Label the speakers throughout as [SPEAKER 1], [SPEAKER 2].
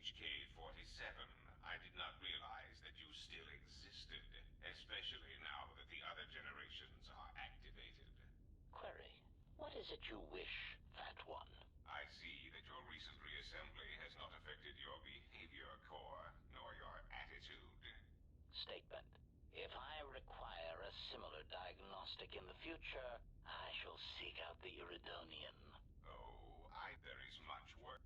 [SPEAKER 1] HK-47, I did not realize that you still existed, especially now that the other generations are activated.
[SPEAKER 2] Query. What is it you wish, Fat One?
[SPEAKER 1] I see that your recent reassembly has not affected your behavior core, nor your attitude.
[SPEAKER 2] Statement. If I require a similar diagnostic in the future, I shall seek out the Iridonian.
[SPEAKER 1] Oh, there is much work.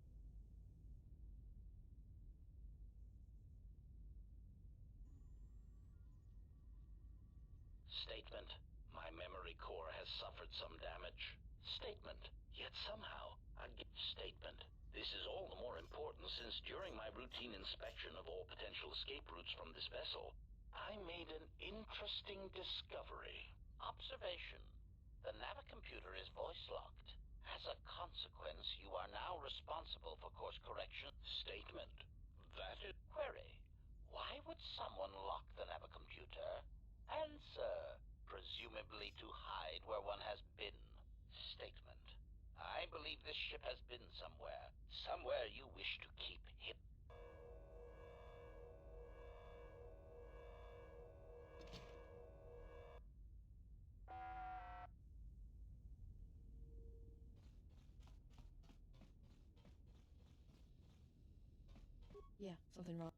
[SPEAKER 2] Statement. My memory core has suffered some damage. Statement. Yet somehow, Statement. This is all the more important since during my routine inspection of all potential escape routes from this vessel, I made an interesting discovery. Observation. The navicomputer is voice-locked. As a consequence, you are now responsible for course correction. Statement. That is... Query. Why would someone lock the navicomputer? Answer. Presumably to hide where one has been. Statement. I believe this ship has been somewhere. Somewhere you wish to keep hidden.
[SPEAKER 3] Yeah, something wrong.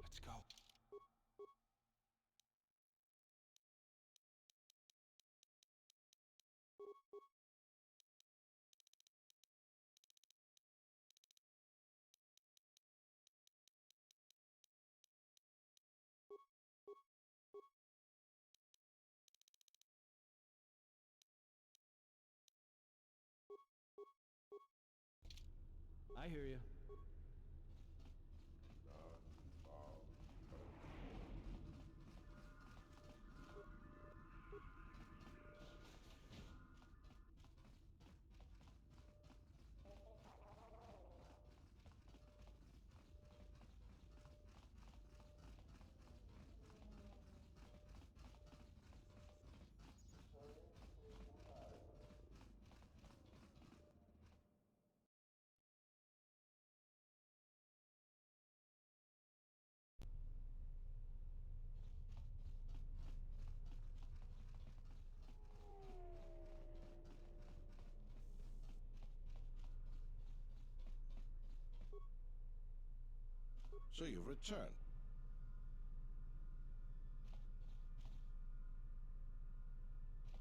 [SPEAKER 1] Let's go.
[SPEAKER 4] I hear you.
[SPEAKER 5] So you've returned.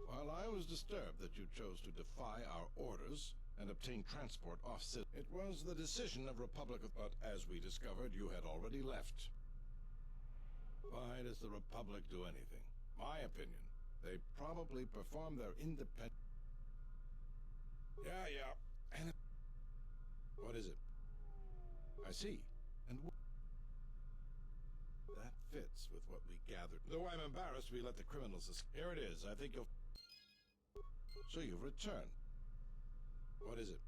[SPEAKER 5] While I was disturbed that you chose to defy our orders and obtain transport off-site. It was the decision of Republic, but as we discovered, you had already left. Why does the Republic do anything? My opinion, they probably perform their independent... Yeah, and... What is it? I see. And that fits with what we gathered. Though I'm embarrassed we let the criminals escape. Here it is. I think you'll... So you've returned. What is it?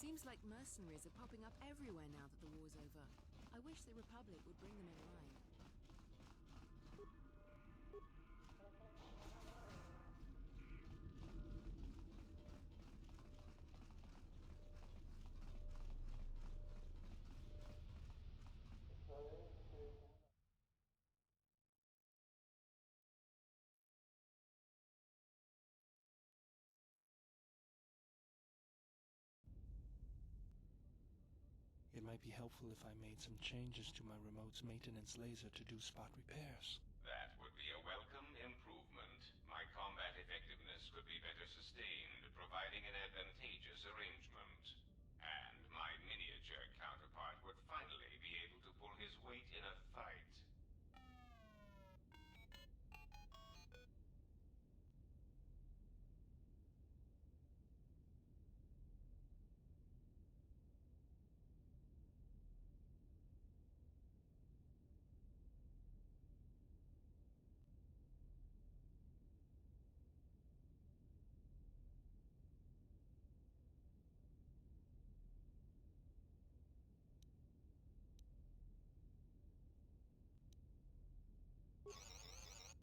[SPEAKER 6] Seems like mercenaries are popping up everywhere now that the war's over. I wish the Republic would bring them in line.
[SPEAKER 4] It might be helpful if I made some changes to my remote's maintenance laser to do spot repairs.
[SPEAKER 1] That would be a welcome improvement. My combat effectiveness could be better sustained, providing an advantageous arrangement. And my miniature counterpart would finally be able to pull his weight in a fight.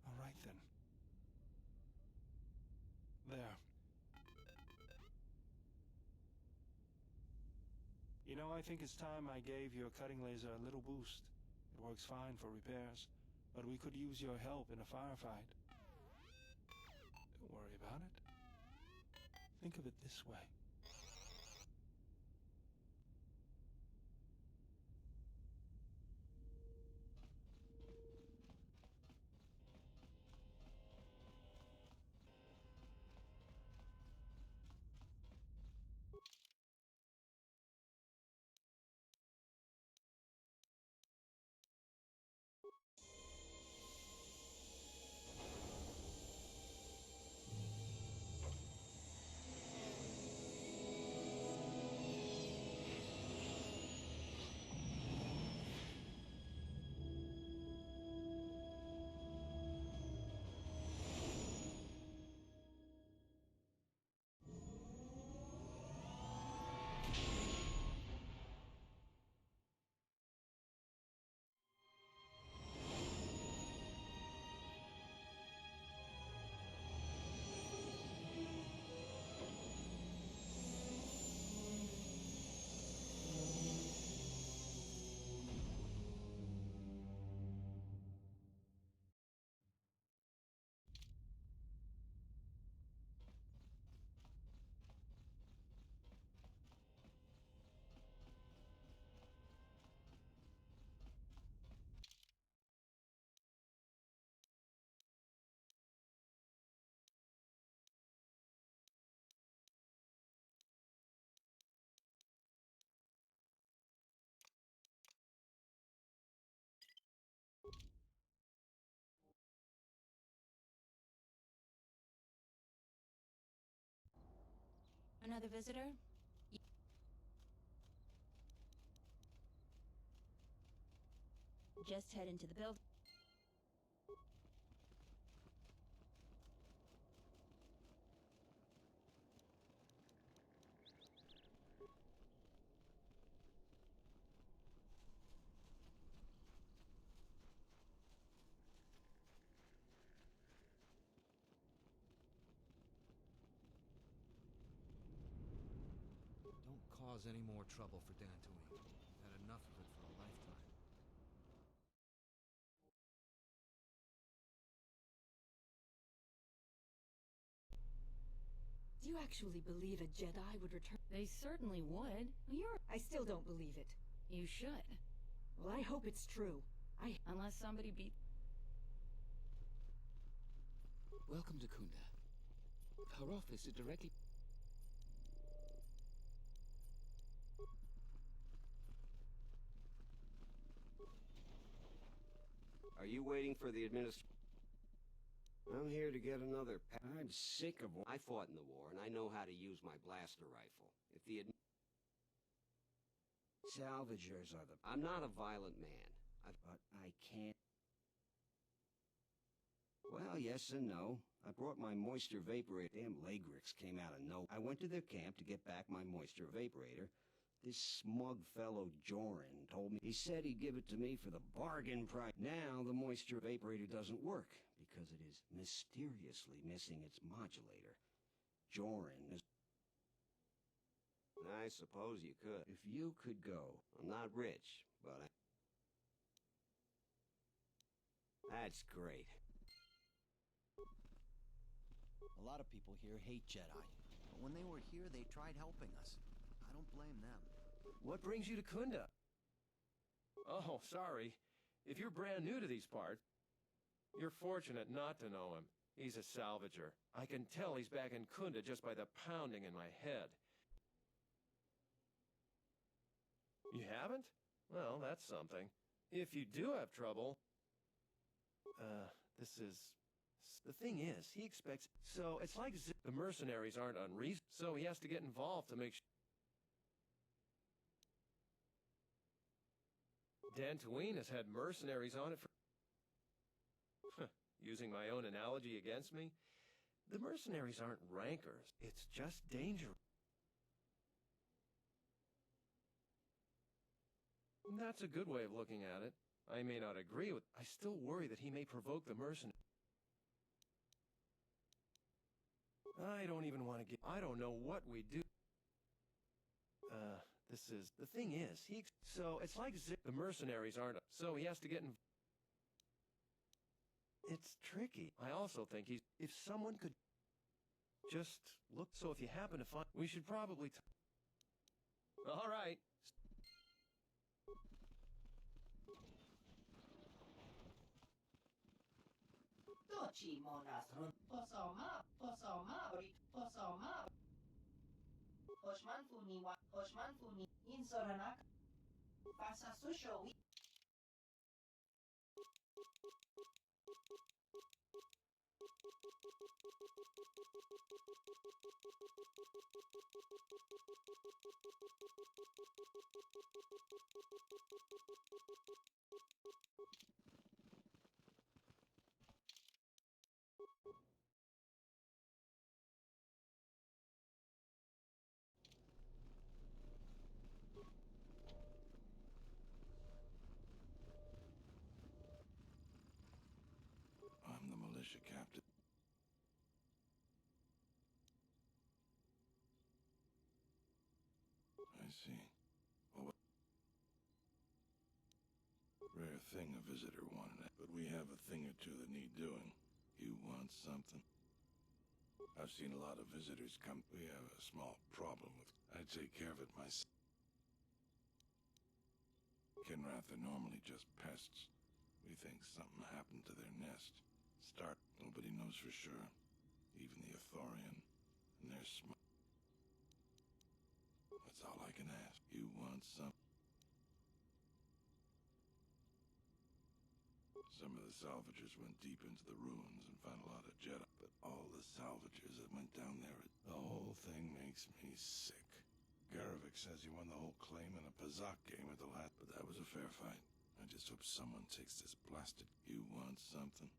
[SPEAKER 4] All right then. There. You know, I think it's time I gave your cutting laser a little boost. It works fine for repairs, but we could use your help in a firefight. Don't worry about it. Think of it this way.
[SPEAKER 3] Another visitor?
[SPEAKER 7] Just head into the building.
[SPEAKER 8] Don't cause any more trouble for Dantooine. Had enough of it for a lifetime.
[SPEAKER 9] Do you actually believe a Jedi would return?
[SPEAKER 3] They certainly would.
[SPEAKER 9] I still don't believe it.
[SPEAKER 3] You should.
[SPEAKER 9] Well, I hope it's true.
[SPEAKER 3] Unless somebody beat...
[SPEAKER 10] Welcome to Kunda. Our office is directly...
[SPEAKER 11] Are you waiting for the I'm here to get another I'm sick of... I fought in the war, and I know how to use my blaster rifle. If the Salvagers are the... I'm not a violent man. But I can't... Well, yes and no. I brought my moisture vaporator. Damn Lagrix came out of no... I went to their camp to get back my moisture vaporator. This smug fellow Joran told me... He said he'd give it to me for the bargain price. Now the moisture vaporator doesn't work, because it is mysteriously missing its modulator. Joran is... I suppose you could. If you could go. I'm not rich, but That's great.
[SPEAKER 12] A lot of people here hate Jedi. But when they were here, they tried helping us. I don't blame them.
[SPEAKER 13] What brings you to Kunda? Oh, sorry. If you're brand new to these parts, you're fortunate not to know him. He's a salvager. I can tell he's back in Kunda just by the pounding in my head. You haven't? Well, that's something. If you do have trouble... The thing is, he expects... So, it's like the mercenaries aren't unreasonable, so he has to get involved to make sure... Dantooine has had mercenaries on it for... Using my own analogy against me, the mercenaries aren't rankers. It's just dangerous. That's a good way of looking at it. I may not agree with... I still worry that he may provoke the mercenaries. I don't even want to get... I don't know what we do. The thing is, so, it's like the mercenaries aren't... So, he has to get in... It's tricky. I also think if someone could just look... So, if you happen to find... We should probably... All right.
[SPEAKER 5] I'm the militia captain. I see. Well, rare thing a visitor wanted, but we have a thing or two that need doing. You want something? I've seen a lot of visitors come. We have a small problem with... I take care of it myself. Kinrath are normally just pests. We think something happened to their nest. Nobody knows for sure. Even the Authorian. And they're smart. That's all I can ask. You want some? Some of the salvagers went deep into the ruins and found a lot of Jedi. But all the salvagers that went down there, the whole thing makes me sick. Garavik says he won the whole claim in a Pazak game at the last, but that was a fair fight. I just hope someone takes this blasted... You want something?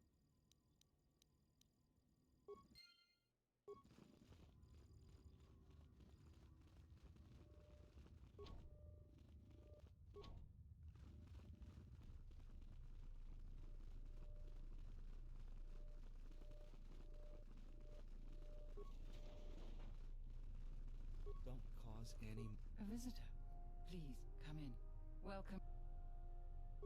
[SPEAKER 8] Don't cause any...
[SPEAKER 7] A visitor. Please, come in. Welcome.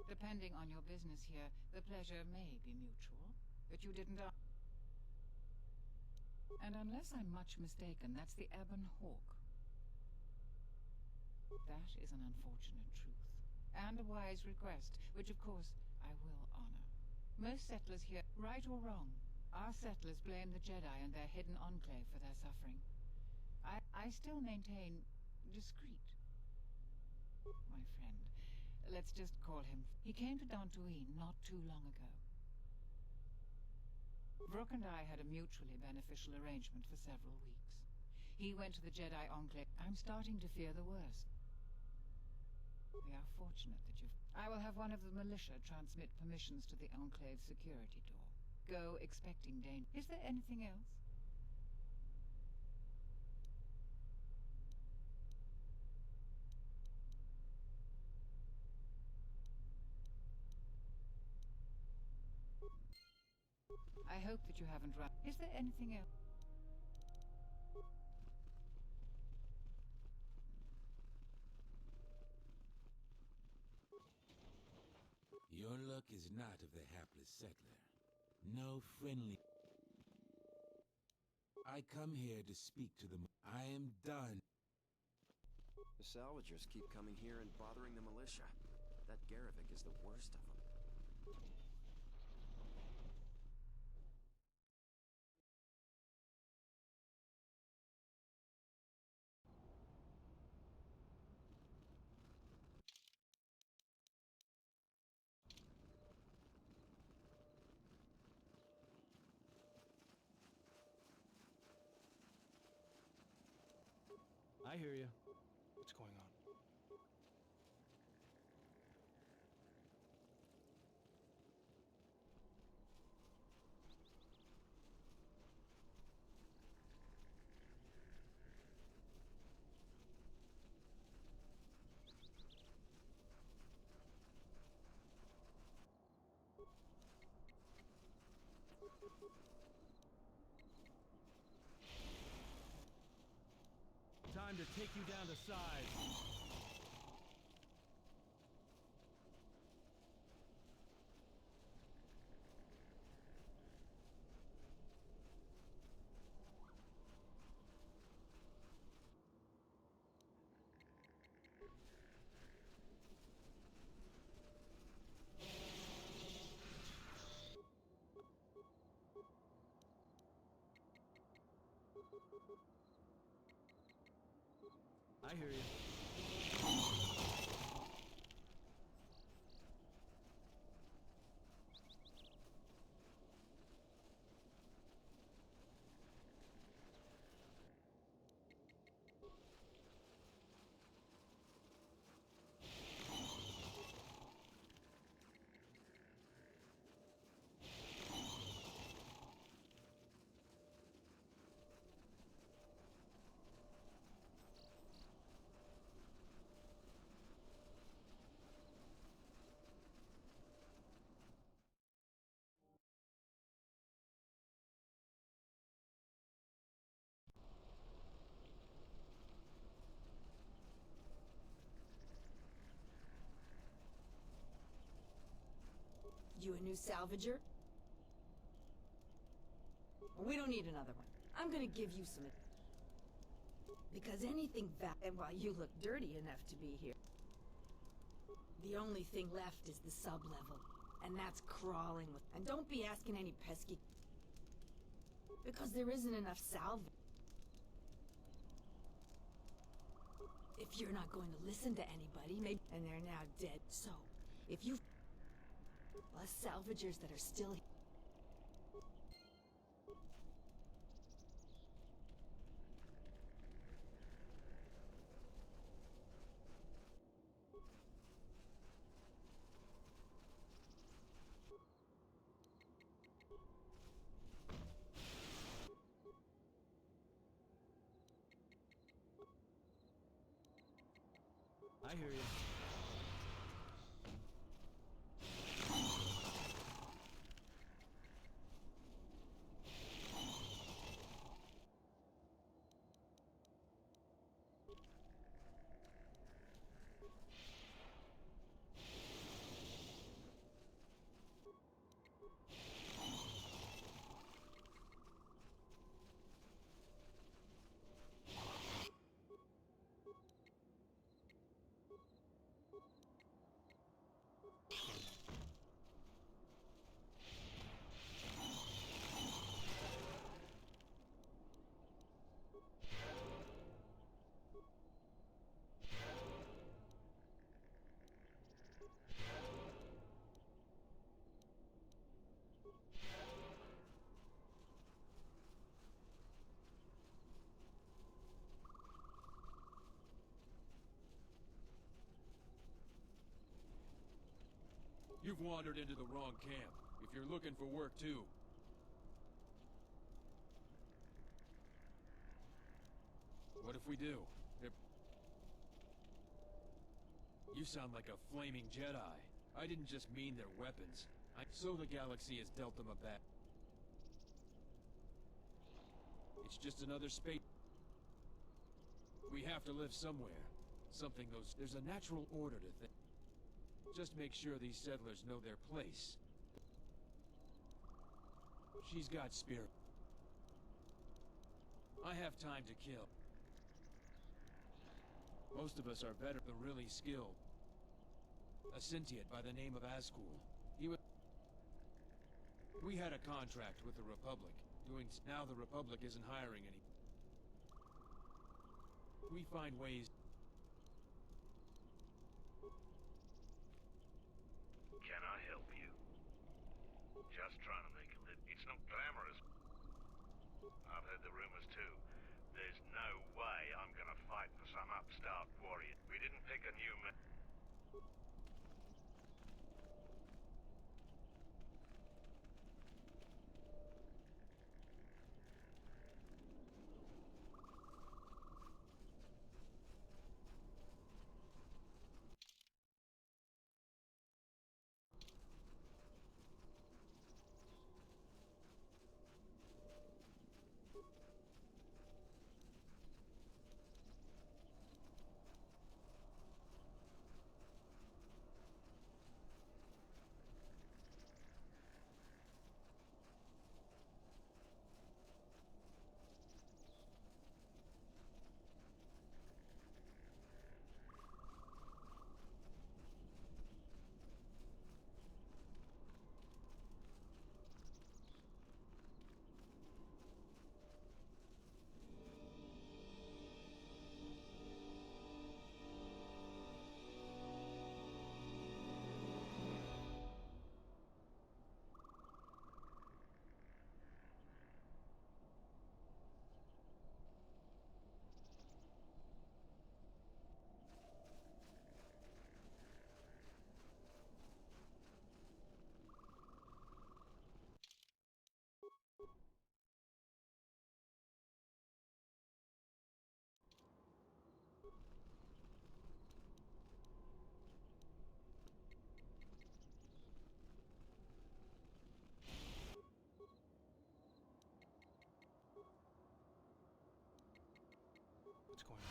[SPEAKER 7] Depending on your business here, the pleasure may be mutual, but you didn't ask. And unless I'm much mistaken, that's the Ebon Hawk. That is an unfortunate truth, and a wise request, which of course I will honor. Most settlers here, right or wrong, our settlers blame the Jedi and their hidden enclave for their suffering. I still maintain discreet. My friend, let's just call him. He came to Dantooine not too long ago. Brooke and I had a mutually beneficial arrangement for several weeks. He went to the Jedi Enclave. I'm starting to fear the worst. We are fortunate that you've... I will have one of the militia transmit permissions to the Enclave security door. Go expecting danger. Is there anything else? I hope that you haven't run. Is there anything else?
[SPEAKER 14] Your luck is not of the hapless settler. No friendly... I come here to speak to them. I am done.
[SPEAKER 12] The salvagers keep coming here and bothering the militia. That Garivik is the worst of them.
[SPEAKER 4] I hear you. What's going on? Time to take you down to size. I hear you.
[SPEAKER 9] You a new salvager? We don't need another one. I'm gonna give you some... Because anything and while you look dirty enough to be here. The only thing left is the sub-level. And that's crawling with... And don't be asking any pesky... Because there isn't enough salvage. If you're not going to listen to anybody, maybe... And they're now dead. So, if you... Us salvagers that are still here.
[SPEAKER 4] I hear you.
[SPEAKER 15] You've wandered into the wrong camp, if you're looking for work too. What if we do? You sound like a flaming Jedi. I didn't just mean their weapons. So the galaxy has dealt them a bad... It's just another space... We have to live somewhere. Something goes... There's a natural order to things. Just make sure these settlers know their place. She's got spirit. I have time to kill. Most of us are better than really skilled. A sentient by the name of Azkul. We had a contract with the Republic. Now the Republic isn't hiring any. We find ways.
[SPEAKER 16] Can I help you? Just trying to make a living. It's not glamorous. I've heard the rumors too. There's no way I'm gonna fight for some upstart warrior. We didn't pick a new man.
[SPEAKER 4] What's going on?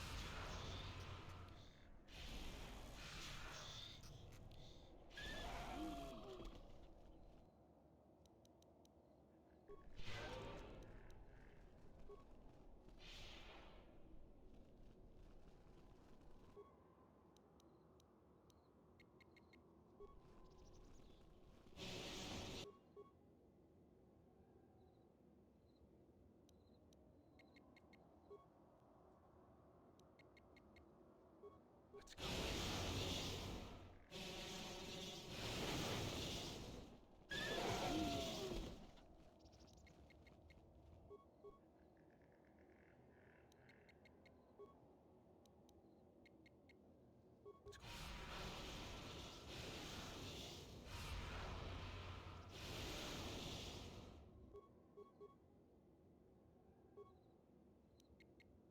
[SPEAKER 4] Let's go. What's going on?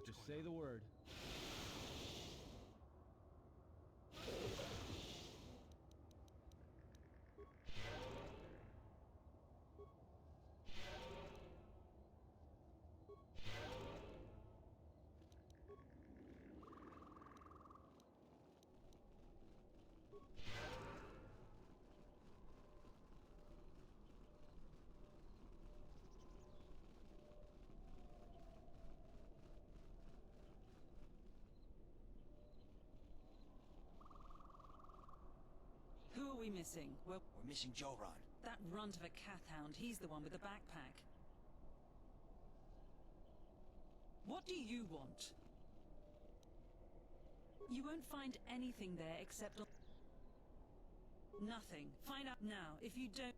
[SPEAKER 17] Just say the word. missing? Well,
[SPEAKER 12] We're missing Joran.
[SPEAKER 17] that runt of a Cathound, he's the one with the backpack. What do you want? You won't find anything there except... Nothing. Find out now. If you don't...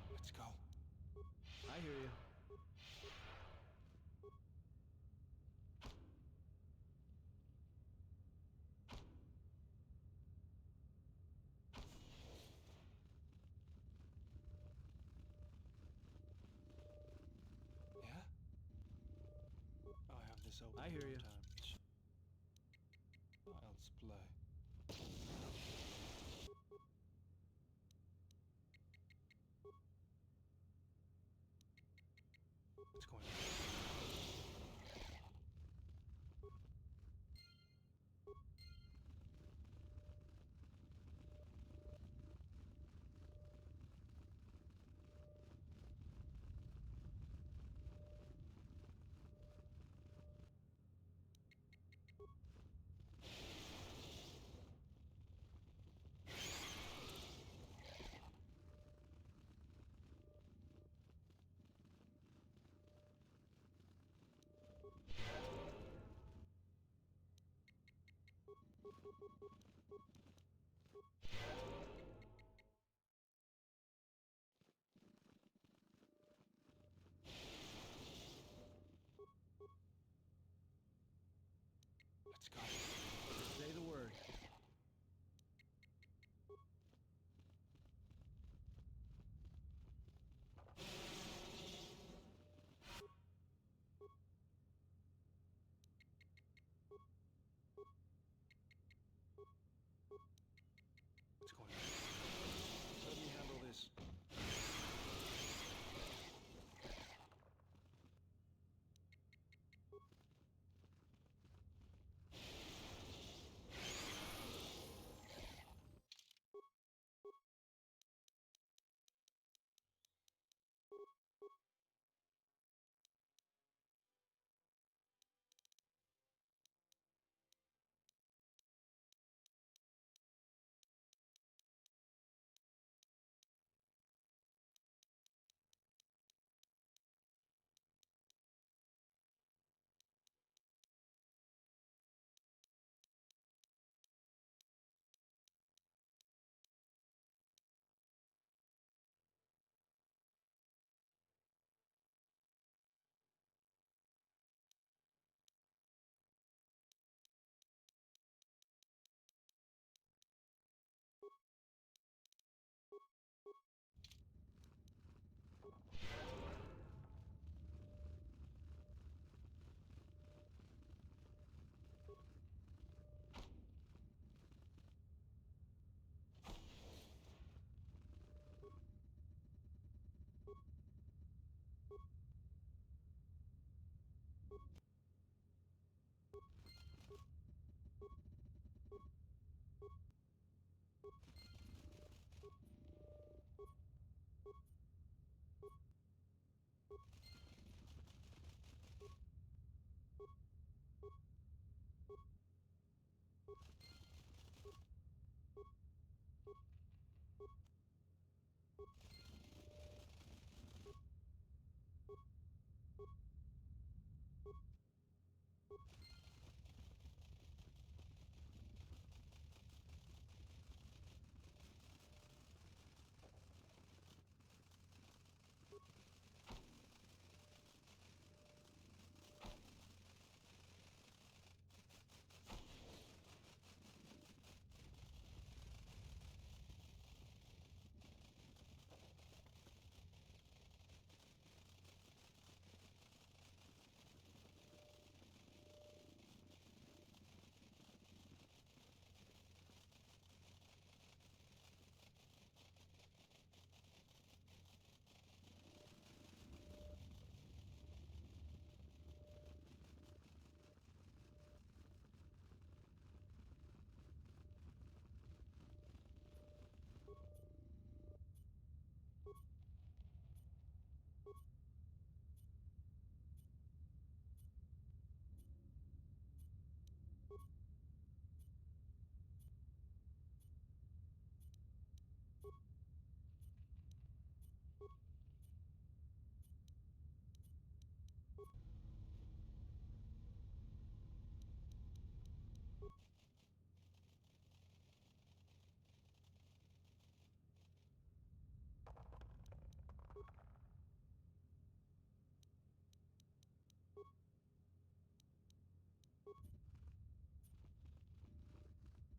[SPEAKER 4] Let's go.
[SPEAKER 15] I hear you.
[SPEAKER 4] Yeah? I have this open
[SPEAKER 15] I hear you.
[SPEAKER 4] time. Child's play. What's going on? Let's go.
[SPEAKER 15] Say the word.
[SPEAKER 4] What's going on? Let me handle this.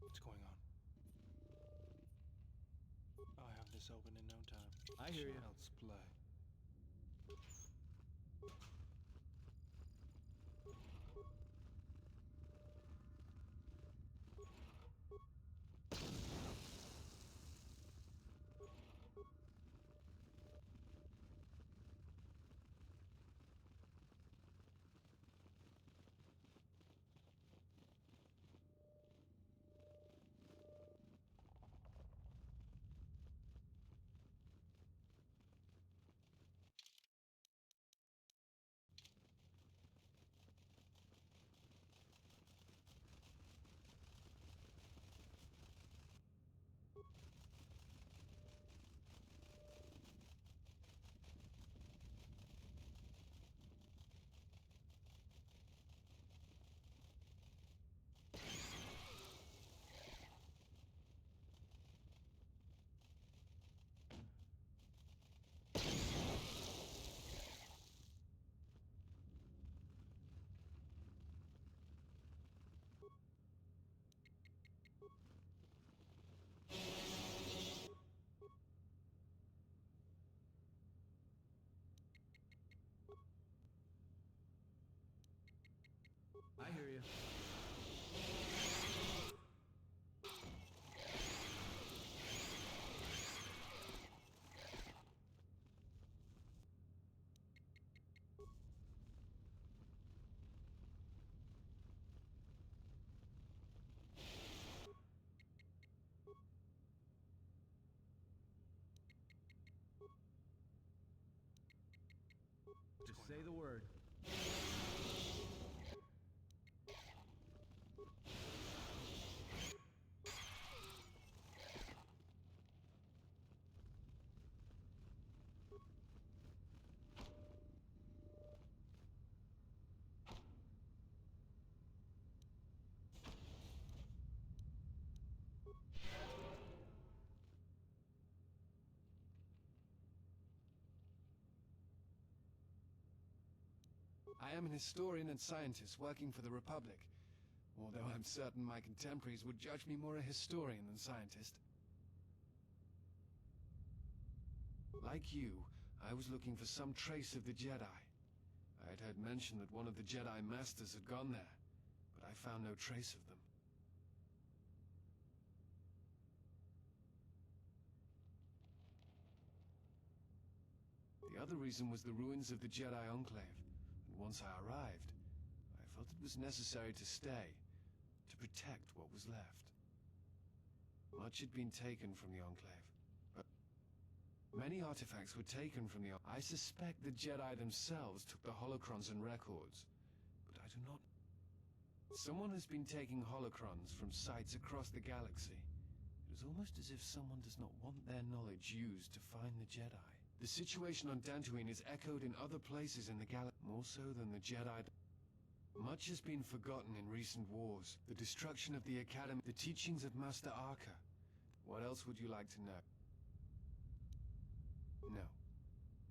[SPEAKER 4] What's going on? I'll have this open in no time.
[SPEAKER 15] I hear you.
[SPEAKER 4] Child's play.
[SPEAKER 15] I hear you. Just say the word.
[SPEAKER 4] I am an historian and scientist working for the Republic, although I'm certain my contemporaries would judge me more a historian than scientist. Like you, I was looking for some trace of the Jedi. I had heard mention that one of the Jedi Masters had gone there, but I found no trace of them. The other reason was the ruins of the Jedi Enclave, and once I arrived, I felt it was necessary to stay, to protect what was left. Much had been taken from the Enclave, but many artifacts were taken from the I suspect the Jedi themselves took the holocrons and records, but I do not. Someone has been taking holocrons from sites across the galaxy. It is almost as if someone does not want their knowledge used to find the Jedi. The situation on Dantooine is echoed in other places in the galaxy, more so than the Jedi. Much has been forgotten in recent wars. The destruction of the Academy, the teachings of Master Arca. What else would you like to know? No.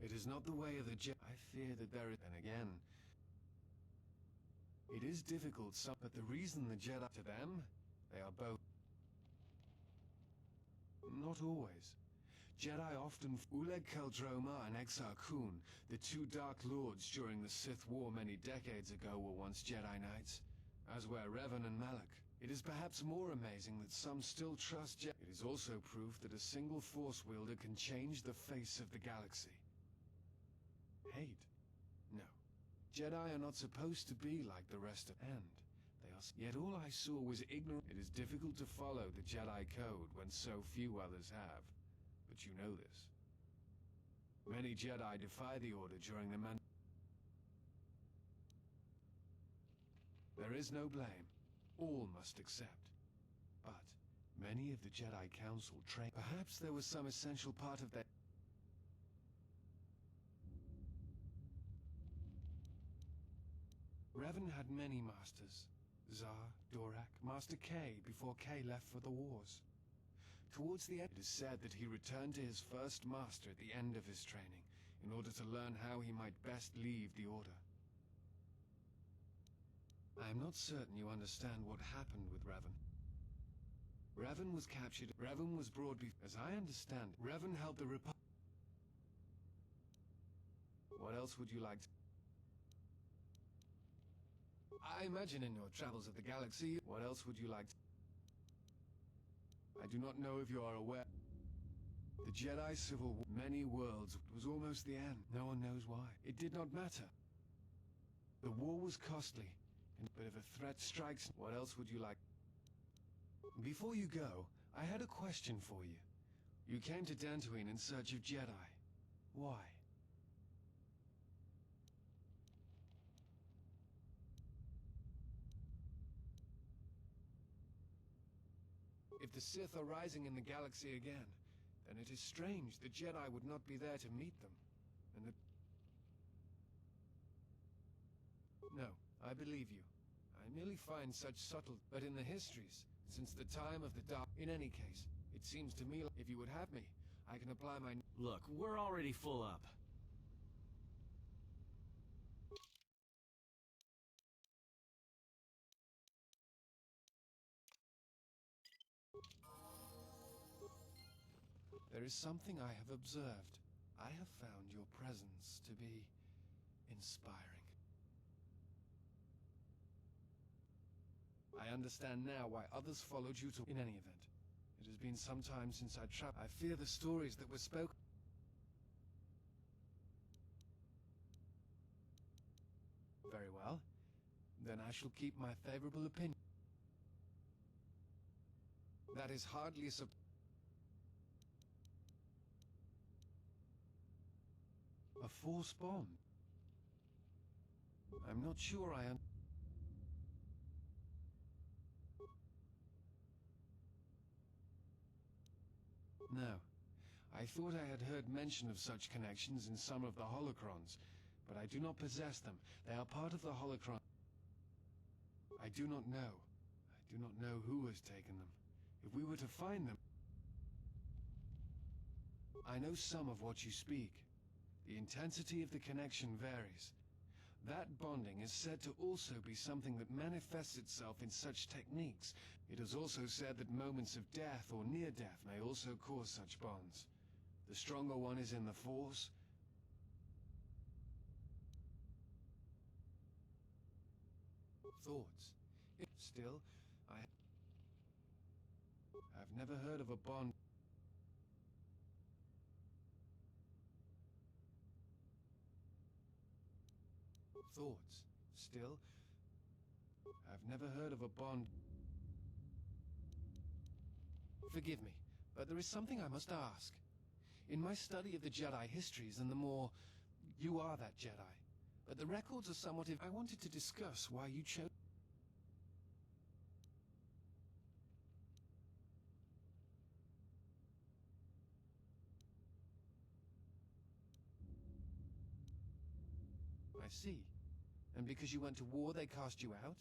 [SPEAKER 4] It is not the way of the Jedi. I fear that there is... And again... It is difficult, but the reason the Jedi... To them, they are both... Not always. Jedi often... Oleg Keldroma and Exar Kun, the two Dark Lords during the Sith War many decades ago, were once Jedi Knights, as were Revan and Malak. It is perhaps more amazing that some still trust Jedi. It is also proof that a single Force wielder can change the face of the galaxy. Hate? No. Jedi are not supposed to be like the rest of... And they are... Yet all I saw was ignorance. It is difficult to follow the Jedi Code when so few others have. But you know this. Many Jedi defy the Order during the There is no blame. All must accept. But many of the Jedi Council train... Perhaps there was some essential part of their... Revan had many masters. Zar, Dorak, Master K before K left for the wars. Towards the end, it is said that he returned to his first master at the end of his training, in order to learn how he might best leave the Order. I am not certain you understand what happened with Revan. Revan was captured. Revan was brought as I understand, Revan helped the Republic. What else would you like to... I imagine in your travels of the galaxy... What else would you like to... I do not know if you are aware. The Jedi Civil War, many worlds, was almost the end. No one knows why. It did not matter. The war was costly, but if a threat strikes, what else would you like? Before you go, I had a question for you. You came to Dantooine in search of Jedi. Why? If the Sith are rising in the galaxy again, then it is strange the Jedi would not be there to meet them, and that... No, I believe you. I merely find such subtle... But in the histories, since the time of the Dark... In any case, it seems to me like if you would have me, I can apply my...
[SPEAKER 18] Look, we're already full up.
[SPEAKER 4] There is something I have observed. I have found your presence to be inspiring. I understand now why others followed you to... In any event, it has been some time since I traveled. I fear the stories that were spoken... Very well. Then I shall keep my favorable opinion. That is hardly a... A Force bomb? I'm not sure I am... No. I thought I had heard mention of such connections in some of the holocrons, but I do not possess them. They are part of the holocron... I do not know. I do not know who has taken them. If we were to find them... I know some of what you speak. The intensity of the connection varies. That bonding is said to also be something that manifests itself in such techniques. It is also said that moments of death or near death may also cause such bonds. The stronger one is in the Force. Thoughts. Still, I've never heard of a bond. Thoughts. Still, I've never heard of a bond. Forgive me, but there is something I must ask. In my study of the Jedi histories and the more... You are that Jedi. But the records are somewhat... I wanted to discuss why you chose... I see. And because you went to war, they cast you out?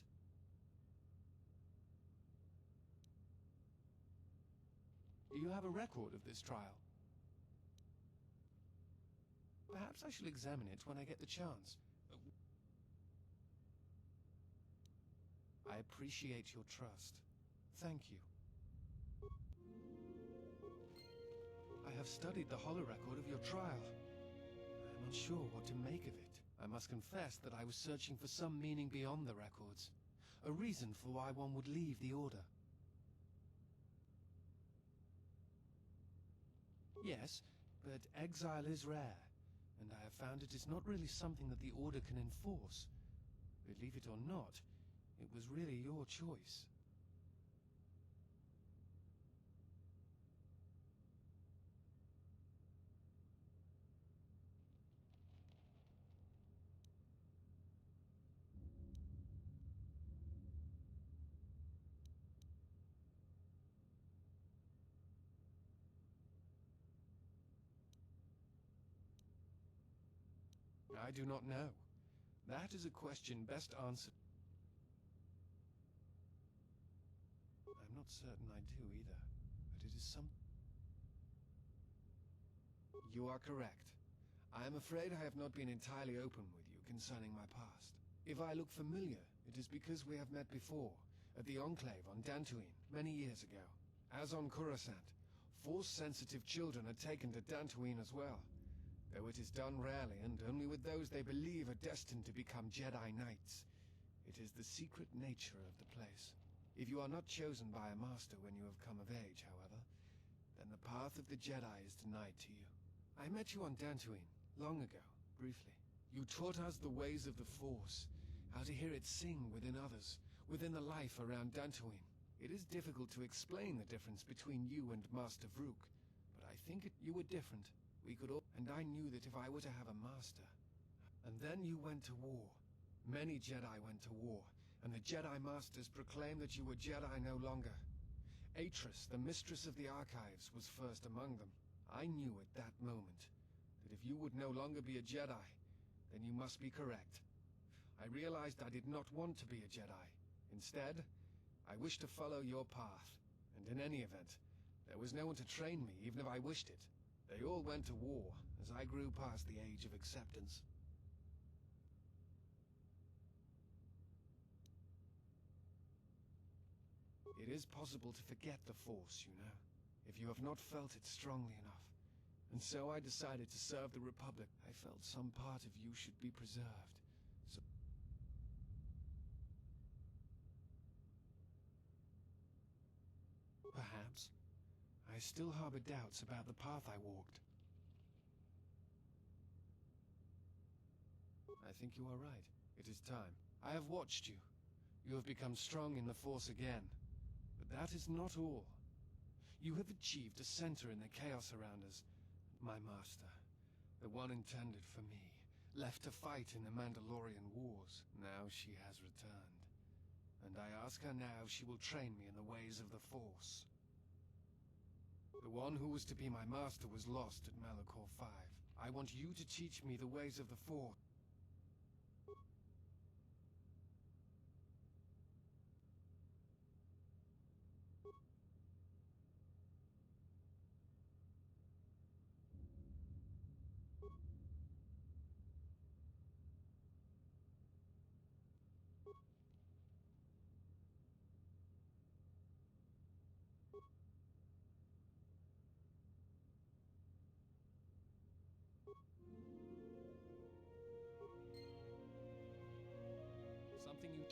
[SPEAKER 4] Do you have a record of this trial? Perhaps I shall examine it when I get the chance. I appreciate your trust. Thank you. I have studied the holorecord of your trial. I am unsure what to make of it. I must confess that I was searching for some meaning beyond the records. A reason for why one would leave the Order. Yes, but exile is rare, and I have found it is not really something that the Order can enforce. Believe it or not, it was really your choice. I do not know. That is a question best answered. I'm not certain I do either, but it is some... You are correct. I am afraid I have not been entirely open with you concerning my past. If I look familiar, it is because we have met before, at the Enclave on Dantooine, many years ago. As on Coruscant, Force-sensitive children are taken to Dantooine as well, though it is done rarely and only with those they believe are destined to become Jedi Knights. It is the secret nature of the place. If you are not chosen by a master when you have come of age, however, then the path of the Jedi is denied to you. I met you on Dantooine, long ago, briefly. You taught us the ways of the Force, how to hear it sing within others, within the life around Dantooine. It is difficult to explain the difference between you and Master Vrook, but I think you were different. We could all... And I knew that if I were to have a master... And then you went to war. Many Jedi went to war, and the Jedi Masters proclaimed that you were Jedi no longer. Atris, the mistress of the Archives, was first among them. I knew at that moment that if you would no longer be a Jedi, then you must be correct. I realized I did not want to be a Jedi. Instead, I wished to follow your path, and in any event, there was no one to train me even if I wished it. They all went to war as I grew past the age of acceptance. It is possible to forget the Force, you know, if you have not felt it strongly enough. And so I decided to serve the Republic. I felt some part of you should be preserved. So perhaps I still harbor doubts about the path I walked. I think you are right. It is time. I have watched you. You have become strong in the Force again. But that is not all. You have achieved a center in the chaos around us. My master, the one intended for me, left to fight in the Mandalorian Wars. Now she has returned. And I ask her now if she will train me in the ways of the Force. The one who was to be my master was lost at Malachor 5. I want you to teach me the ways of the Force. Something you...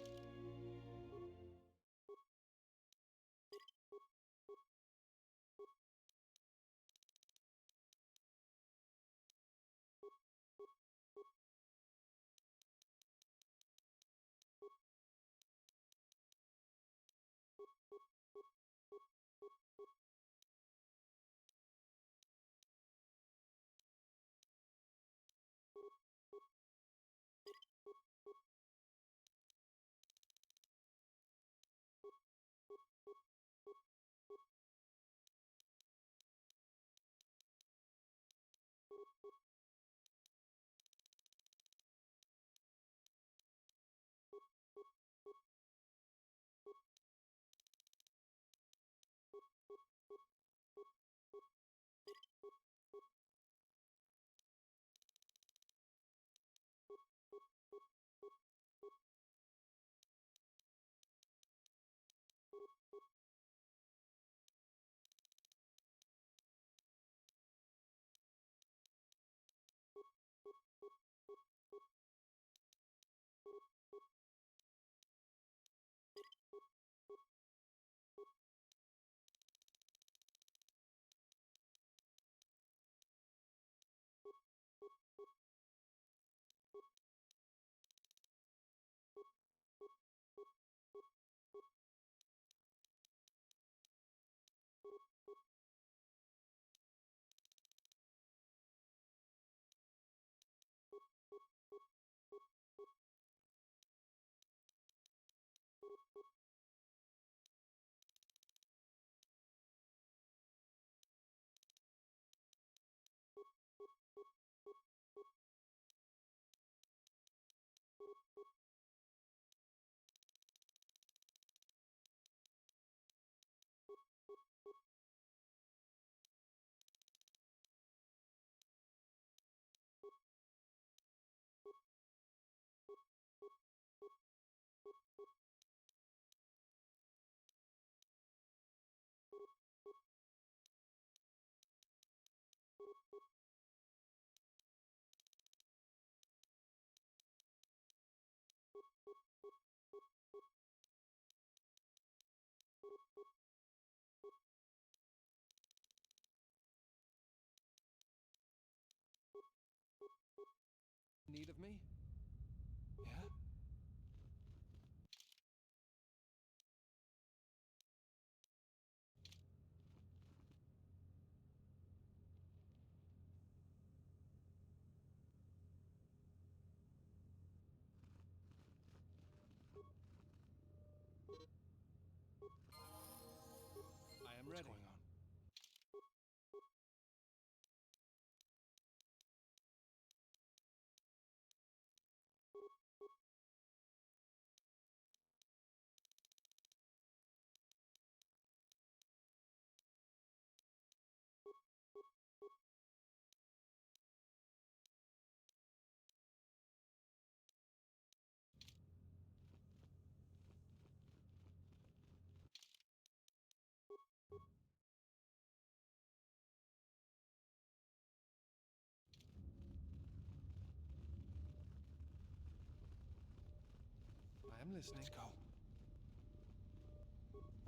[SPEAKER 4] am listening.
[SPEAKER 19] Let's go.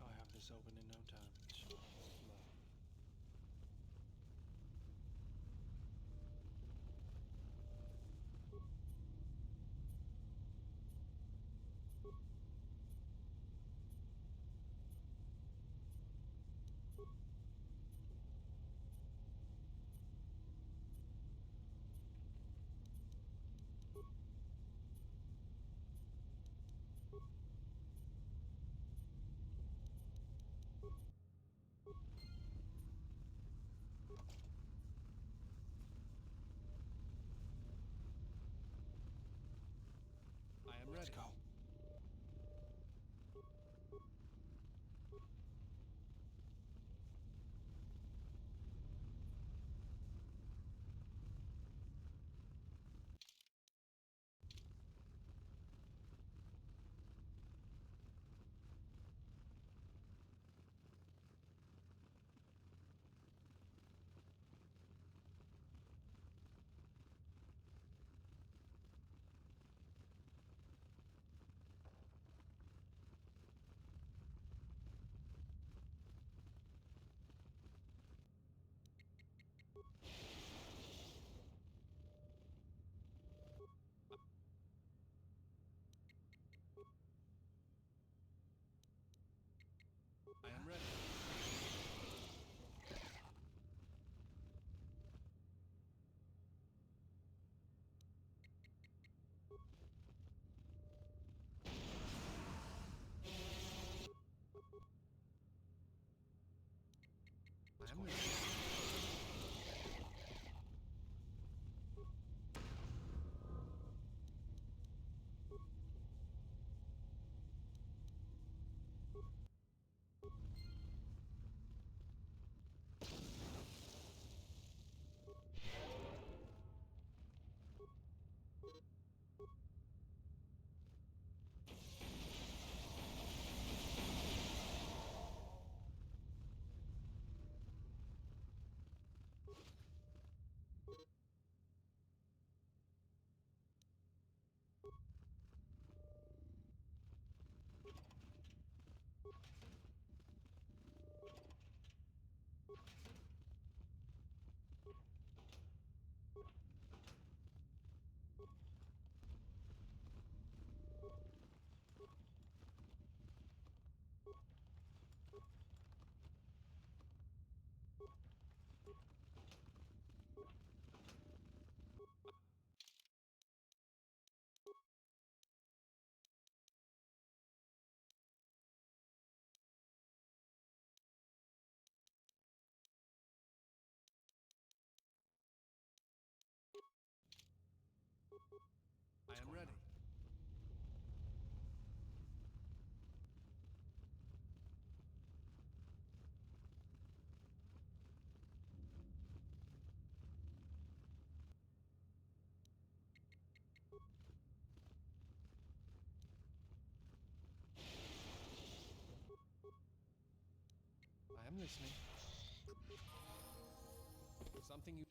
[SPEAKER 19] I'll have this open in no time. Slow.
[SPEAKER 4] I am ready.
[SPEAKER 19] Let's go.
[SPEAKER 4] I am ready. I am listening. I am ready. I am listening. Something you...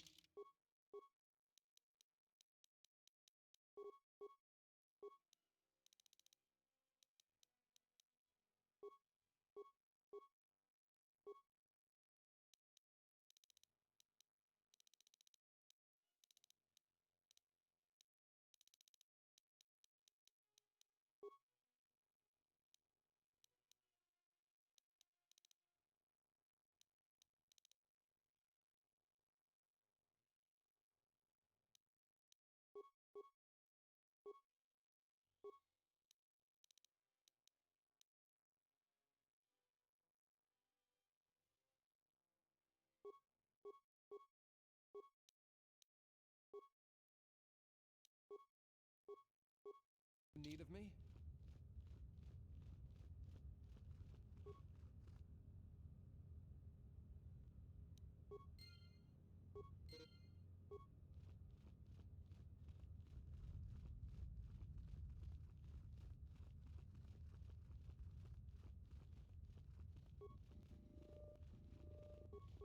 [SPEAKER 4] Need of me?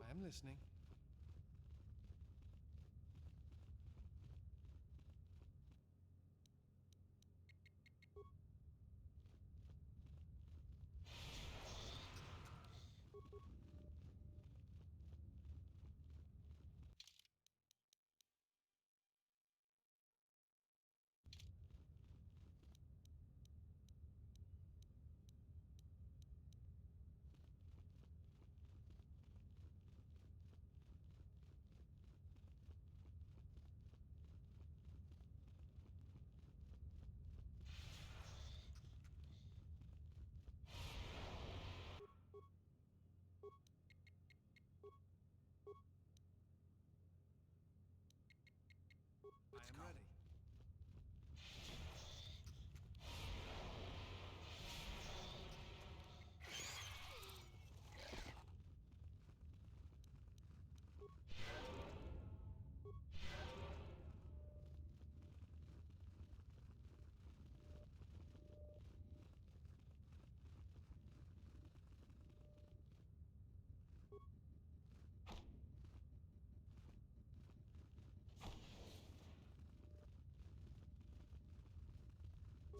[SPEAKER 4] I am listening.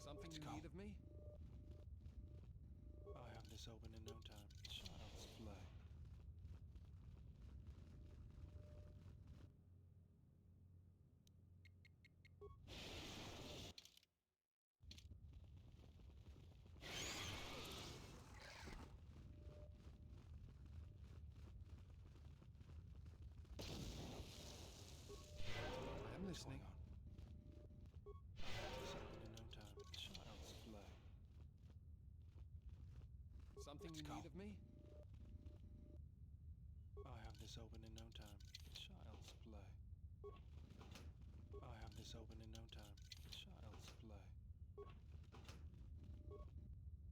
[SPEAKER 13] Something you need of me?
[SPEAKER 19] I'll have this open in no time. Child's play.
[SPEAKER 4] I am listening.
[SPEAKER 19] I'll have this open in no time. Child's play.
[SPEAKER 13] Something you need of me?
[SPEAKER 19] I'll have this open in no time. Child's play. I'll have this open in no time. Child's play.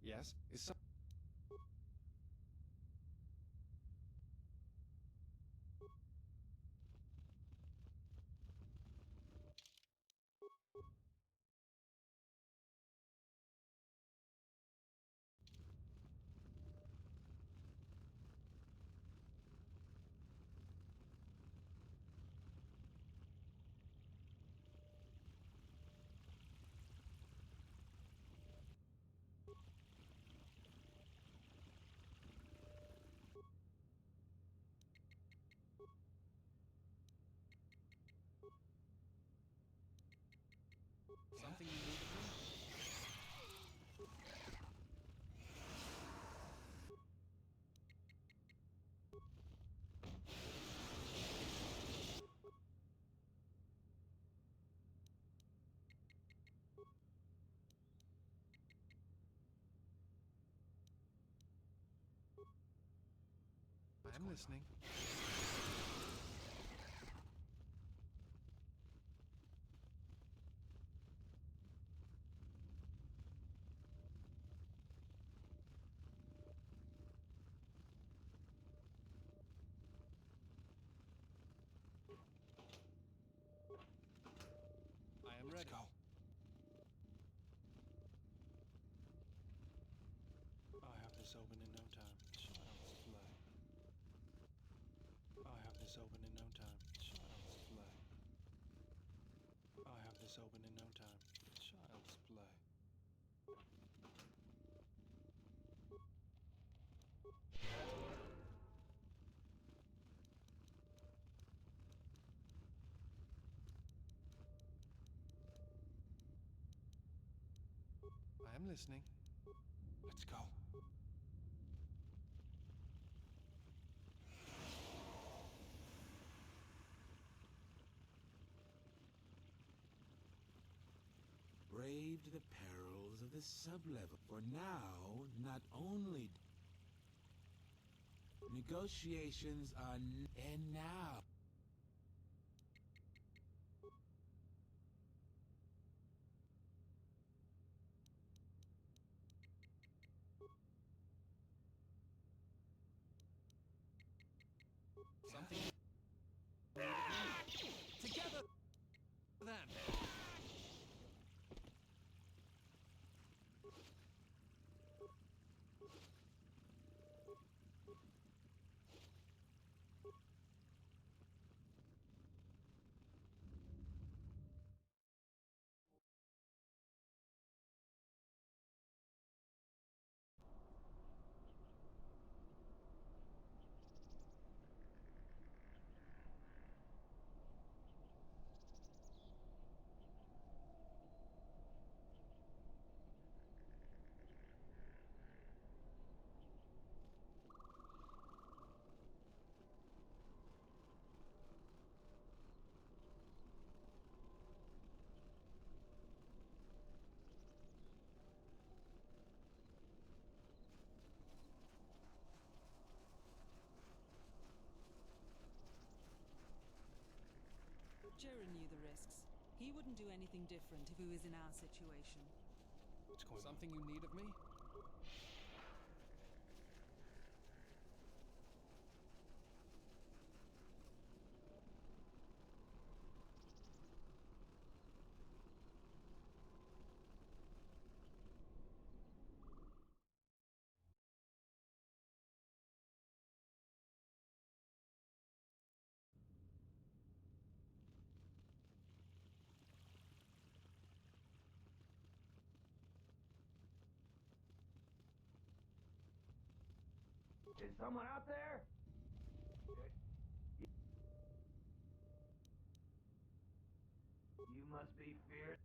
[SPEAKER 4] Yes? Is some...
[SPEAKER 13] Something you need of me?
[SPEAKER 4] I am listening.
[SPEAKER 13] I am ready.
[SPEAKER 19] I'll have this open in no time. Child's play. I'll have this open in no time. Child's play. I'll have this open in no time. Child's play.
[SPEAKER 4] I am listening.
[SPEAKER 19] Let's go.
[SPEAKER 14] Braved the perils of the sublevel. For now, not only negotiations are and now.
[SPEAKER 13] Something you need of me? Together then!
[SPEAKER 17] Jaren knew the risks. He wouldn't do anything different if he was in our situation.
[SPEAKER 19] What's going on?
[SPEAKER 13] Something you need of me?
[SPEAKER 2] Is someone out there? You must be fierce.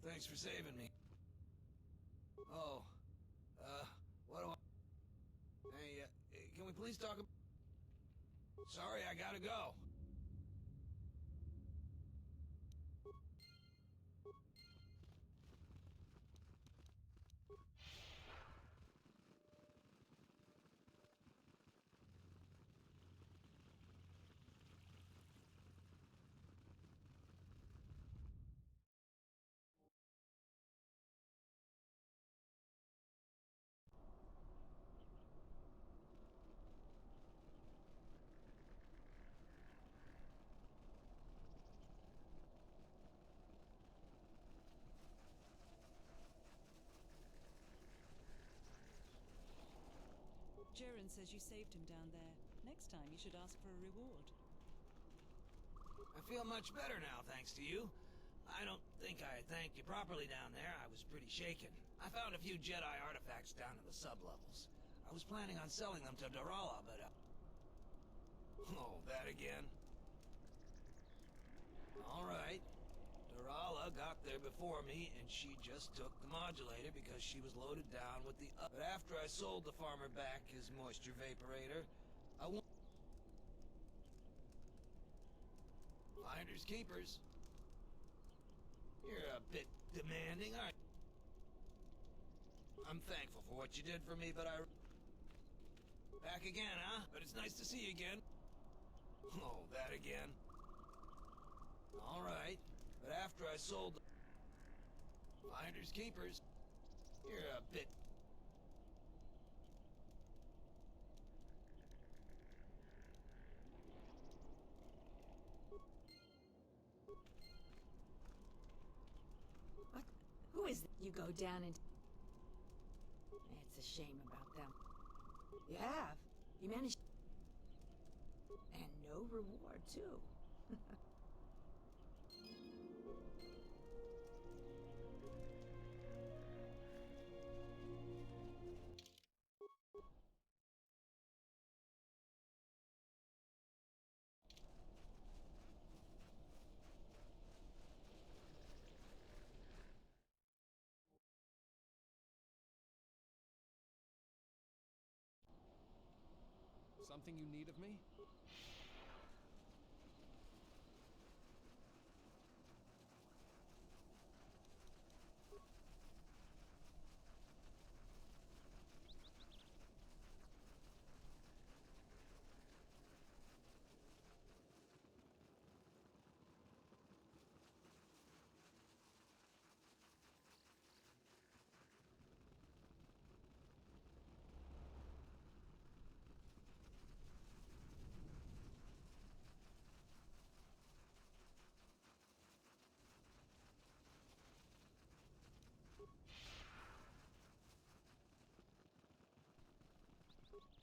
[SPEAKER 8] Thanks for saving me. Oh, what do I... Hey, can we please talk about... Sorry, I gotta go.
[SPEAKER 17] Jaren says you saved him down there. Next time you should ask for a reward.
[SPEAKER 8] I feel much better now, thanks to you. I don't think I thanked you properly down there. I was pretty shaken. I found a few Jedi artifacts down in the sub-levels. I was planning on selling them to Darala, but... Oh, that again? Alright. Darala got there before me, and she just took the modulator because she was loaded down with the... But after I sold the farmer back his moisture vaporator, I won... Finders keepers. You're a bit demanding, aren't you? I'm thankful for what you did for me, but I... Back again, huh? But it's nice to see you again. Oh, that again? Alright. But after I sold the... Finders keepers. You're a bit...
[SPEAKER 9] What? Who is it? You go down and... It's a shame about them. You have. You managed... And no reward, too.
[SPEAKER 13] Something you need of me?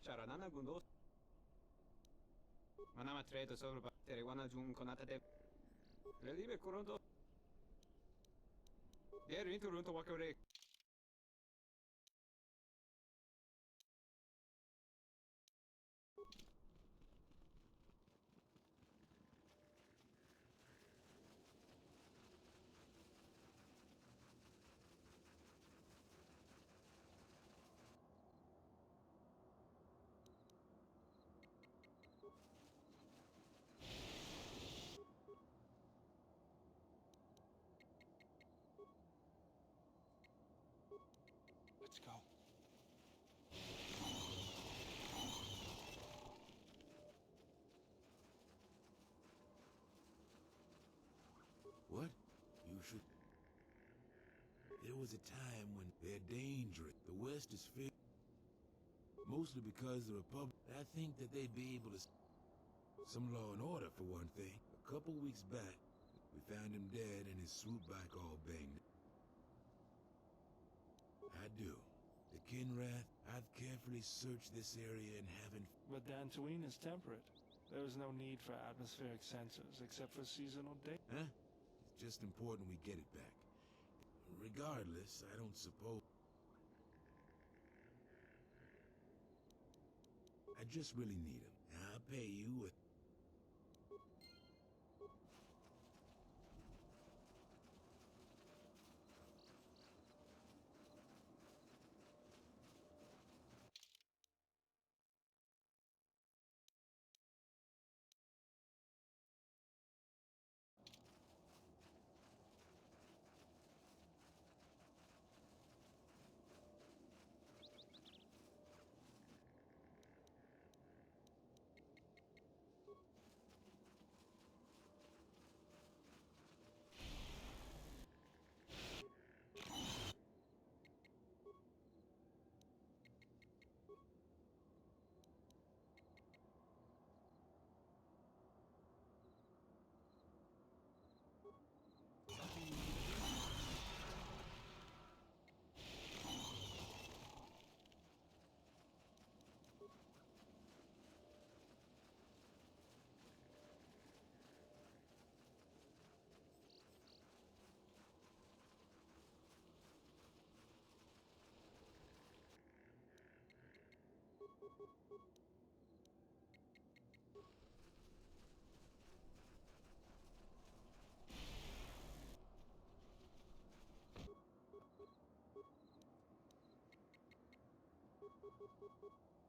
[SPEAKER 20] شرانه گندو منم اتریت صبر با تریوانا جون کنات ده ردی به کرونتو در این تورنتو واکوره
[SPEAKER 19] Let's go.
[SPEAKER 14] What? You should... There was a time when they're dangerous. The West is feared. Mostly because the Republic... I think that they'd be able to... Some law and order, for one thing. A couple weeks back, we found him dead and his swoop bike all banged. I do. The Kinrath, I've carefully searched this area and haven't...
[SPEAKER 19] But Dantooine is temperate. There is no need for atmospheric sensors except for seasonal data.
[SPEAKER 14] Huh? It's just important we get it back. Regardless, I don't suppose... I just really need him. I'll pay you with...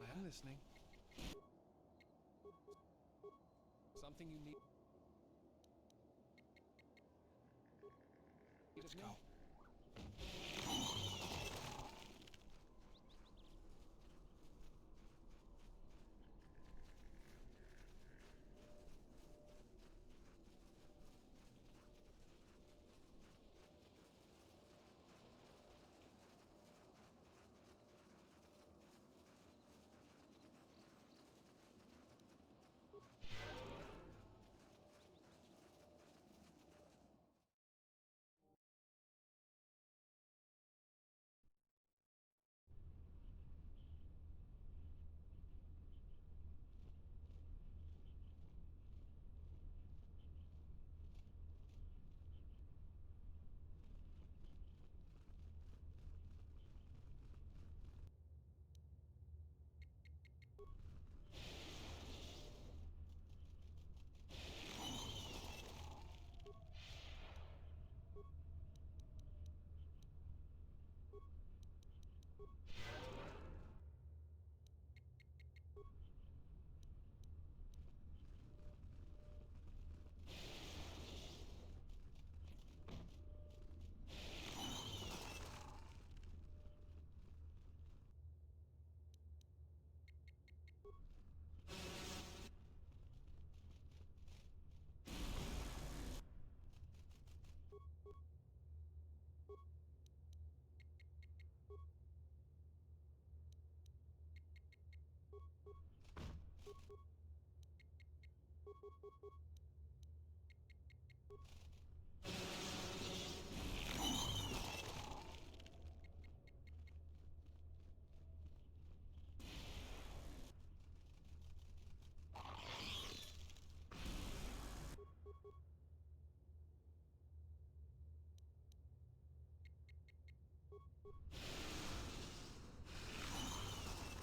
[SPEAKER 4] I am listening.
[SPEAKER 19] Something you need. Let's go.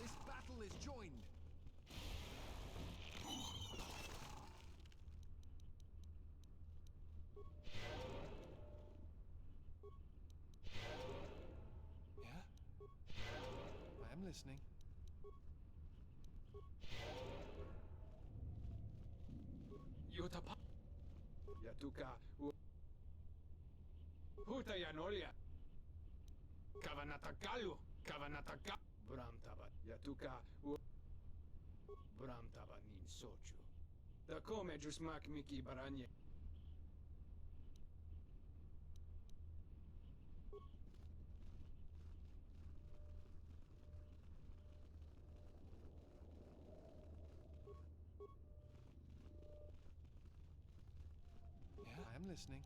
[SPEAKER 19] This battle is joined.
[SPEAKER 4] Yeah? I am listening.
[SPEAKER 15] Yotapa. Yatuka. Huta Yanolia. Kavanatakalu. Kavanataka. Bramtaba. Yatuka. Bramtaba nin sochu. Da come jusmak miki baranye.
[SPEAKER 4] Yeah, I am listening.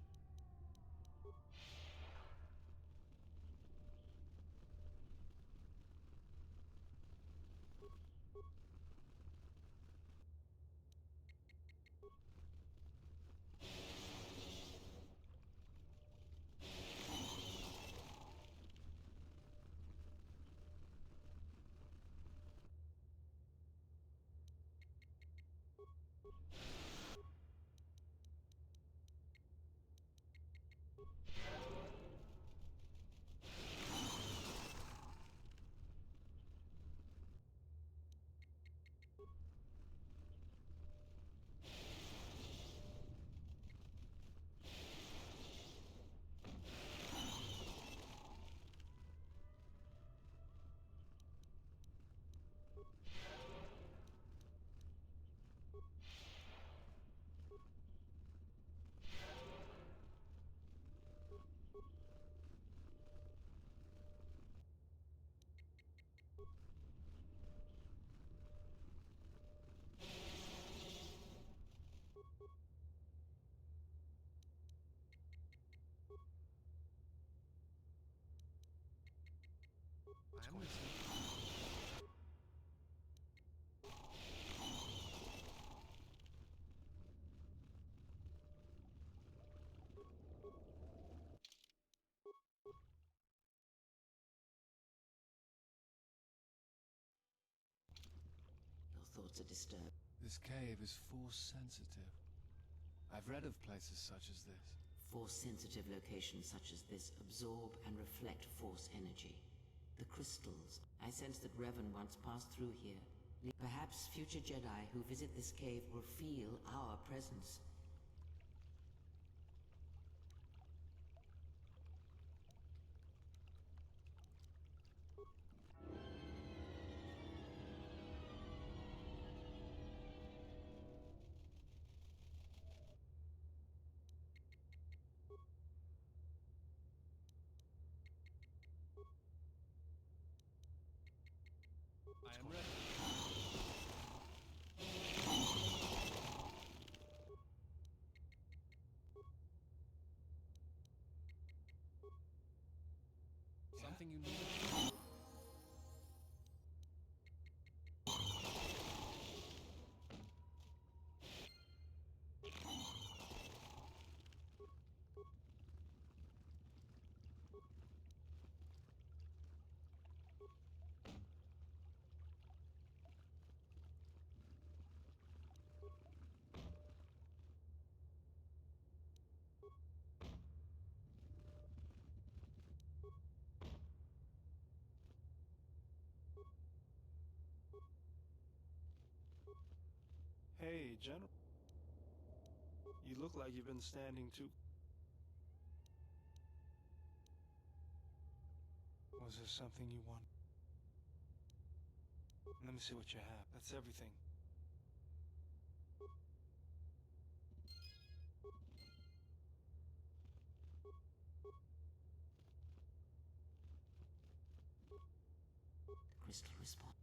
[SPEAKER 19] I am listening.
[SPEAKER 21] Your thoughts are disturbed.
[SPEAKER 4] This cave is force sensitive. I've read of places such as this.
[SPEAKER 21] Force-sensitive locations such as this absorb and reflect force energy. The crystals. I sense that Revan once passed through here. Perhaps future Jedi who visit this cave will feel our presence.
[SPEAKER 19] I am ready. Something you need. Hey, General. You look like you've been standing too. Was there something you want? Let me see what you have. That's everything.
[SPEAKER 21] The crystal response.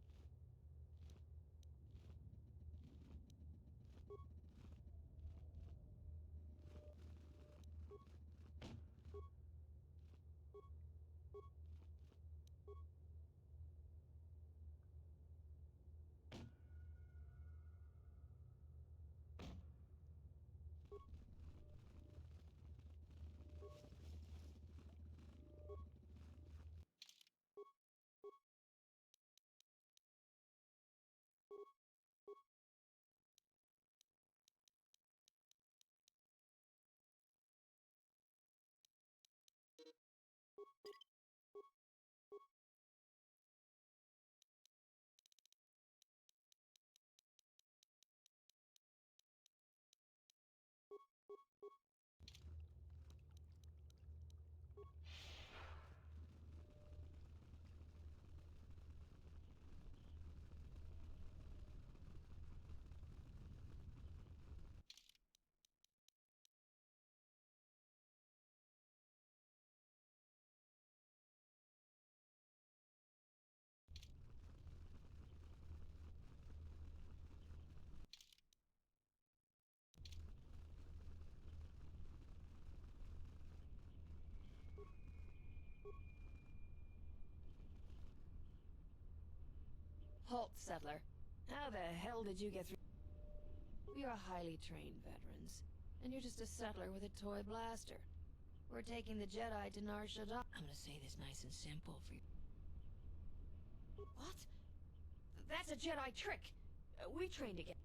[SPEAKER 9] Halt, settler. How the hell did you get through? We are highly trained veterans, and you're just a settler with a toy blaster. We're taking the Jedi to Nar Shaddaa. I'm gonna say this nice and simple for you. What? That's a Jedi trick! We trained together.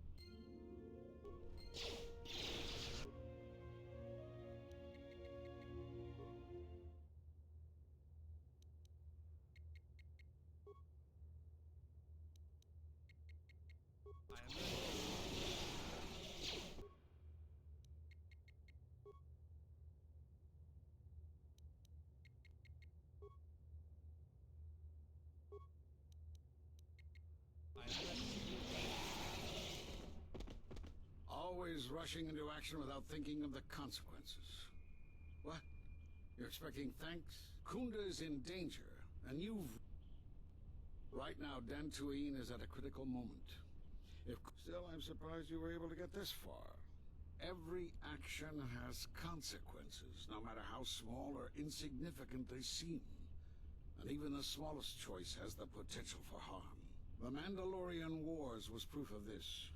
[SPEAKER 5] Always rushing into action without thinking of the consequences. What? You're expecting thanks? Kunda is in danger, and you've... Right now, Dantooine is at a critical moment. Still, I'm surprised you were able to get this far. Every action has consequences, no matter how small or insignificant they seem. and even the smallest choice has the potential for harm. The Mandalorian Wars was proof of this.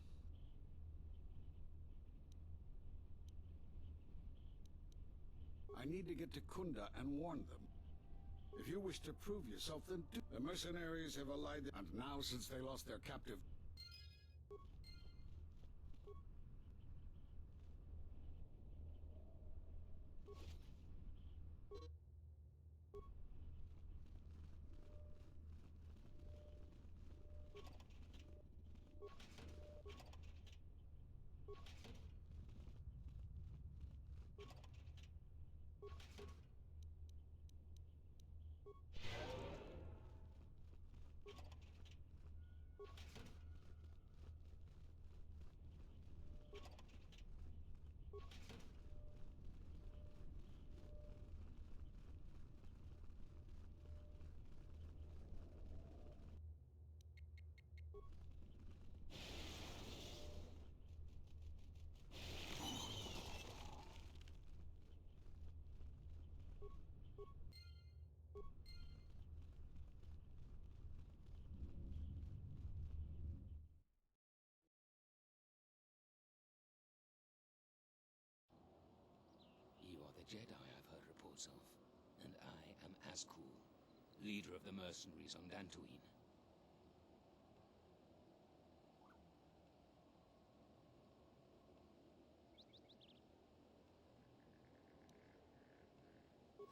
[SPEAKER 5] I need to get to Kunda and warn them. If you wish to prove yourself, then do. The mercenaries have allied, and now since they lost their captive...
[SPEAKER 10] You are the Jedi I've heard reports of, and I am Azkul, leader of the mercenaries on Dantooine.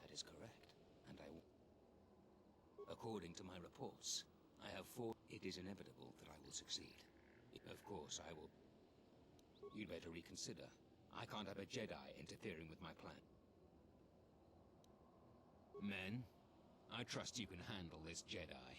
[SPEAKER 10] That is correct, and according to my reports, I have fought. It is inevitable that I will succeed. Of course, I will. You'd better reconsider. I can't have a Jedi interfering with my plan. Men, I trust you can handle this Jedi.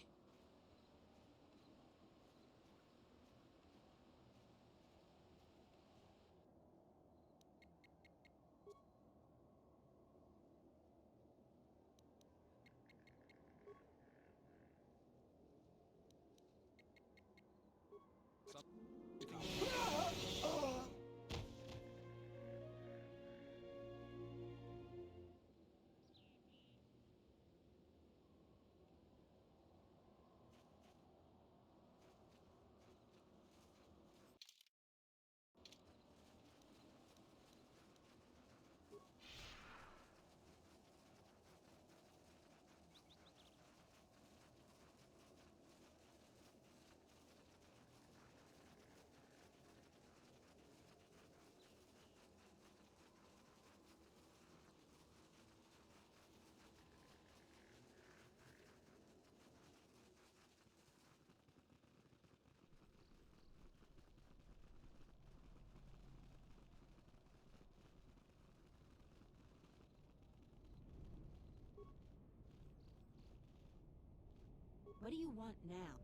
[SPEAKER 6] What do you want now?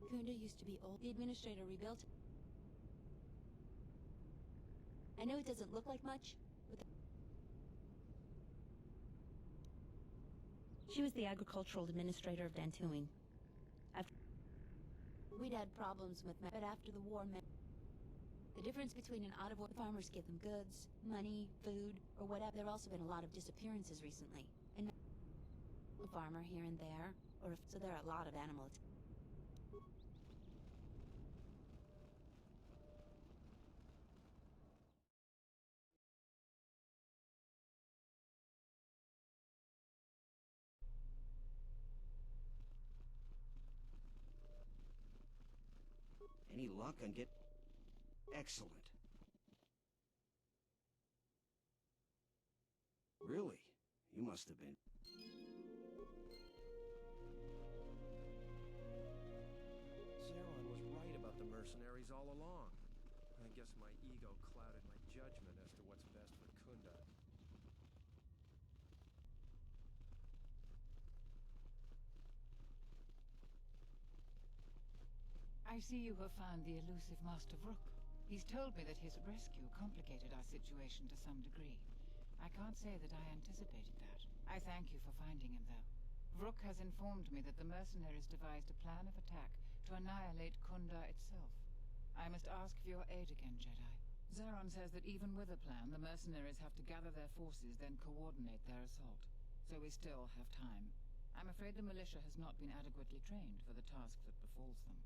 [SPEAKER 6] Kunda used to be old. The administrator rebuilt it. I know it doesn't look like much, but she was the agricultural administrator of Dantooine. We'd had problems with but after the war, the difference between an out-of-work farmers give them goods, money, food, or whatever. There have also been a lot of disappearances recently, and a farmer here and there, so there are a lot of animals.
[SPEAKER 11] Any luck on get... Excellent. Really? You must have been...
[SPEAKER 13] Zeron was right about the mercenaries all along. I guess my ego clouded my judgment as to what's best for Kunda.
[SPEAKER 7] I see you have found the elusive Master Vrook. He's told me that his rescue complicated our situation to some degree. I can't say that I anticipated that. I thank you for finding him, though. Vrook has informed me that the mercenaries devised a plan of attack to annihilate Kunda itself. I must ask for your aid again, Jedi. Zeron says that even with a plan, the mercenaries have to gather their forces, then coordinate their assault. So we still have time. I'm afraid the militia has not been adequately trained for the task that befalls them.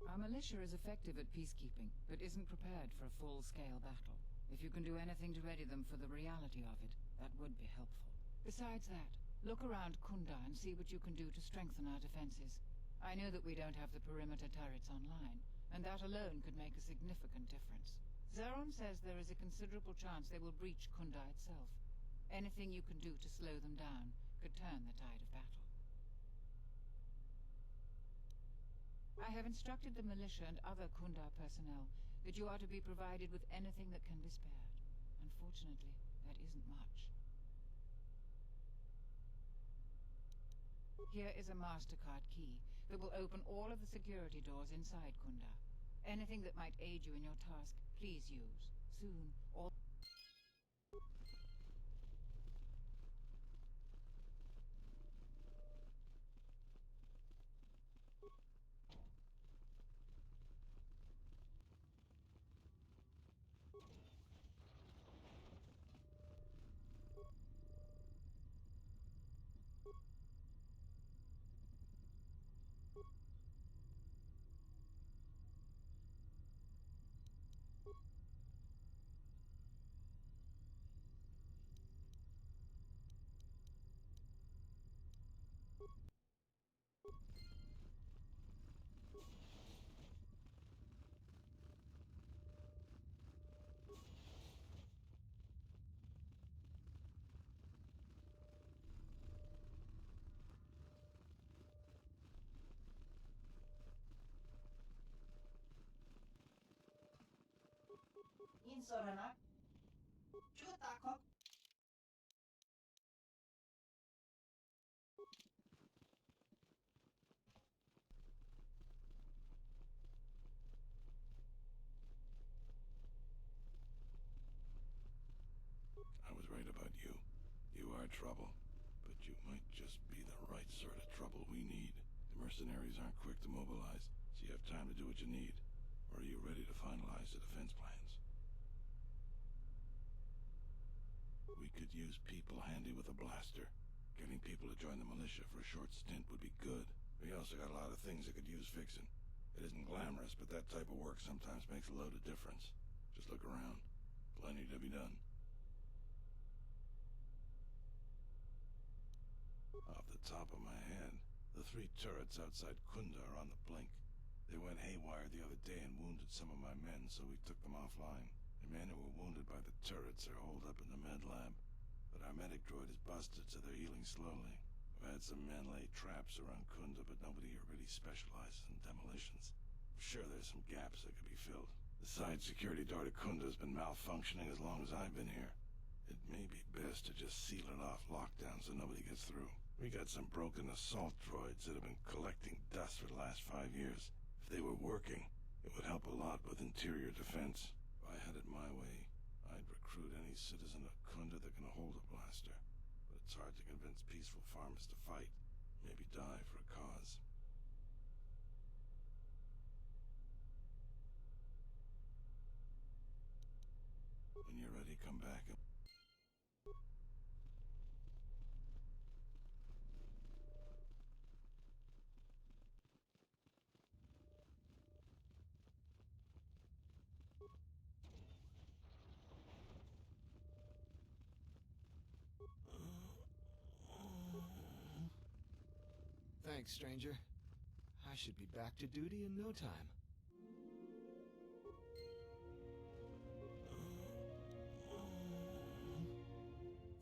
[SPEAKER 7] Our militia is effective at peacekeeping, but isn't prepared for a full-scale battle. If you can do anything to ready them for the reality of it, that would be helpful. Besides that, look around Kunda and see what you can do to strengthen our defenses. I know that we don't have the perimeter turrets online, and that alone could make a significant difference. Zeron says there is a considerable chance they will breach Kunda itself. Anything you can do to slow them down could turn the tide of battle. I have instructed the militia and other Kunda personnel that you are to be provided with anything that can be spared. Unfortunately, that isn't much. Here is a MasterCard key that will open all of the security doors inside Kunda. Anything that might aid you in your task, please use. Soon, all...
[SPEAKER 9] Insoranak. Chutakok.
[SPEAKER 5] I was right about you. You are trouble. But you might just be the right sort of trouble we need. The mercenaries aren't quick to mobilize, so you have time to do what you need. Or are you ready to finalize the defense plans? We could use people handy with a blaster. Getting people to join the militia for a short stint would be good. We also got a lot of things that could use fixing. It isn't glamorous, but that type of work sometimes makes a load of difference. Just look around. Plenty to be done. Off the top of my head, the 3 turrets outside Kunda are on the blink. They went haywire the other day and wounded some of my men, so we took them offline. The men who were wounded by the turrets are holed up in the med lab. But our medic droid is busted, so they're healing slowly. I've had some men lay traps around Kunda, but nobody here really specializes in demolitions. I'm sure there's some gaps that could be filled. The side security door to Kunda has been malfunctioning as long as I've been here. It may be best to just seal it off lockdown so nobody gets through. We got some broken assault droids that have been collecting dust for the last 5 years. If they were working, it would help a lot with interior defense. If I had it my way, I'd recruit any citizen of Kunda that can hold a blaster. But it's hard to convince peaceful farmers to fight, maybe die for a cause. When you're ready, come back and...
[SPEAKER 8] Thanks, stranger. I should be back to duty in no time.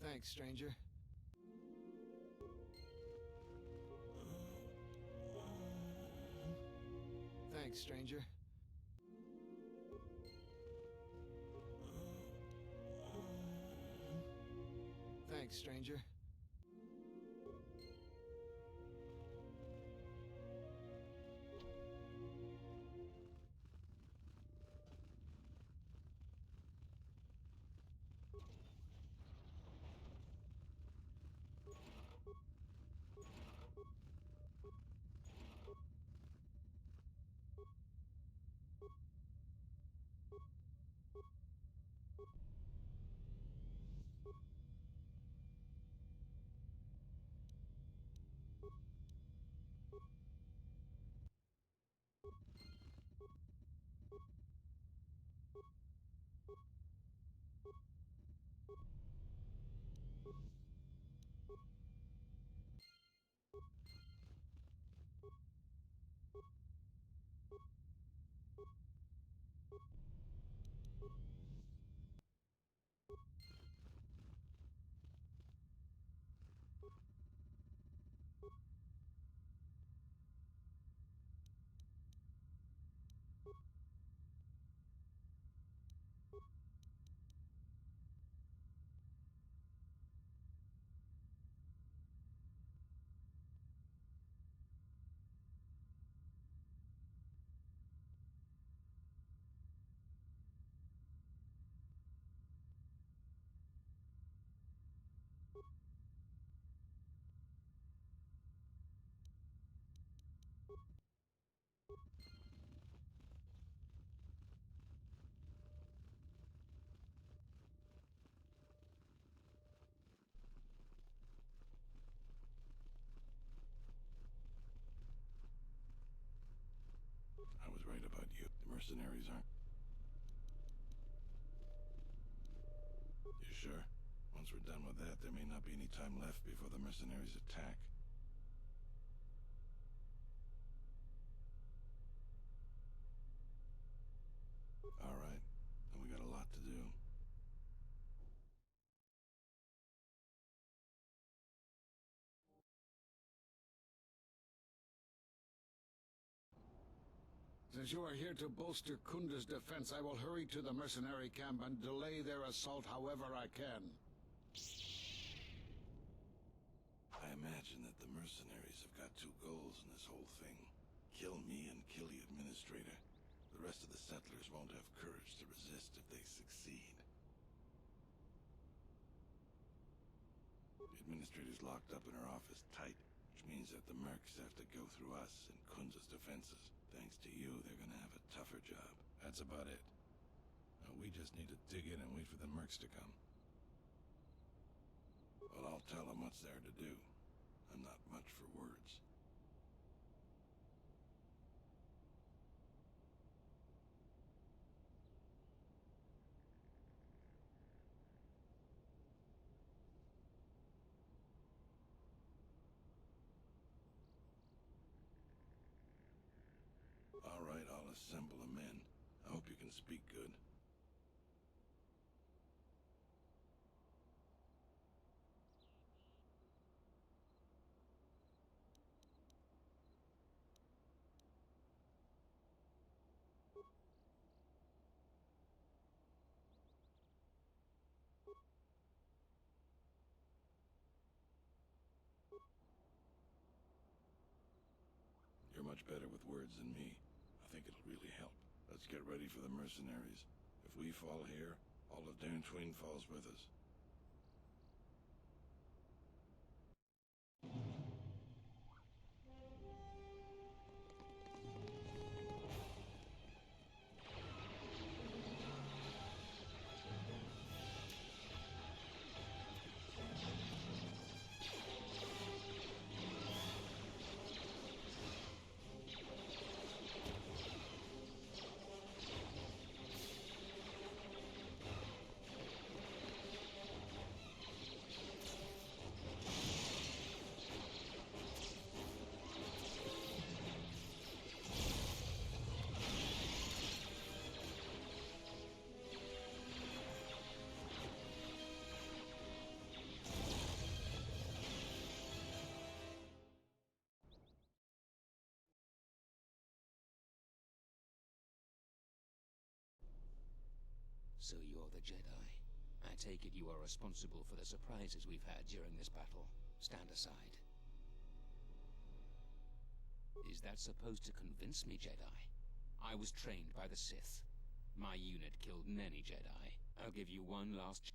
[SPEAKER 8] Thanks, stranger. Thanks, stranger. Thanks, stranger.
[SPEAKER 5] You sure? Once we're done with that, there may not be any time left before the mercenaries attack. All right, and we got a lot to do.
[SPEAKER 1] Since you are here to bolster Kunda's defense, I will hurry to the mercenary camp and delay their assault however I can.
[SPEAKER 5] I imagine that the mercenaries have got two goals in this whole thing. Kill me and kill the administrator. The rest of the settlers won't have courage to resist if they succeed. The administrator's locked up in her office tight, which means that the mercs have to go through us and Kunda's defenses. Thanks to you, they're gonna have a tougher job. That's about it. Now, we just need to dig in and wait for the mercs to come. Well, I'll tell them what's there to do. I'm not much for words. All right, I'll assemble the men. I hope you can speak good. You're much better with words than me. I think it'll really help. Let's get ready for the mercenaries. If we fall here, all of Dantween falls with us.
[SPEAKER 10] So you're the Jedi. I take it you are responsible for the surprises we've had during this battle. Stand aside. Is that supposed to convince me, Jedi? I was trained by the Sith. My unit killed many Jedi. I'll give you one last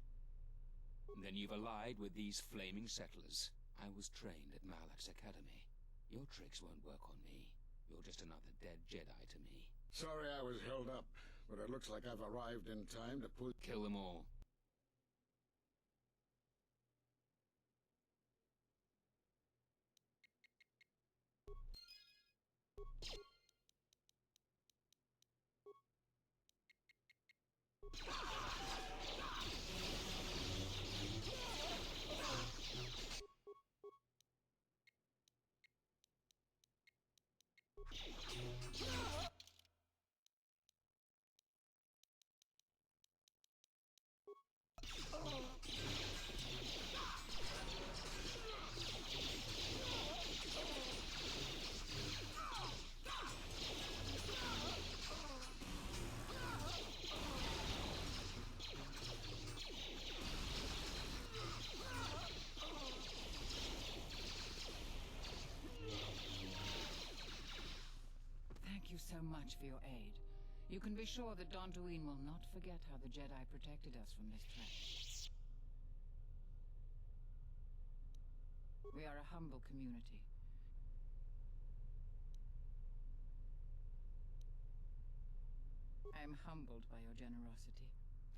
[SPEAKER 10] Then you've allied with these flaming settlers. I was trained at Malak's academy. Your tricks won't work on me. You're just another dead Jedi to me.
[SPEAKER 1] Sorry I was held up, but it looks like I've arrived in time to pull...
[SPEAKER 10] Kill them all.
[SPEAKER 7] Thank you so much for your aid. You can be sure that Dantooine will not forget how the Jedi protected us from this threat. We are a humble community. I am humbled by your generosity.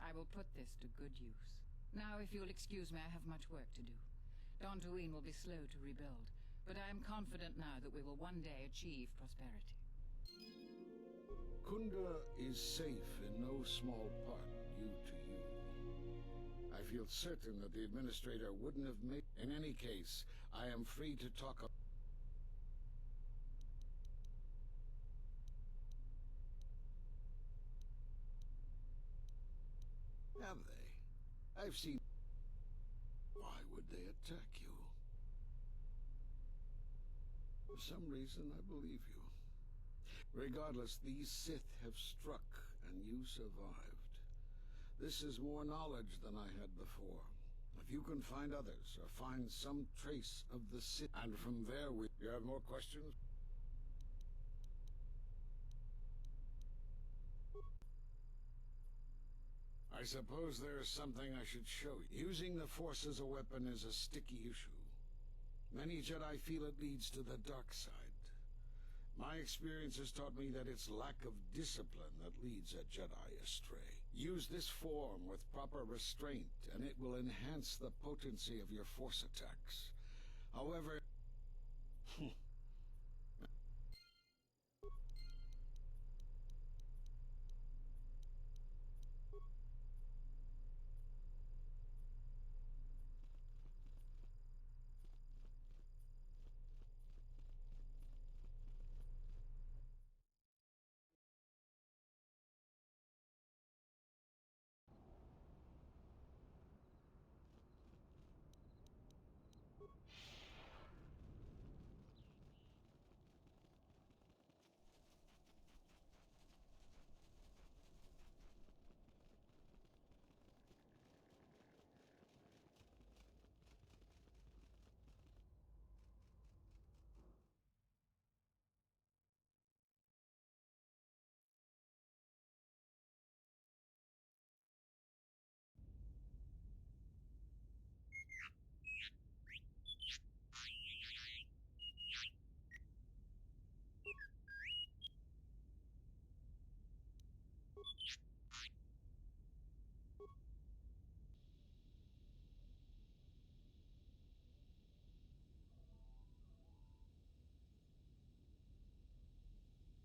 [SPEAKER 7] I will put this to good use. Now, if you'll excuse me, I have much work to do. Dantooine will be slow to rebuild, but I am confident now that we will one day achieve prosperity.
[SPEAKER 1] Kunda is safe in no small part due to you. I feel certain that the administrator wouldn't have made... In any case, I am free to talk... Have they? I've seen... Why would they attack you? For some reason, I believe you. Regardless, these Sith have struck, and you survived. This is more knowledge than I had before. If you can find others, or find some trace of the Sith, and from there we... You have more questions? I suppose there is something I should show you. Using the Force as a weapon is a sticky issue. Many Jedi feel it leads to the dark side. My experience has taught me that it's lack of discipline that leads a Jedi astray. Use this form with proper restraint, and it will enhance the potency of your Force attacks. However...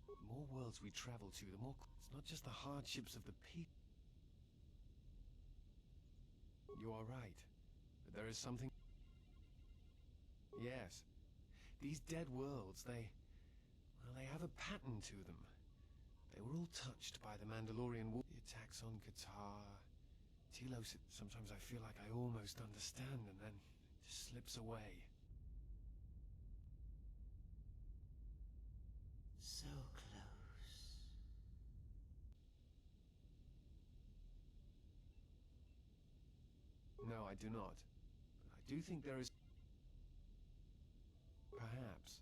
[SPEAKER 4] The more worlds we travel to, the more... It's not just the hardships of the people. You are right. But there is something... Yes. These dead worlds, they... Well, they have a pattern to them. They were all touched by the Mandalorian war. The attacks on KOTOR... Telos... Sometimes I feel like I almost understand, and then it just slips away.
[SPEAKER 21] So close.
[SPEAKER 4] No, I do not. But I do think there is... Perhaps.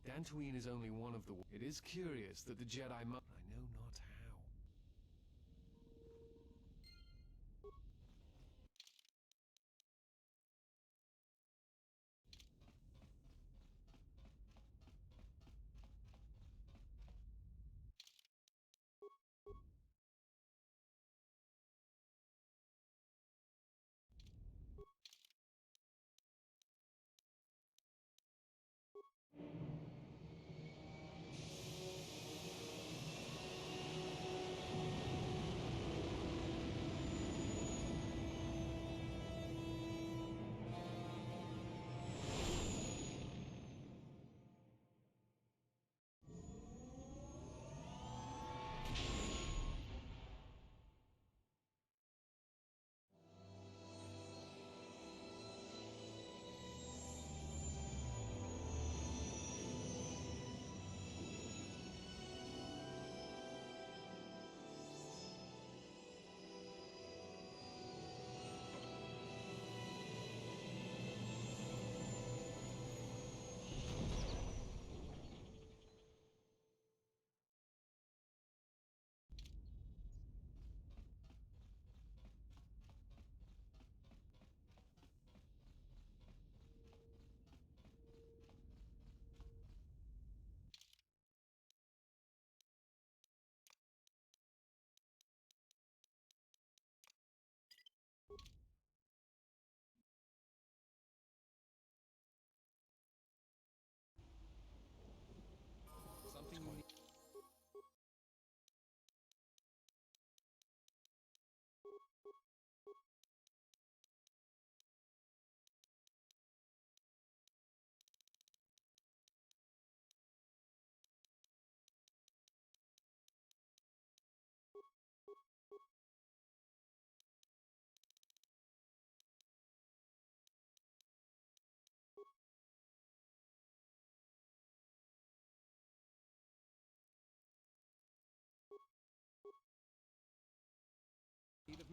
[SPEAKER 4] Dantooine is only one of the... It is curious that the Jedi I know not how.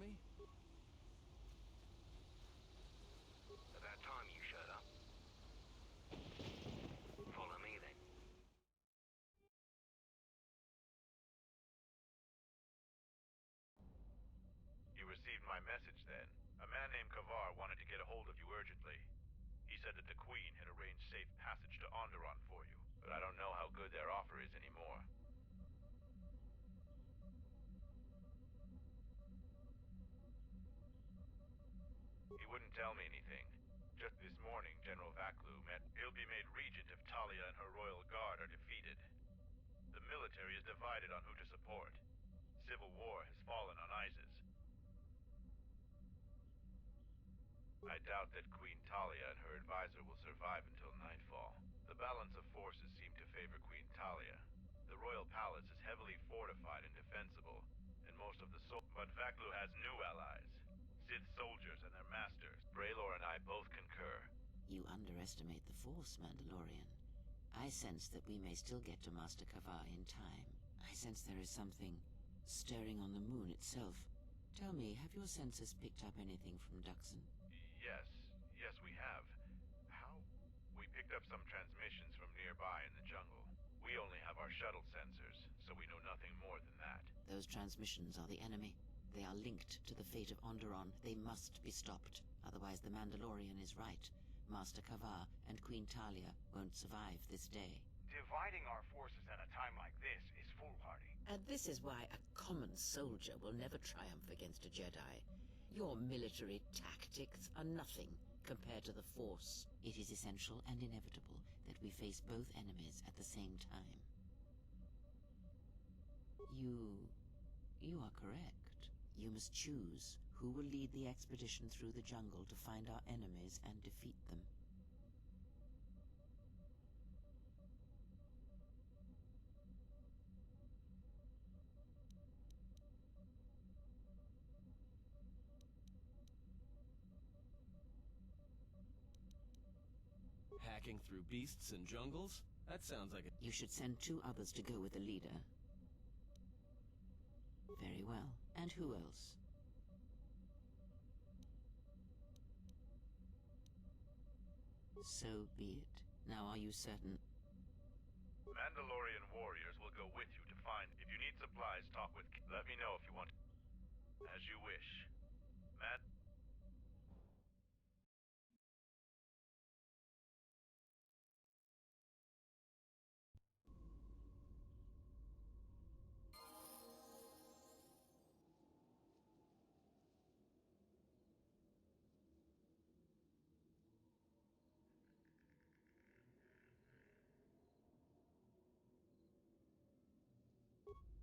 [SPEAKER 15] me?
[SPEAKER 16] About time you showed up. Follow me then.
[SPEAKER 3] You received my message then. A man named Kavar wanted to get a hold of you urgently. He said that the Queen had arranged safe passage to Onderon for you, but I don't know how good their offer is anymore. He wouldn't tell me anything. Just this morning, General Vaklu met. He'll be made regent if Talia and her royal guard are defeated. The military is divided on who to support. Civil war has fallen on ISIS. I doubt that Queen Talia and her advisor will survive until nightfall. The balance of forces seem to favor Queen Talia. The royal palace is heavily fortified and defensible, and most of the but Vaklu has new allies. Sith soldiers and their masters. Braylor and I both concur.
[SPEAKER 21] You underestimate the Force, Mandalorian. I sense that we may still get to Master Kavar in time. I sense there is something stirring on the moon itself. Tell me, have your senses picked up anything from Duxon?
[SPEAKER 3] Yes, we have. How? We picked up some transmissions from nearby in the jungle. We only have our shuttle sensors, so we know nothing more than that.
[SPEAKER 21] Those transmissions are the enemy. They are linked to the fate of Onderon. They must be stopped. Otherwise the Mandalorian is right. Master Kavar and Queen Talia won't survive this day.
[SPEAKER 16] Dividing our forces at a time like this is foolhardy.
[SPEAKER 21] And this is why a common soldier will never triumph against a Jedi. Your military tactics are nothing compared to the Force. It is essential and inevitable that we face both enemies at the same time. You are correct. You must choose who will lead the expedition through the jungle to find our enemies and defeat them.
[SPEAKER 13] Hacking through beasts and jungles? That sounds like a...
[SPEAKER 21] You should send 2 others to go with the leader. Very well. And who else? So be it. Now are you certain?
[SPEAKER 3] Mandalorian warriors will go with you to find... If you need supplies, talk with... Let me know if you want... As you wish.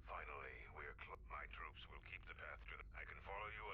[SPEAKER 3] Finally, we're my troops will keep the path to the... I can follow you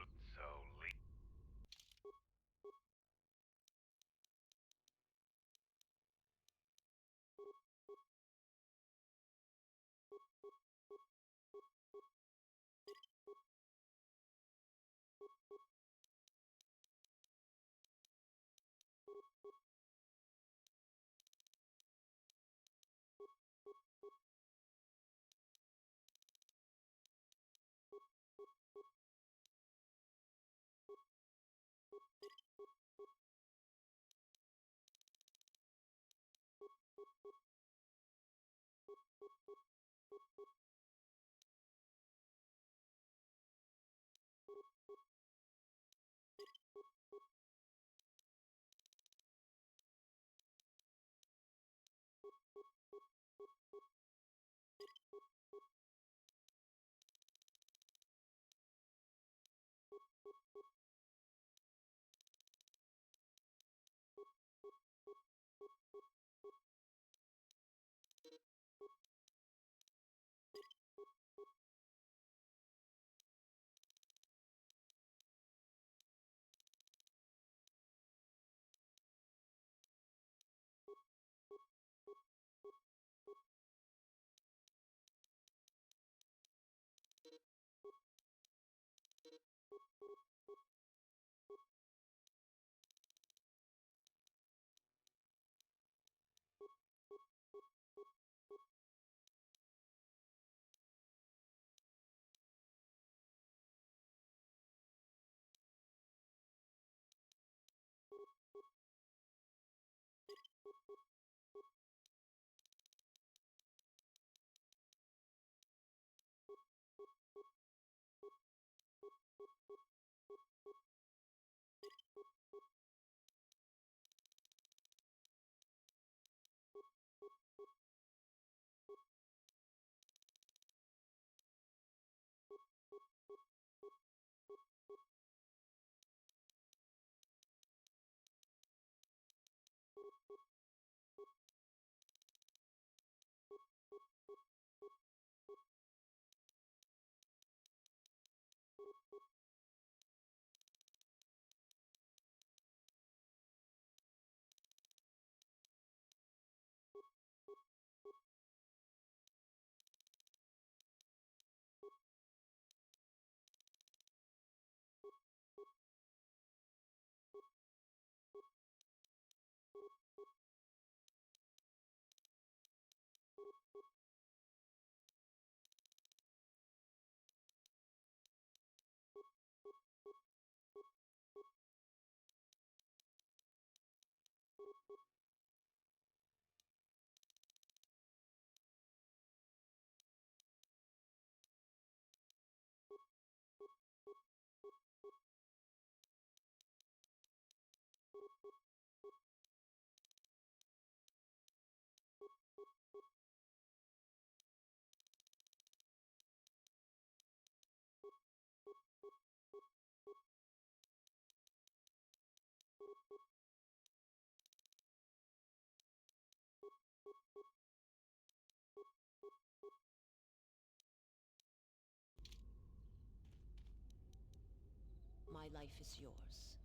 [SPEAKER 12] my life is yours.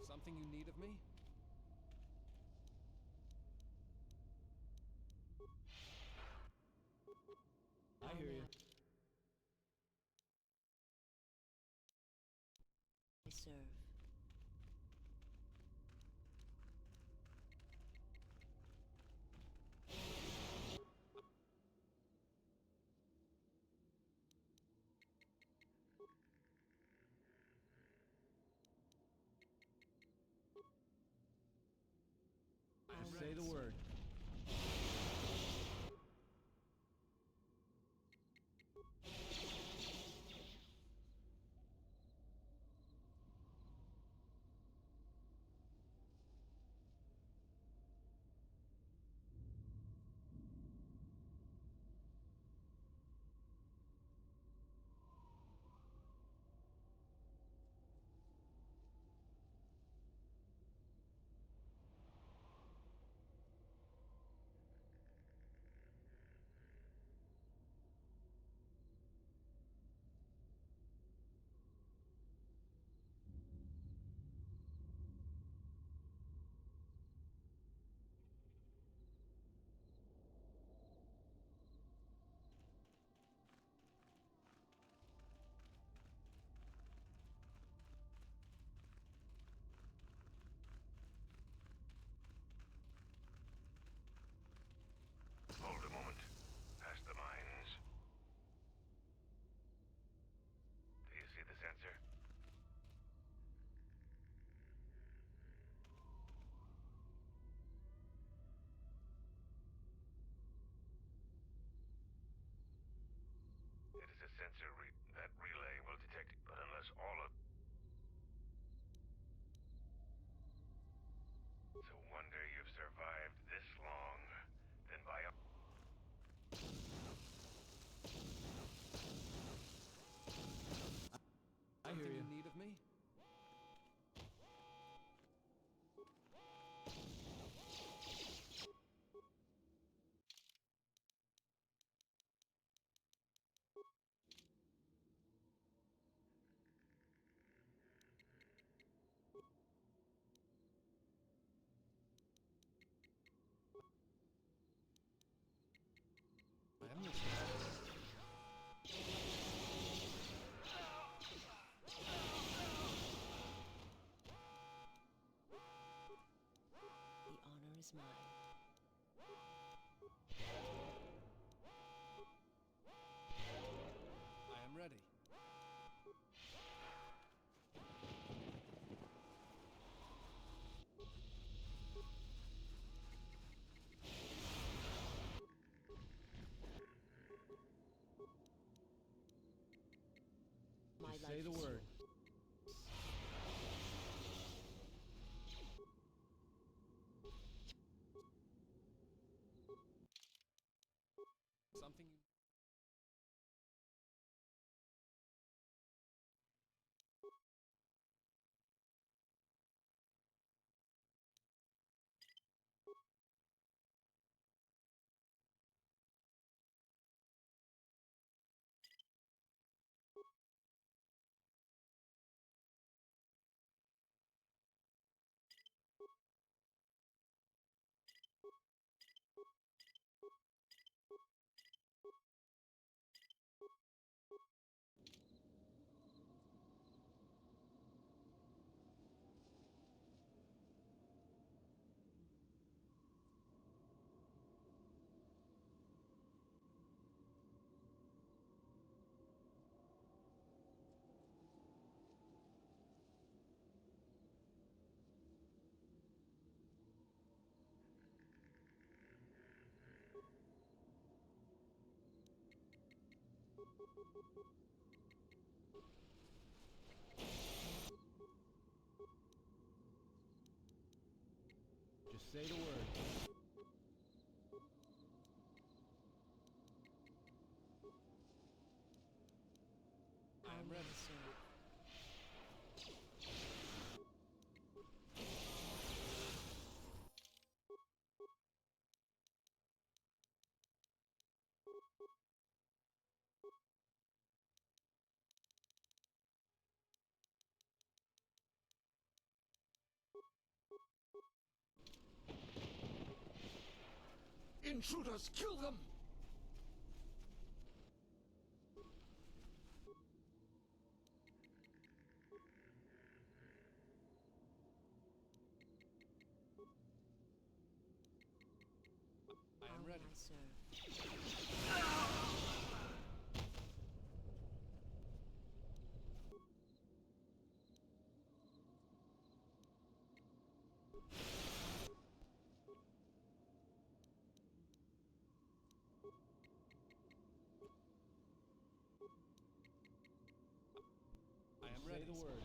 [SPEAKER 15] Something you need of me? I hear you.
[SPEAKER 12] I serve.
[SPEAKER 15] Say the word.
[SPEAKER 16] Hold a moment. Past the mines. Do you see the sensor? It is a sensor that relay will detect it, but unless all of... It's a wonder you've survived this long. Then by a...
[SPEAKER 15] I hear you. Need of me? I am listening.
[SPEAKER 12] The honor is mine.
[SPEAKER 15] I am ready.
[SPEAKER 12] My
[SPEAKER 15] Just
[SPEAKER 12] life
[SPEAKER 15] say the
[SPEAKER 12] is
[SPEAKER 15] word.
[SPEAKER 12] yours.
[SPEAKER 15] Something you... Just say the word. I am ready.
[SPEAKER 1] Intruders, kill them!
[SPEAKER 15] I am ready.
[SPEAKER 12] Sir.
[SPEAKER 15] I am ready. Say the word.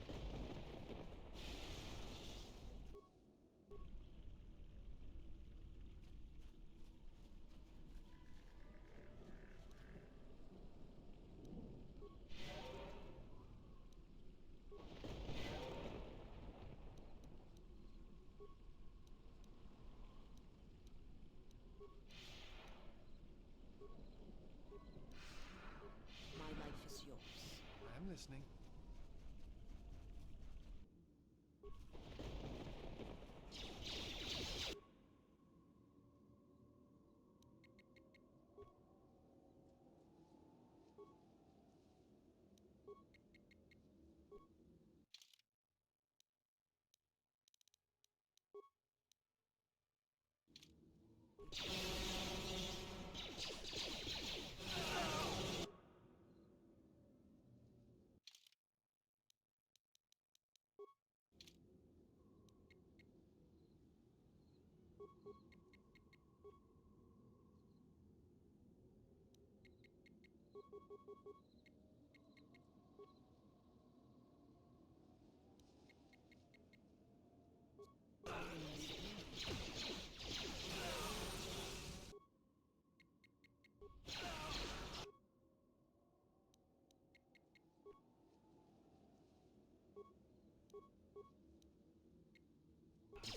[SPEAKER 12] My life is yours.
[SPEAKER 4] I am listening.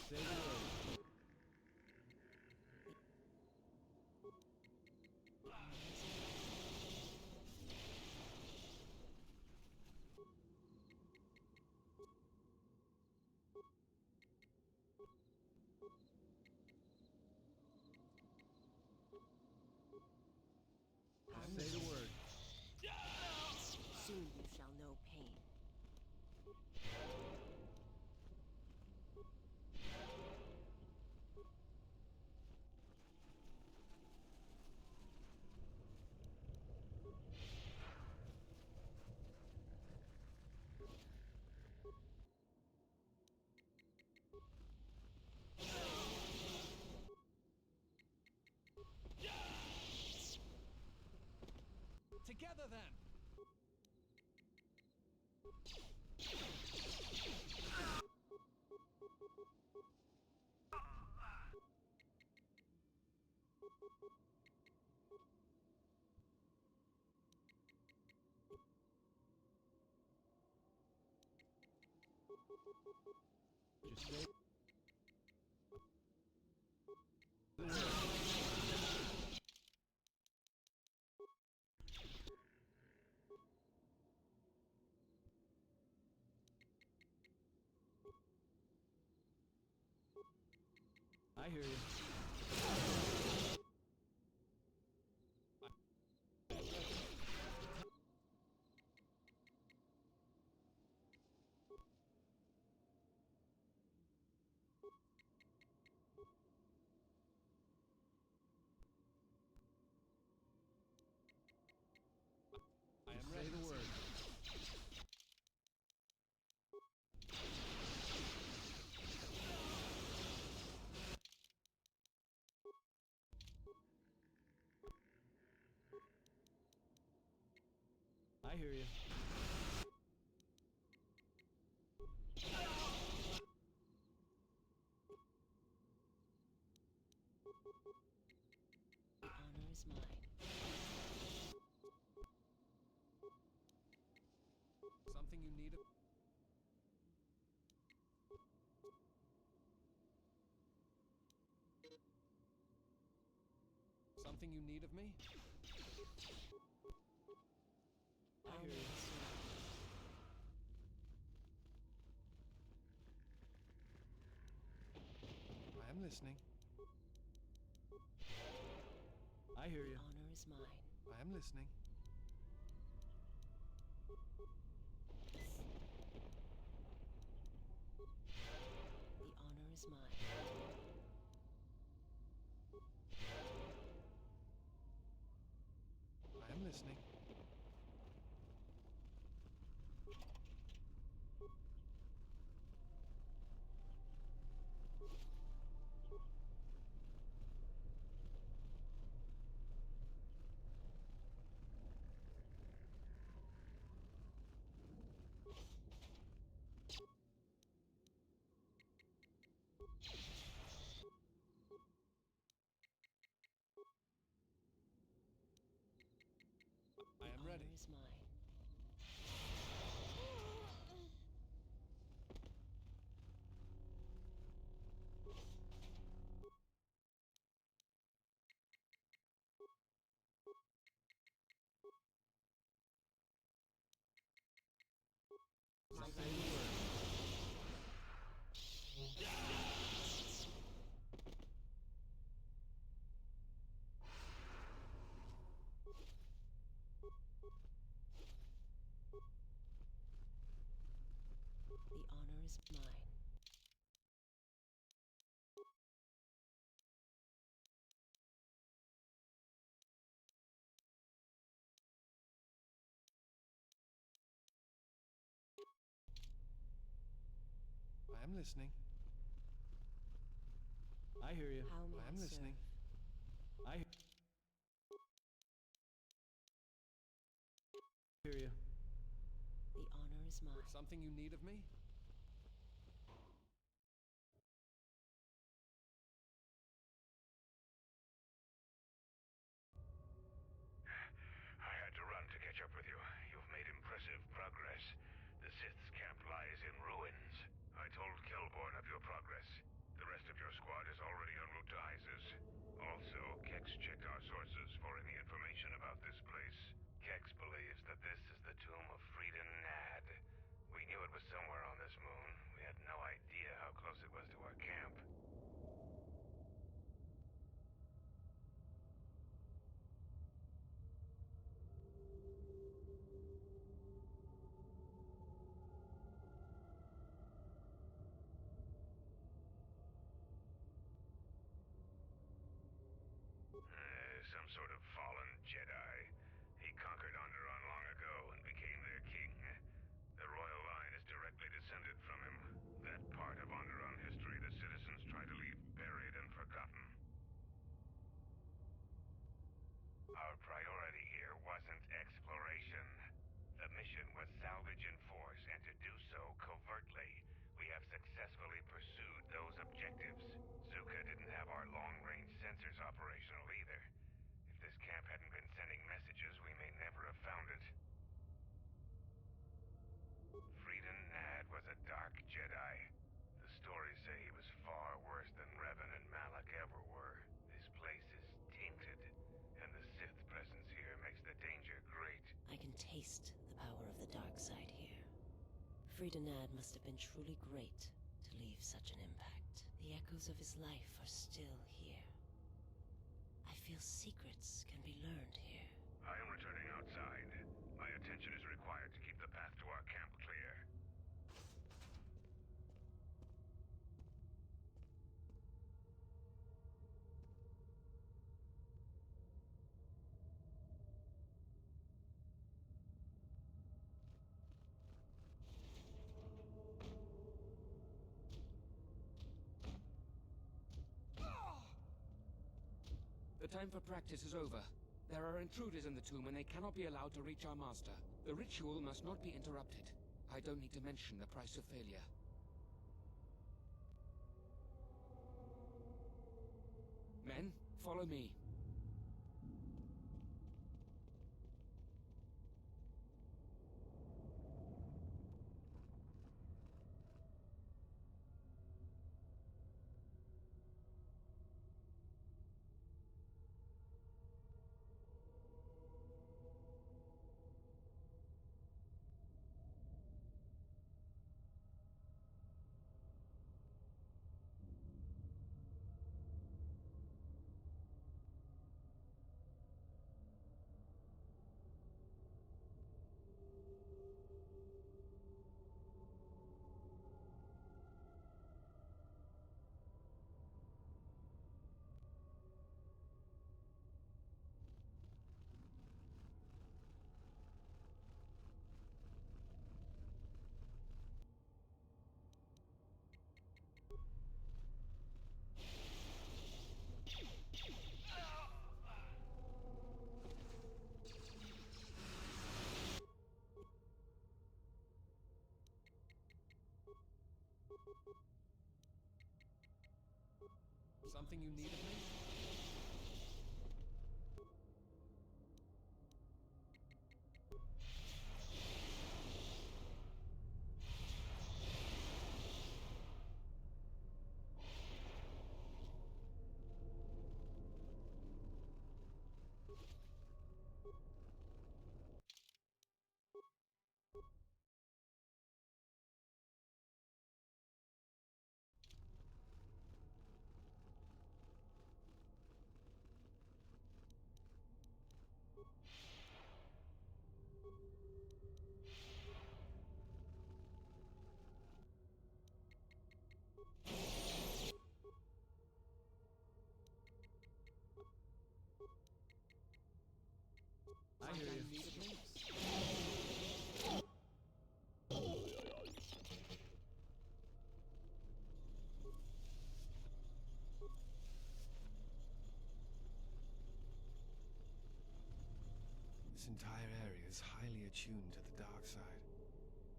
[SPEAKER 15] Say the word. Say the word.
[SPEAKER 12] Soon you shall know pain.
[SPEAKER 15] Together then. Just say the word. I hear you. I am ready. Say the word. I hear you.
[SPEAKER 12] The honor is mine.
[SPEAKER 15] Something you need. Something you need of me? I hear you.
[SPEAKER 4] I am listening.
[SPEAKER 19] I hear you.
[SPEAKER 12] Honor is mine.
[SPEAKER 4] I am listening.
[SPEAKER 12] The honor is mine.
[SPEAKER 4] I am listening. I am ready.
[SPEAKER 12] Honor is mine. The honor is mine.
[SPEAKER 4] I am listening.
[SPEAKER 19] I hear you.
[SPEAKER 12] How may
[SPEAKER 4] I am
[SPEAKER 12] serve?
[SPEAKER 4] listening.
[SPEAKER 19] I hear you.
[SPEAKER 12] The honor is mine.
[SPEAKER 4] Something you need of me?
[SPEAKER 16] I had to run to catch up with you. You've made impressive progress. The Sith's camp lies in ruins. I told Kelborn of your progress. The rest of your squad is already en route to Isis. Also, Kex checked our sources for any information about this place. Kex believes that this is the tomb of Frieden Nad. We knew it was somewhere on this moon. We had no idea how close it was to our camp. Some sort of fallen Jedi. He conquered Onderon long ago and became their king. The royal line is directly descended from him. That part of Onderon history the citizens try to leave buried and forgotten. Our priority here wasn't exploration. The mission was salvage in force, and to do so covertly. We have successfully pursued those objectives. Zuka didn't have our long-range sensors operational either. If this camp hadn't been sending messages, we may never have found it. Frieden Nad was a dark Jedi. The stories say he was far worse than Revan and Malak ever were. This place is tainted, and the Sith presence here makes the danger great.
[SPEAKER 12] I can taste the power of the dark side here. Friedenad must have been truly great to leave such an impact. The echoes of his life are still here. I feel secrets can be learned here.
[SPEAKER 16] I am returning outside. My attention is required to keep the path to our camp clear.
[SPEAKER 10] The time for practice is over. There are intruders in the tomb and they cannot be allowed to reach our master. The ritual must not be interrupted. I don't need to mention the price of failure. Men, follow me.
[SPEAKER 13] Something you need of me? I hear you.
[SPEAKER 4] This entire area is highly attuned to the dark side.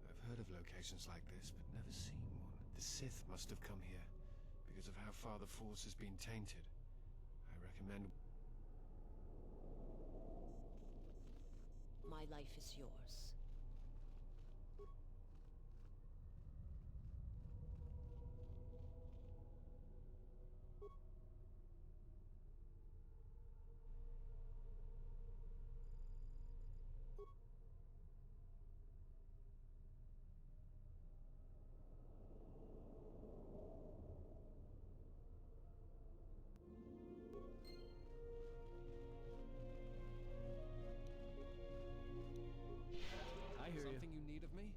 [SPEAKER 4] I've heard of locations like this, but never seen one. The Sith must have come here, because of how far the Force has been tainted. I recommend...
[SPEAKER 12] My life is yours.
[SPEAKER 13] I hear Something you need of me?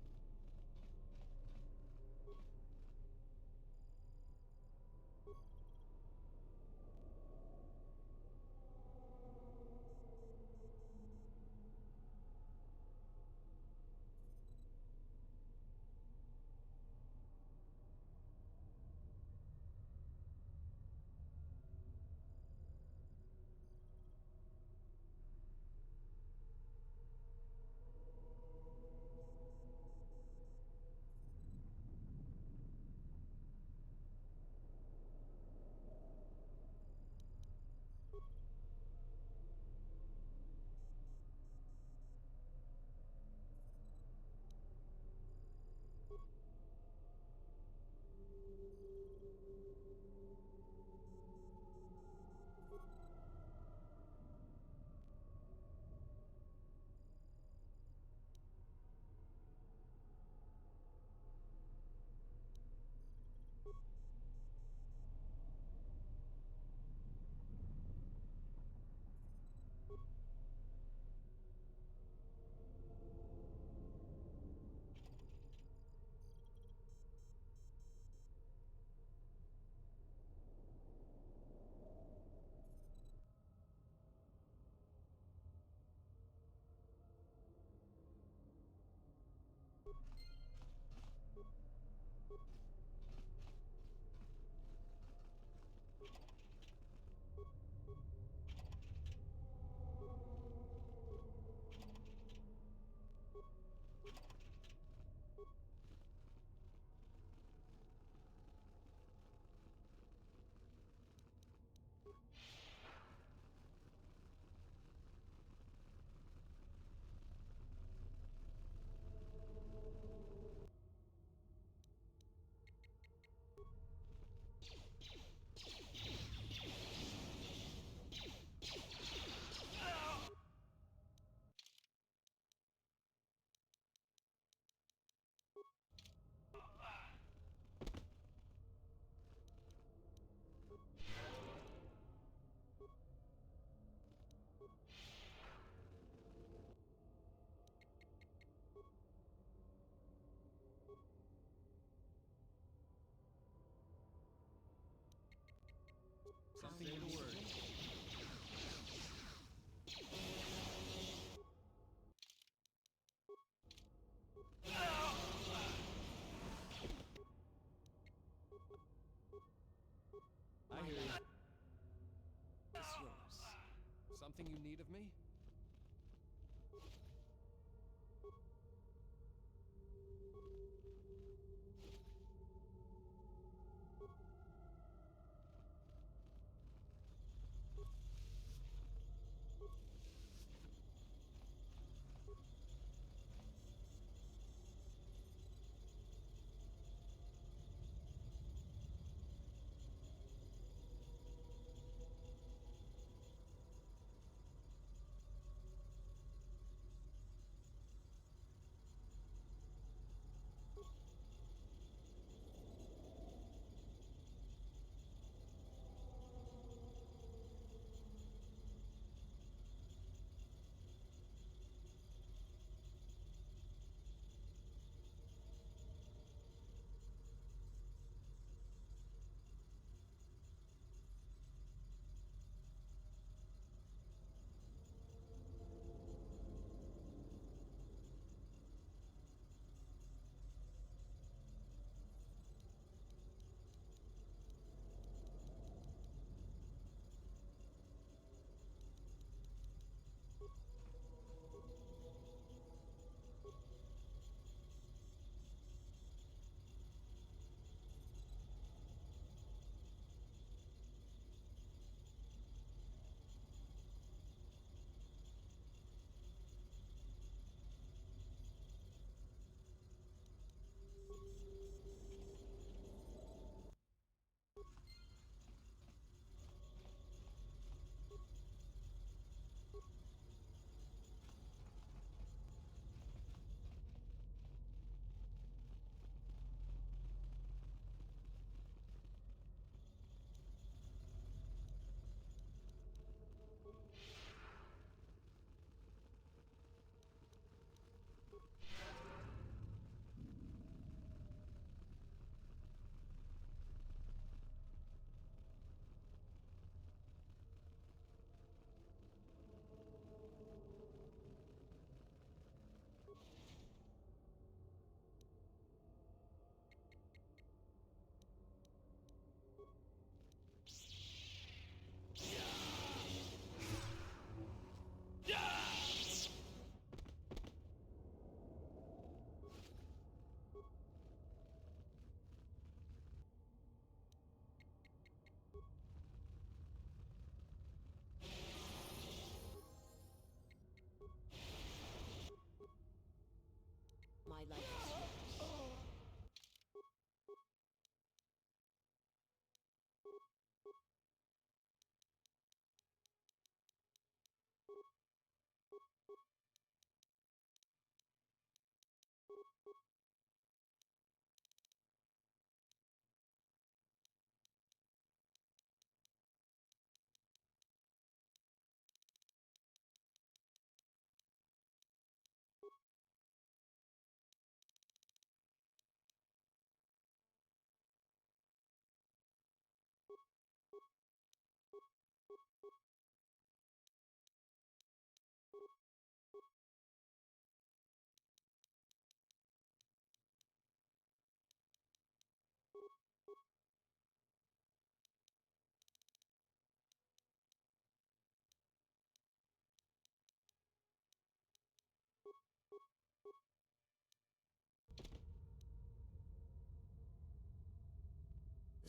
[SPEAKER 13] Something in a word. I hear you.
[SPEAKER 12] It's yours.
[SPEAKER 13] Something you need of me?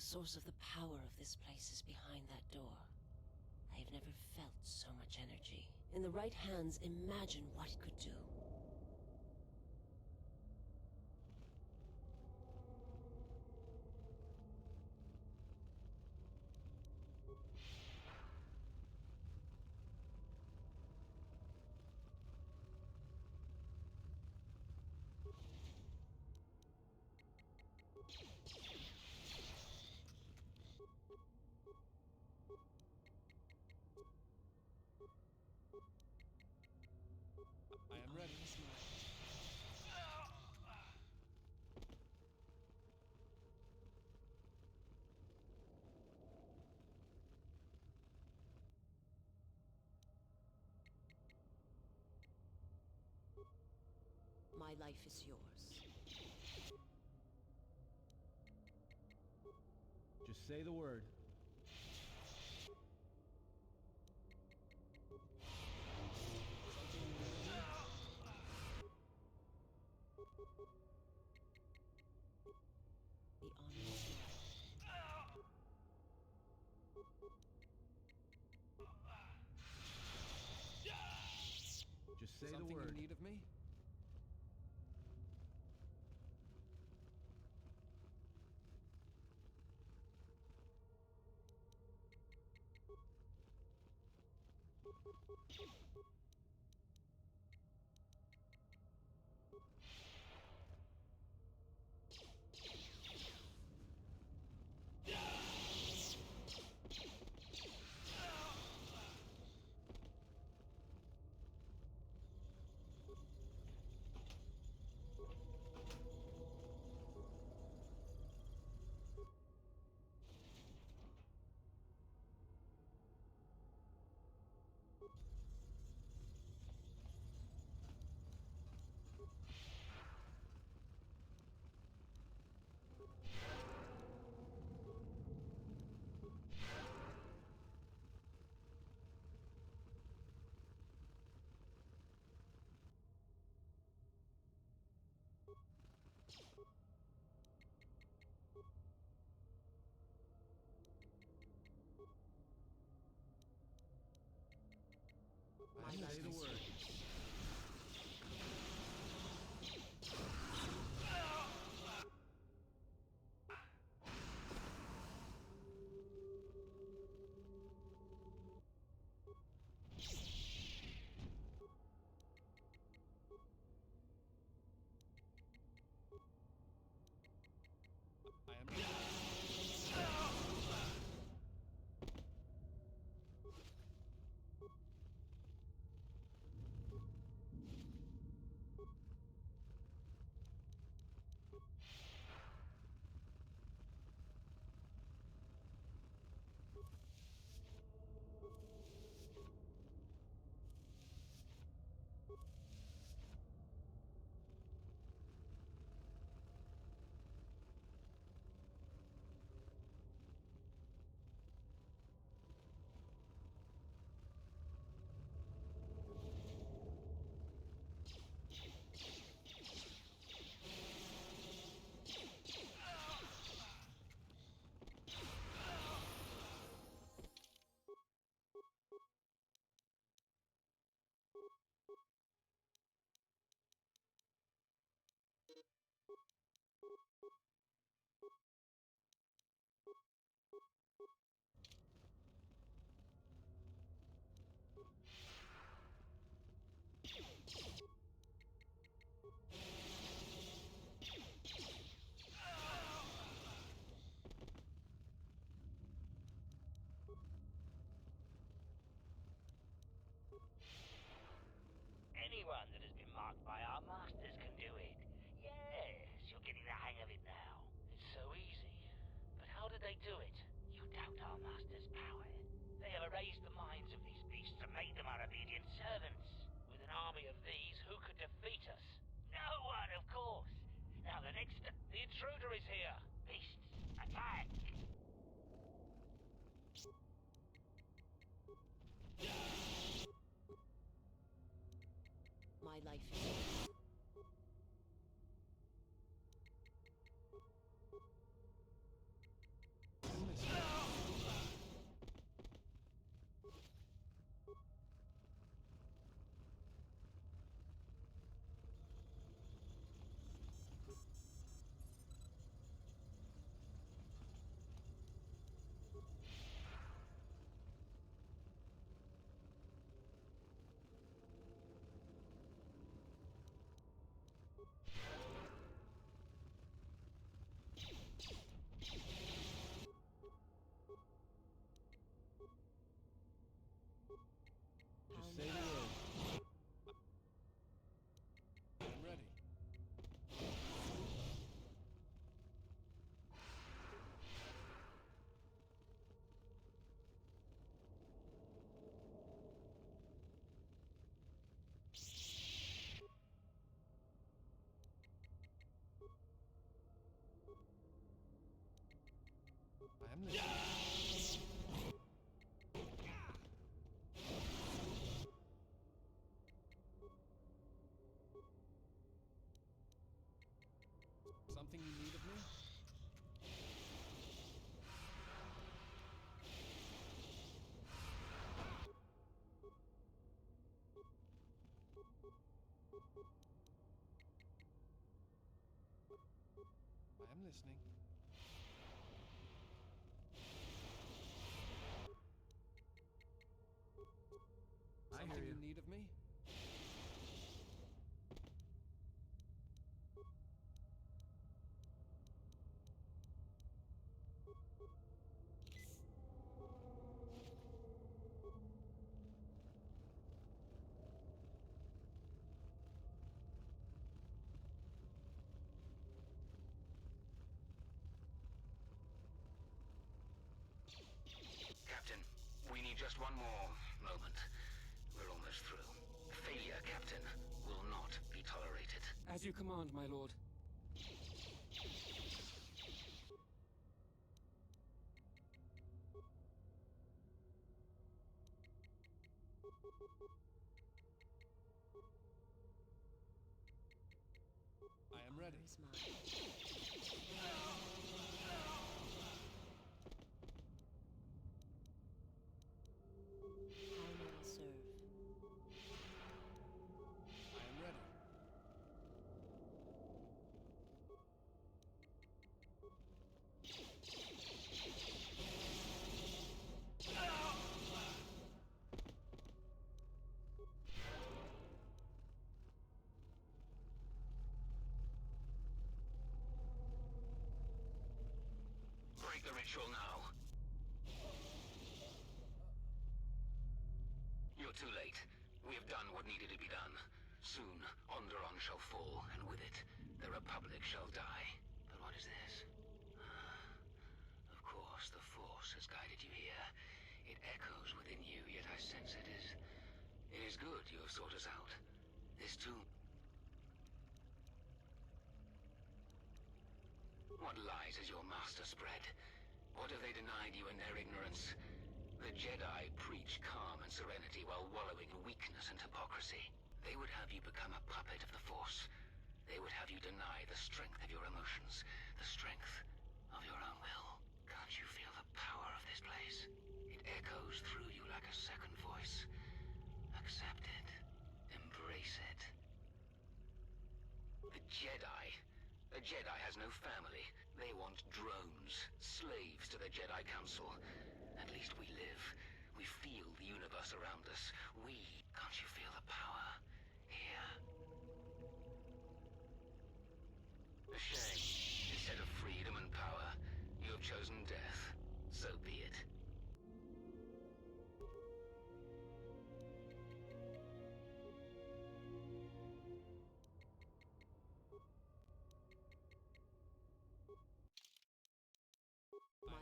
[SPEAKER 12] The source of the power of this place is behind that door. I have never felt so much energy. In the right hands, imagine what it could do.
[SPEAKER 15] I am ready.
[SPEAKER 12] My life is yours.
[SPEAKER 15] Just say the word.
[SPEAKER 12] The honor is
[SPEAKER 15] Just say
[SPEAKER 13] Something
[SPEAKER 15] the word.
[SPEAKER 13] in need of me?
[SPEAKER 15] I say the word. I am ready.
[SPEAKER 2] Anyone that has been marked by our masters can do it. Yes, you're getting the hang of it now. It's so easy. But how did they do it? You doubt our masters' power. They have erased the minds of these beasts and made them our obedient servants. With an army of these, who could defeat us? No one, of course. Now the next... The intruder is here. Beasts, attack!
[SPEAKER 12] my life is yours.
[SPEAKER 4] am listening. Something you need of me? I am listening.
[SPEAKER 15] I hear
[SPEAKER 4] Something
[SPEAKER 15] you.
[SPEAKER 4] you need of me?
[SPEAKER 10] Captain, we need just one more moment. We're almost through. Failure, Captain, will not be tolerated.
[SPEAKER 15] As you command, my lord.
[SPEAKER 4] I am ready.
[SPEAKER 12] Honor is mine. How may I serve?
[SPEAKER 4] I am ready.
[SPEAKER 10] Break the ritual now. You're too late. We have done what needed to be done. Soon, Onderon shall fall, and with it, the Republic shall die. But what is this? Of course, the Force has guided you here. It echoes within you, yet I sense it is... It is good you have sought us out. This too... What lies has your master spread? What have they denied you in their ignorance? The Jedi preach calm and serenity while wallowing in weakness and hypocrisy. They would have you become a puppet of the Force. They would have you deny the strength of your emotions, the strength of your own will. Can't you feel the power of this place? It echoes through you like a second voice. Accept it. Embrace it. The Jedi. A Jedi has no family. They want drones, slaves to the Jedi Council. At least we live. We feel the universe around us. Can't you feel the power here? A shame. Instead of freedom and power, you have chosen death. So be it.
[SPEAKER 12] My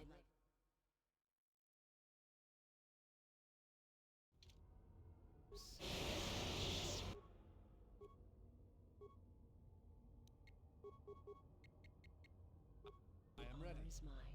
[SPEAKER 4] I am ready.
[SPEAKER 12] Honor is mine.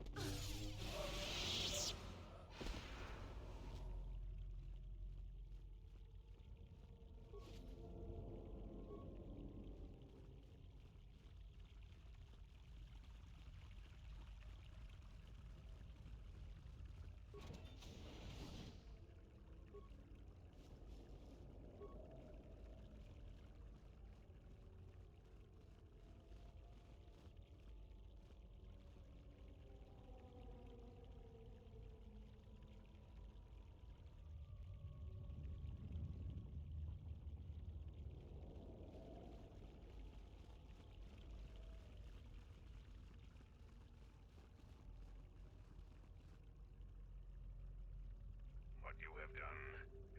[SPEAKER 16] What you have done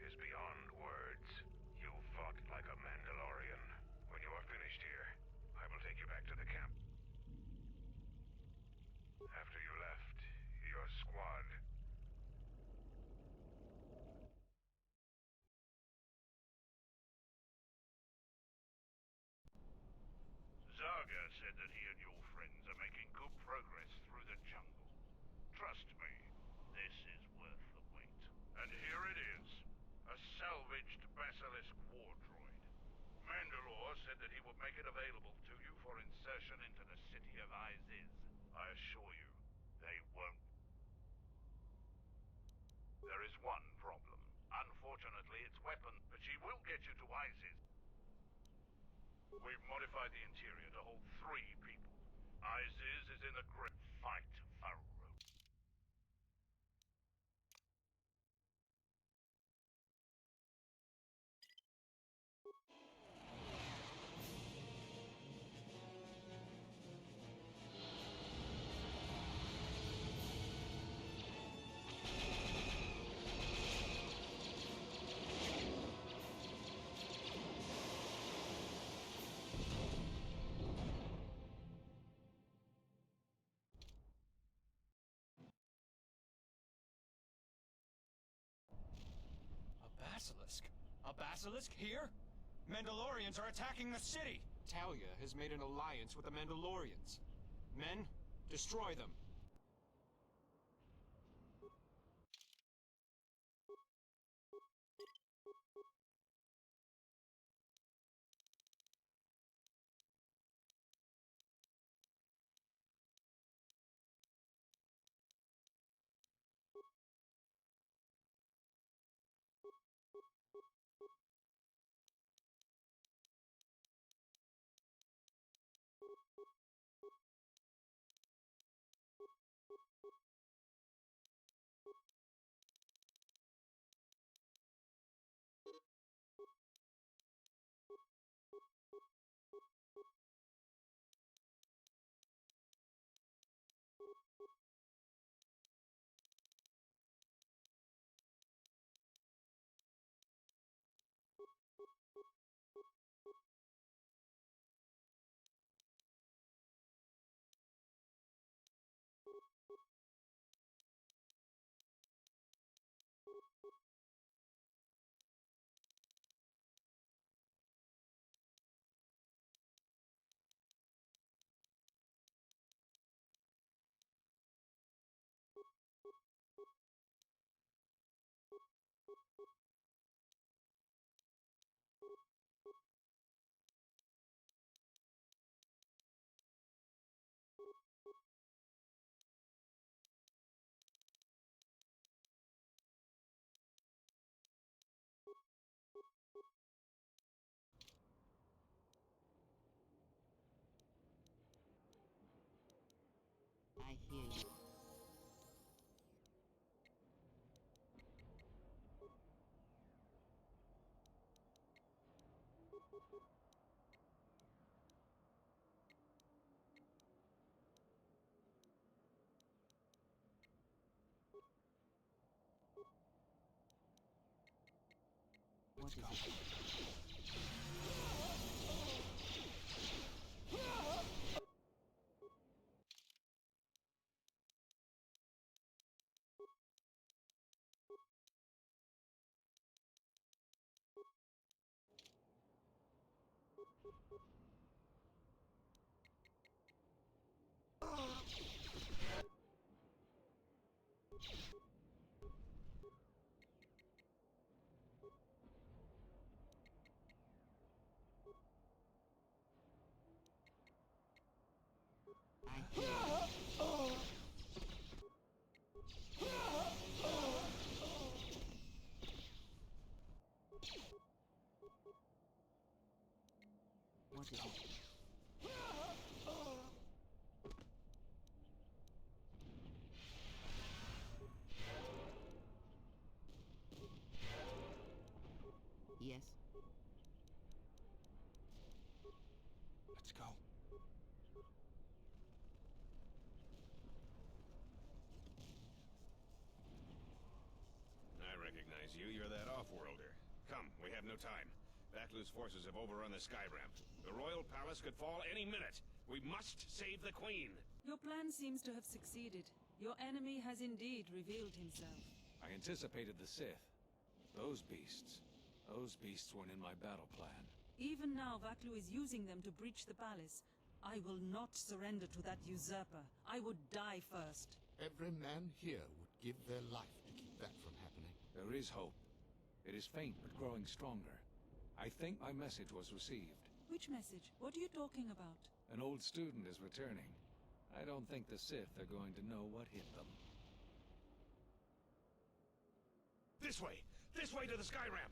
[SPEAKER 16] is beyond words. You fought like a Mandalorian. When you are finished here, I will take you back to the camp. After you left, your squad... Zaga said that he and your friends are making good progress through the jungle. Trust Trust me, this is worth the wait. And here it is. A salvaged Basilisk war droid. Mandalore said that he would make it available to you for insertion into the city of Iziz. I assure you, they won't. There is one problem. Unfortunately, it's weapon, but she will get you to Iziz. We've modified the interior to hold 3 people. Iziz is in the grip. Fight Farouk.
[SPEAKER 18] Basilisk? A basilisk here? Mandalorians are attacking the city! Talia has made an alliance with the Mandalorians. Men, destroy them.
[SPEAKER 21] I hear you. What is it? What is it? Yes.
[SPEAKER 18] Let's go.
[SPEAKER 5] I recognize you. You're that off-worlder. Come, we have no time. Baklu's forces have overrun the sky ramp. The royal palace could fall any minute. We must save the queen.
[SPEAKER 17] Your plan seems to have succeeded. Your enemy has indeed revealed himself.
[SPEAKER 15] I anticipated the Sith. Those beasts weren't in my battle plan.
[SPEAKER 17] Even now, Vaklu is using them to breach the palace. I will not surrender to that usurper. I would die first.
[SPEAKER 20] Every man here would give their life to keep that from happening.
[SPEAKER 22] There is hope. It is faint, but growing stronger. I think my message was received.
[SPEAKER 17] Which message? What are you talking about?
[SPEAKER 22] An old student is returning. I don't think the Sith are going to know what hit them.
[SPEAKER 16] This way! This way to the sky ramp!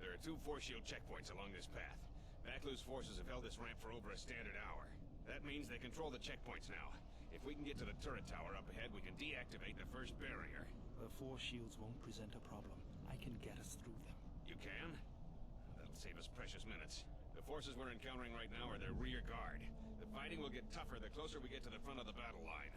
[SPEAKER 16] There are 2 force shield checkpoints along this path. Vaklu's forces have held this ramp for over a standard hour. That means they control the checkpoints now. If we can get to the turret tower up ahead, we can deactivate the first barrier.
[SPEAKER 19] The force shields won't present a problem. I can get us through them.
[SPEAKER 16] You can? That'll save us precious minutes. The forces we're encountering right now are their rear guard. The fighting will get tougher the closer we get to the front of the battle line.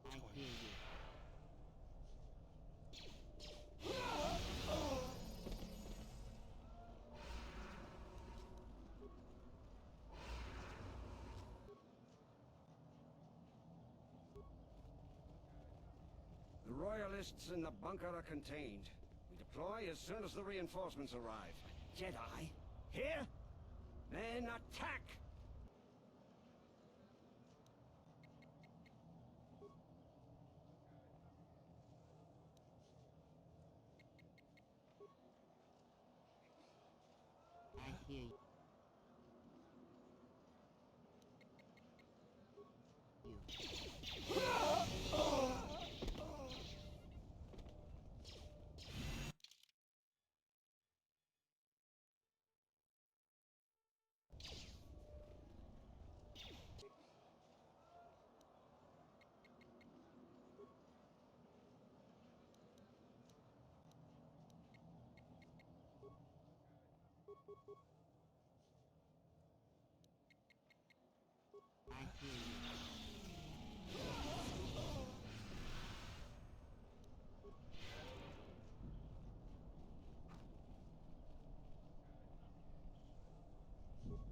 [SPEAKER 19] I hear you.
[SPEAKER 11] The Royalists in the bunker are contained. We deploy as soon as the reinforcements arrive. Jedi, here? Then attack!
[SPEAKER 21] I hear you. I hear you.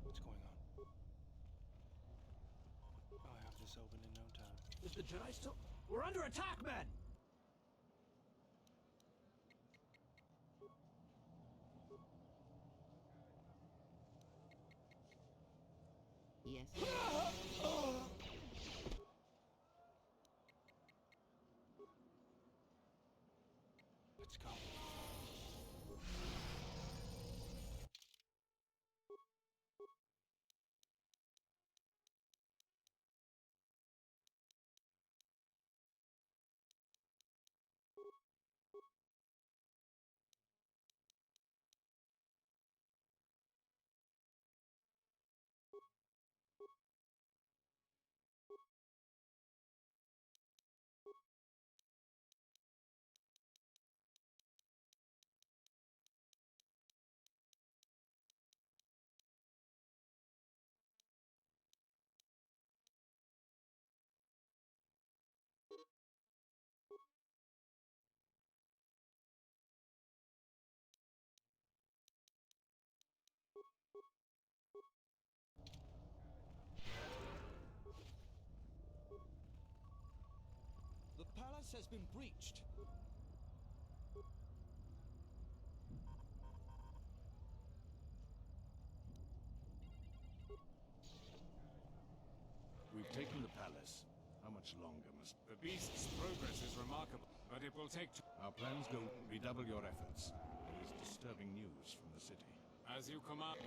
[SPEAKER 19] What's going on? I'll have this open in no time.
[SPEAKER 8] Is the Jedi still... We're under attack, men!
[SPEAKER 21] Yes.
[SPEAKER 19] Let's go.
[SPEAKER 8] The palace has been breached.
[SPEAKER 6] palace. How much longer must...
[SPEAKER 15] The beast's progress is remarkable, but it will take...
[SPEAKER 6] Our plans go. Redouble your efforts. There is disturbing news from the city.
[SPEAKER 15] As you command.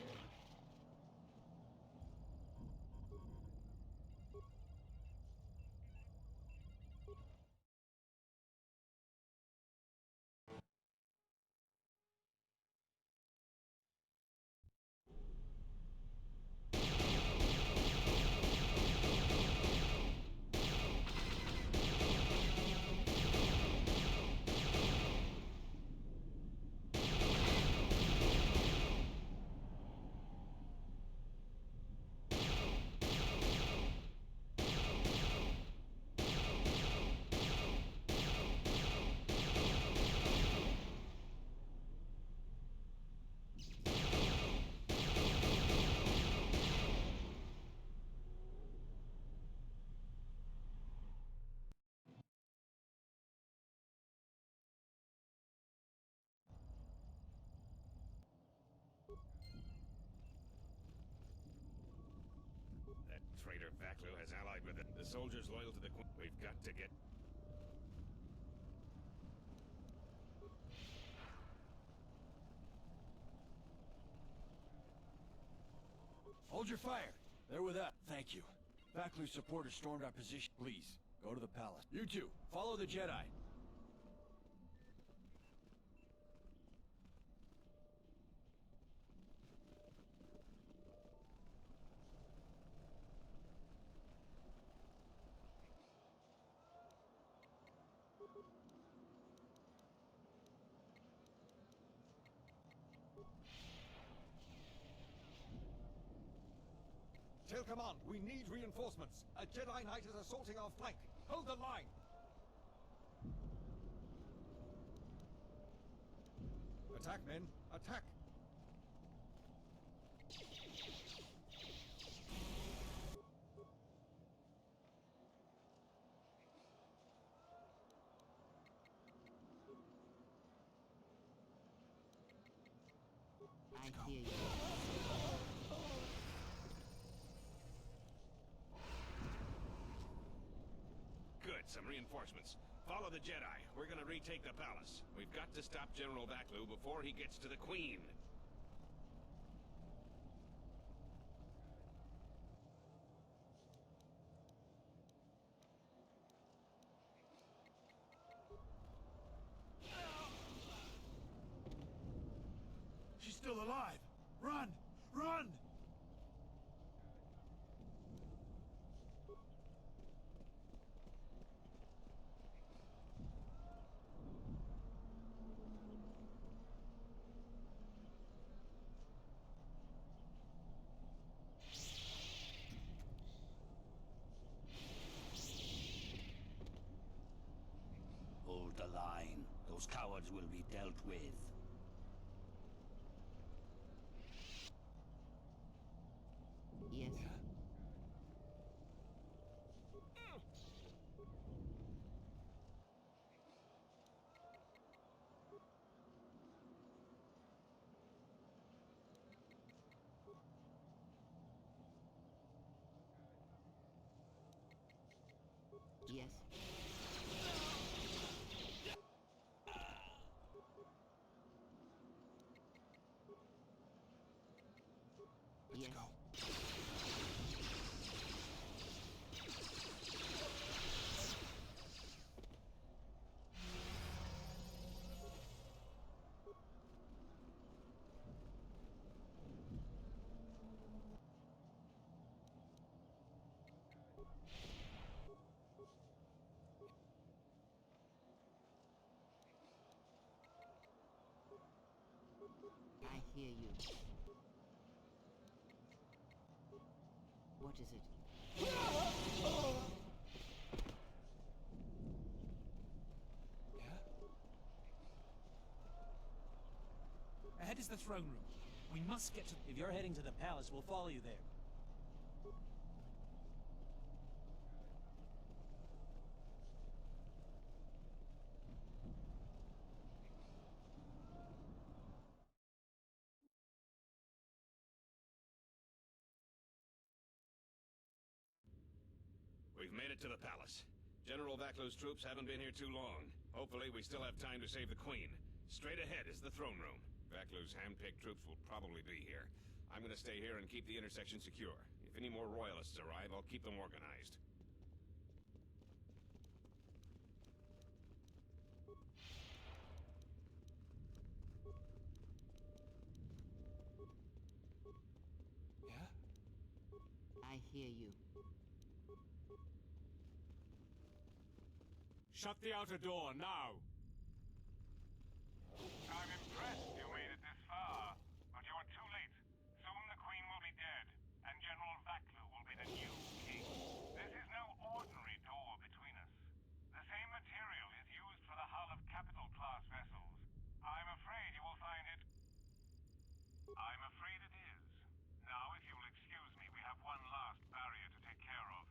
[SPEAKER 16] That traitor Vaklu has allied with the soldiers loyal to the Queen. We've got to get...
[SPEAKER 6] Hold your fire! They're with us. Thank you. Vaklu's supporters stormed our position. Please, go to the palace. You two, follow the Jedi.
[SPEAKER 14] Tell command, we need reinforcements. A Jedi Knight is assaulting our flank. Hold the line. Attack, men. Attack.
[SPEAKER 21] I hear you.
[SPEAKER 16] Good, some reinforcements. Follow the Jedi. We're gonna retake the palace. We've got to stop General Vaklu before he gets to the Queen.
[SPEAKER 6] She's still alive! Run! Run!
[SPEAKER 2] Hold the line. Those cowards will be dealt with.
[SPEAKER 21] Yes. Yes.
[SPEAKER 6] Let's go.
[SPEAKER 21] I hear you. What is it?
[SPEAKER 23] Ahead is the throne room. We must get to... If you're heading to the palace, we'll follow you there.
[SPEAKER 16] We've made
[SPEAKER 3] made it to the palace. General Vaklo's troops haven't been here too long. Hopefully we still have time to save the Queen. Straight ahead is the throne room. Vaklo's hand-picked troops will probably be here. I'm gonna stay here and keep the intersection secure. If any more royalists arrive, I'll keep them organized.
[SPEAKER 13] Yeah?
[SPEAKER 21] I hear you.
[SPEAKER 18] Shut the outer door, now!
[SPEAKER 16] I'm impressed you made it this far, but you are too late. Soon the Queen will be dead, and General Vaklu will be the new king. This is no ordinary door between us. The same material is used for the hull of capital-class vessels. I'm afraid you will find it... I'm afraid it is. Now, if you will excuse me, we have one last barrier to take care of.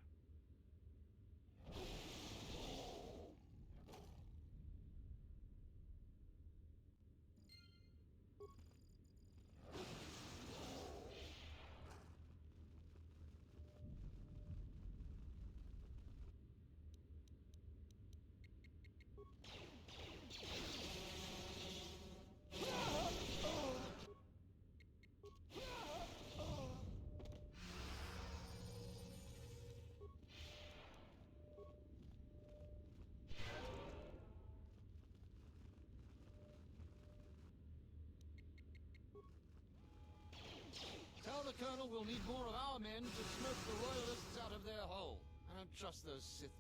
[SPEAKER 7] Tell the Colonel we'll need more of our men to smoke the Royalists out of their hole. I don't trust those Sith.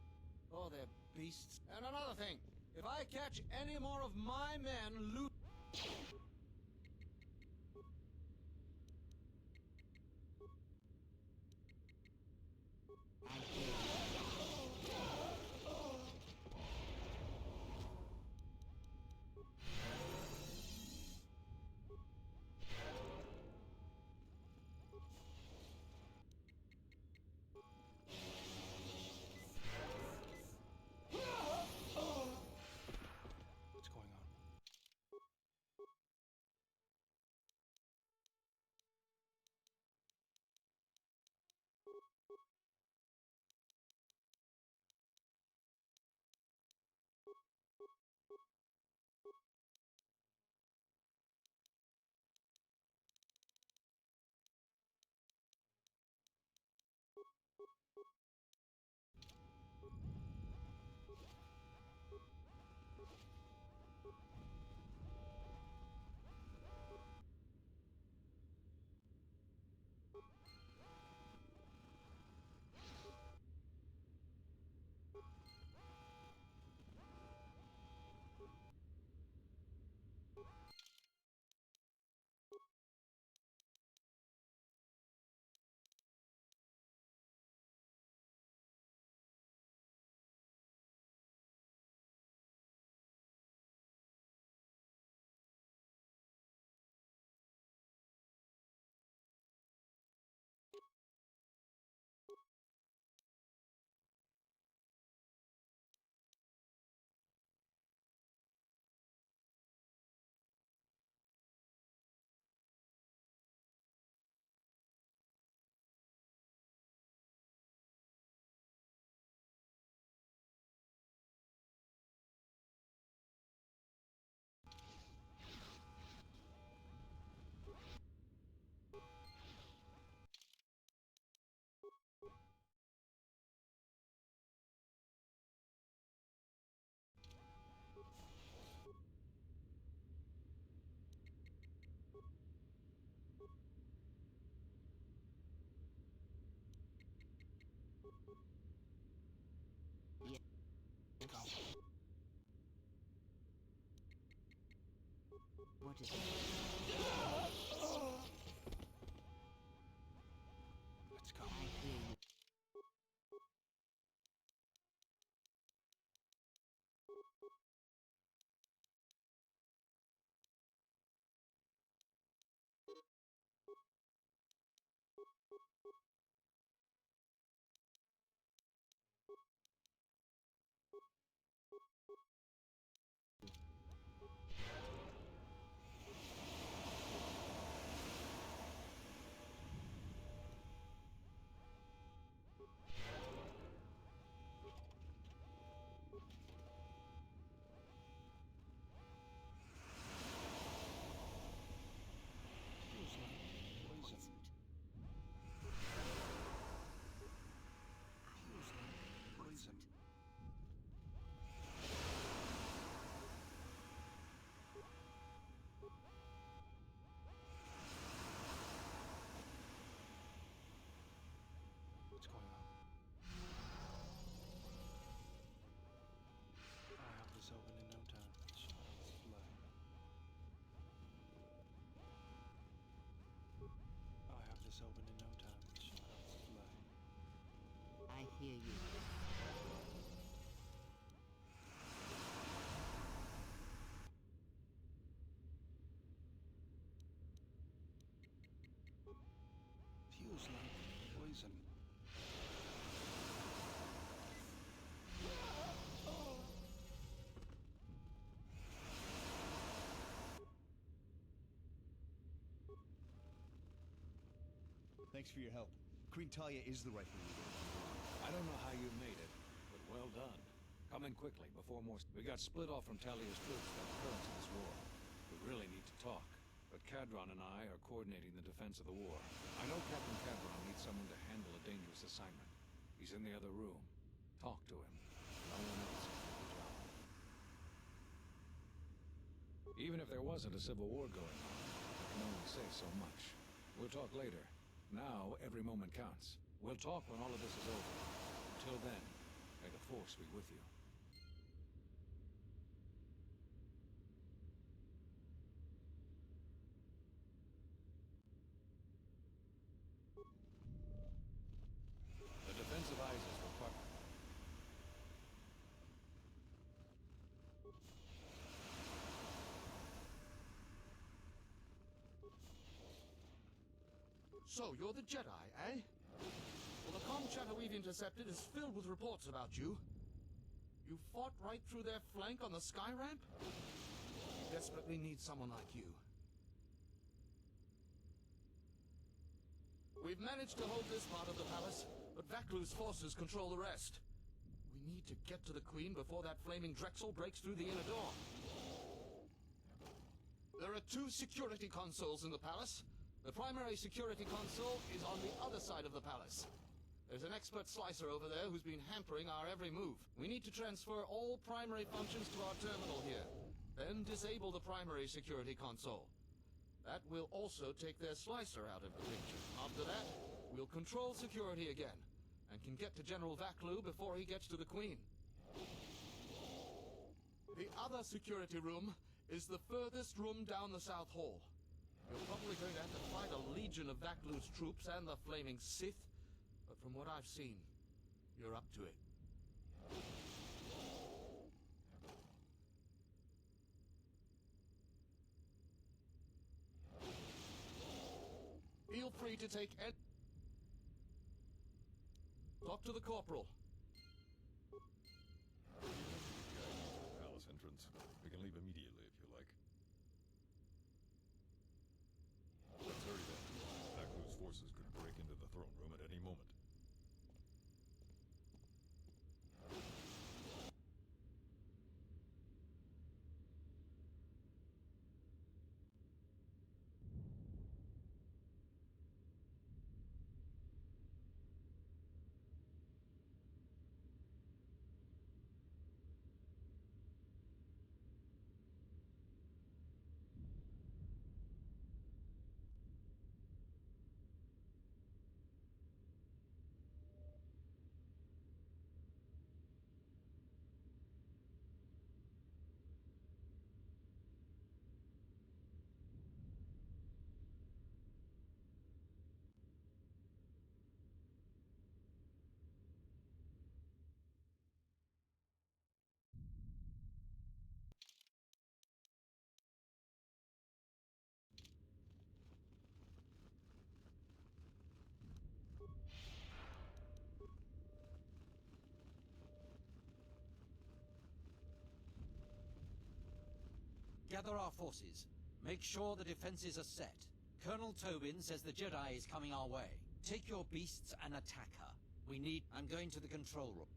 [SPEAKER 7] Oh, they're beasts. And another thing, if I catch any more of my men loot...
[SPEAKER 13] What's going on?
[SPEAKER 21] What is it?
[SPEAKER 13] Let's go.
[SPEAKER 21] I hear you.
[SPEAKER 19] this open in no time. It shall fly.
[SPEAKER 21] I hear you.
[SPEAKER 19] Feels like poison.
[SPEAKER 1] Thanks for your help. Queen Talia is the rightful leader.
[SPEAKER 22] I don't know how you made it, but well done. Come in quickly before more... We got split off from Talia's troops by the currents of this war. We really need to talk, but Cadron and I are coordinating the defense of the war. I know Captain Cadron needs someone to handle a dangerous assignment. He's in the other room. Talk to him. No one else can do the job. Even if there wasn't a civil war going on, I can only say so much. We'll talk later. Now, every moment counts. We'll talk when all of this is over. Until then, may the Force be with you. The defensive ISIS were part...
[SPEAKER 7] So, you're the Jedi, eh? Well, the comm chatter we've intercepted is filled with reports about you. You fought right through their flank on the sky ramp? We desperately need someone like you. We've managed to hold this part of the palace, but Vaklu's forces control the rest. We need to get to the Queen before that flaming Drexel breaks through the inner door. There are 2 security consoles in the palace. The primary security console is on the other side of the palace. There's an expert slicer over there who's been hampering our every move. We need to transfer all primary functions to our terminal here, then disable the primary security console. That will also take their slicer out of the picture. After that, we'll control security again, and can get to General Vaklu before he gets to the Queen. The other security room is the furthest room down the South Hall. You're probably going to have to fight a legion of Vaklu's troops and the flaming Sith, but from what I've seen, you're up to it. Feel free to take talk to the corporal.
[SPEAKER 9] Palace entrance. We can leave immediately if you like. Let's hurry then. Vaklu's forces could break into the throne room at any moment.
[SPEAKER 23] Gather our forces. Make sure the defenses are set. Colonel Tobin says the Jedi is coming our way. Take your beasts and attack her. I'm going to the control room.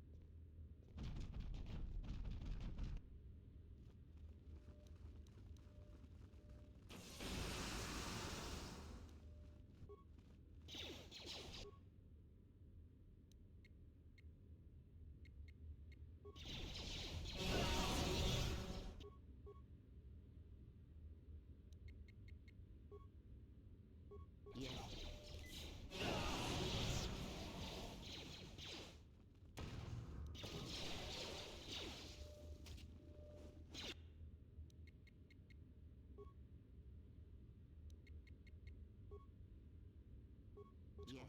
[SPEAKER 21] Yes.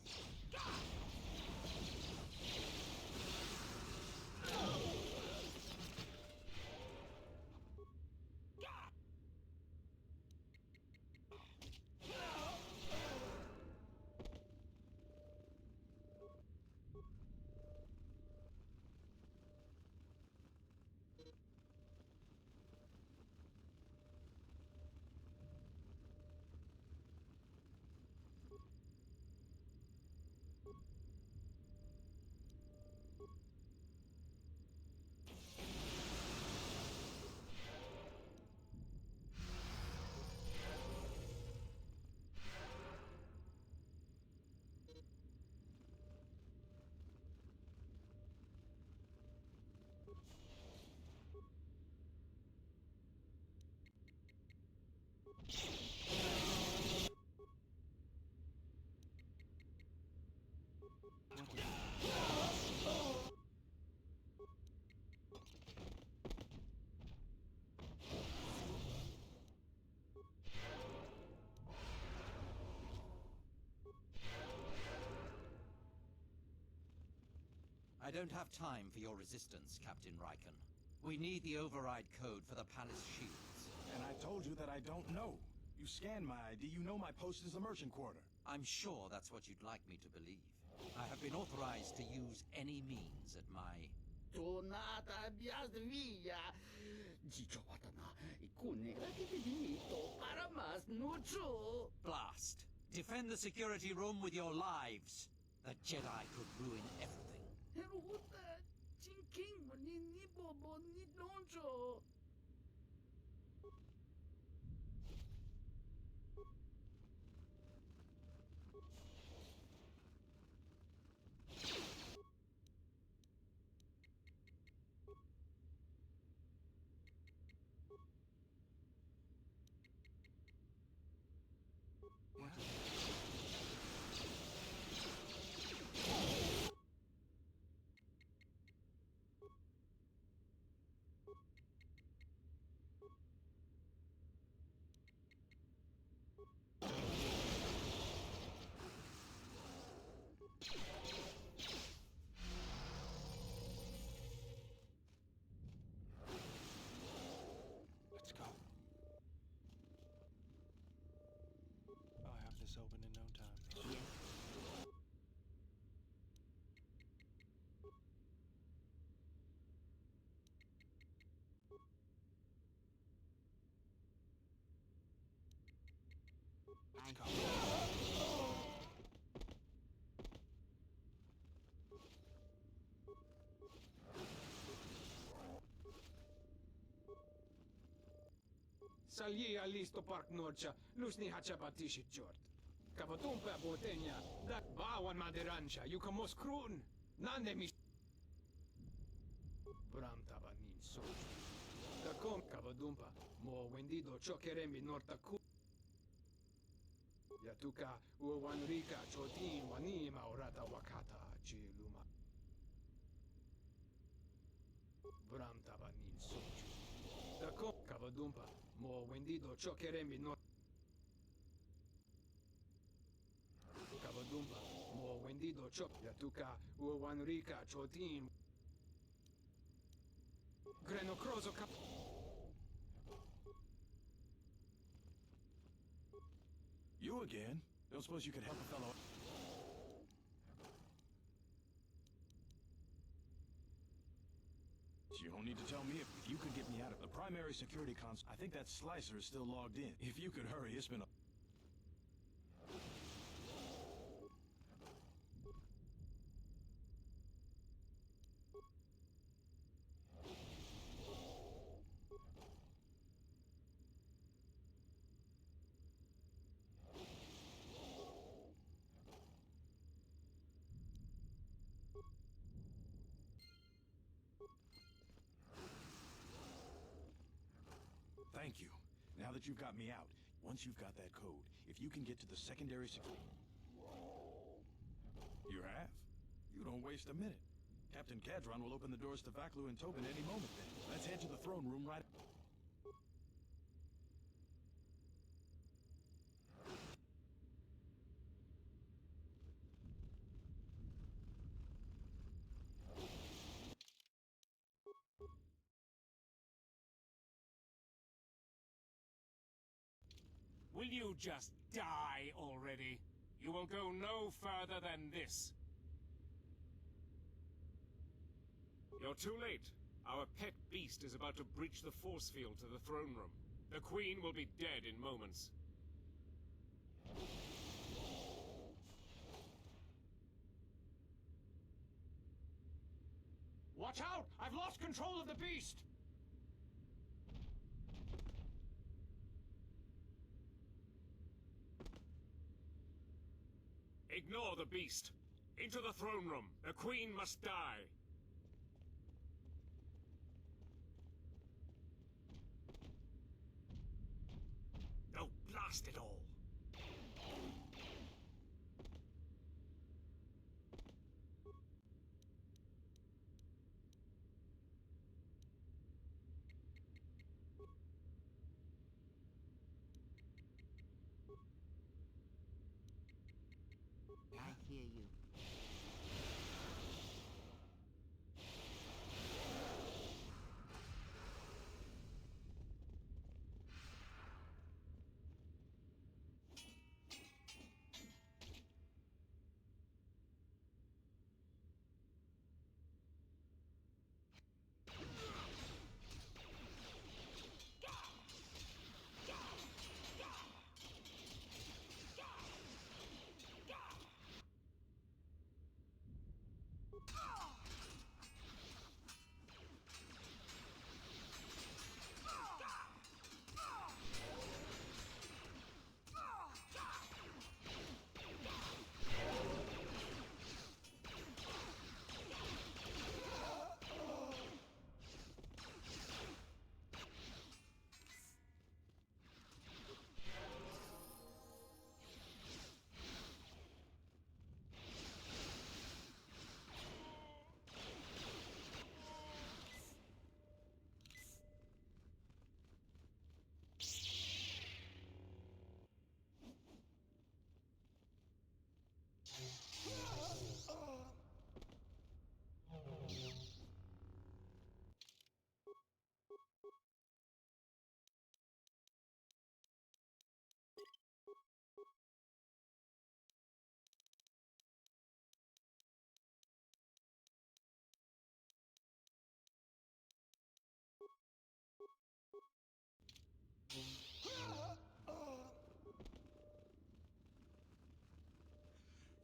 [SPEAKER 23] I don't have time for your resistance, Captain Riken. We need the override code for the palace shields.
[SPEAKER 6] And I told you that I don't know. You scanned my ID, you know my post is the merchant quarter.
[SPEAKER 23] I'm sure that's what you'd like me to believe. I have been authorized to use any means at my...
[SPEAKER 4] Tornata via.
[SPEAKER 23] Blast! Defend the security room with your lives. The Jedi could ruin everything.
[SPEAKER 19] Let's go. I'll have this open in no time.
[SPEAKER 21] Yes.
[SPEAKER 19] Let's go.
[SPEAKER 18] Salji listo park norcia, lusni hachapatishi jort. Kavatumpa botenya, that bawan madirancha, you can most krun. Nande mi. Bram tabanin so. Da kom kavadumpa, mo wendido chokerembi nortaku. Yatuka uwanrika chotin wanima orata wakata chiluma. Bram tabanin so. Da kom kavadumpa, mo wendido chokerembi nor. Kavadumpa, mo wendido chok. Yatuka uwanrika chotin. Grenocrozo cap.
[SPEAKER 6] You again? Don't suppose you could help a fellow... You don't need to tell me if you could get me out of the primary security console. I think that Slicer is still logged in. If you could hurry, it's been a... Thank you. Now that you've got me out, once you've got that code, if you can get to the secondary security... You have? You don't waste a minute. Captain Kadron will open the doors to Vaklu and Tobin any moment then. Let's head to the throne room right...
[SPEAKER 18] Will you just die already? You will go no further than this.
[SPEAKER 3] You're too late. Our pet beast is about to breach the force field to the throne room. The Queen will be dead in moments.
[SPEAKER 18] Watch out! I've lost control of the beast!
[SPEAKER 3] Ignore the beast. Into the throne room. The Queen must die. Oh, blast it all.
[SPEAKER 21] I hear you.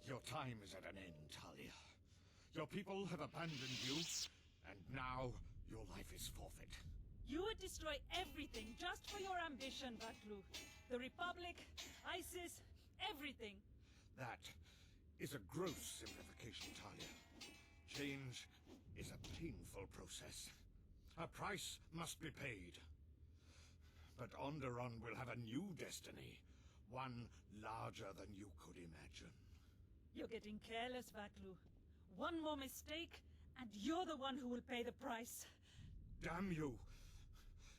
[SPEAKER 14] Your time is at an end, Talia. Your people have abandoned you, and now your life is forfeit.
[SPEAKER 17] You would destroy everything just for your ambition, Vaklu. The Republic, ISIS, everything.
[SPEAKER 14] That is a gross simplification, Talia. Change is a painful process. A price must be paid. But Onderon will have a new destiny, one larger than you could imagine.
[SPEAKER 17] You're getting careless, Vaklu. One more mistake, and you're the one who will pay the price.
[SPEAKER 14] Damn you!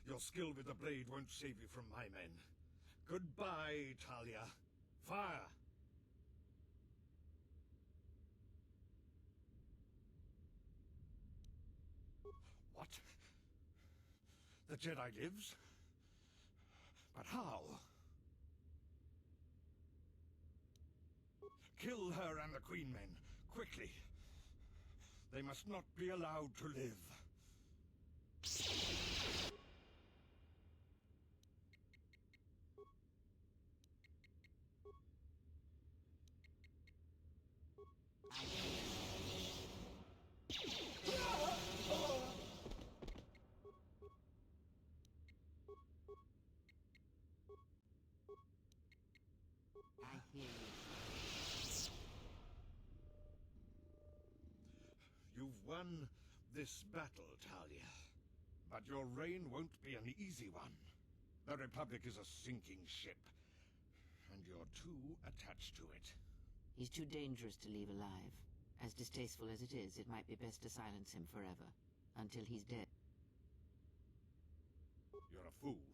[SPEAKER 14] Your skill with the blade won't save you from my men. Goodbye, Talia. Fire! What? The Jedi lives? But how? Kill her and the Queen men, quickly. They must not be allowed to live.
[SPEAKER 21] I hear you.
[SPEAKER 14] You've won this battle, Talia. But your reign won't be an easy one. The Republic is a sinking ship, and you're too attached to it.
[SPEAKER 21] He's too dangerous to leave alive. As distasteful as it is, it might be best to silence him forever, until he's dead.
[SPEAKER 14] You're a fool.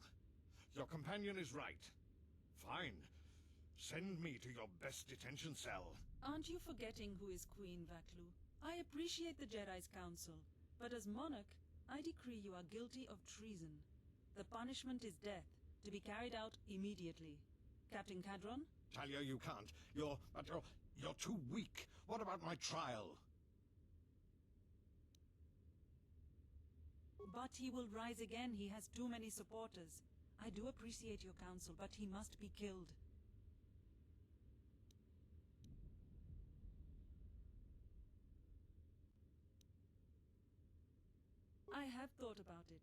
[SPEAKER 14] Your companion is right. Fine. Send me to your best detention cell.
[SPEAKER 17] Aren't you forgetting who is Queen, Vaklu? I appreciate the Jedi's counsel, but as monarch, I decree you are guilty of treason. The punishment is death, to be carried out immediately. Captain Cadron?
[SPEAKER 14] Talia, you can't. You're too weak. What about my trial?
[SPEAKER 17] But he will rise again. He has too many supporters. I do appreciate your counsel, but he must be killed. I have thought about it.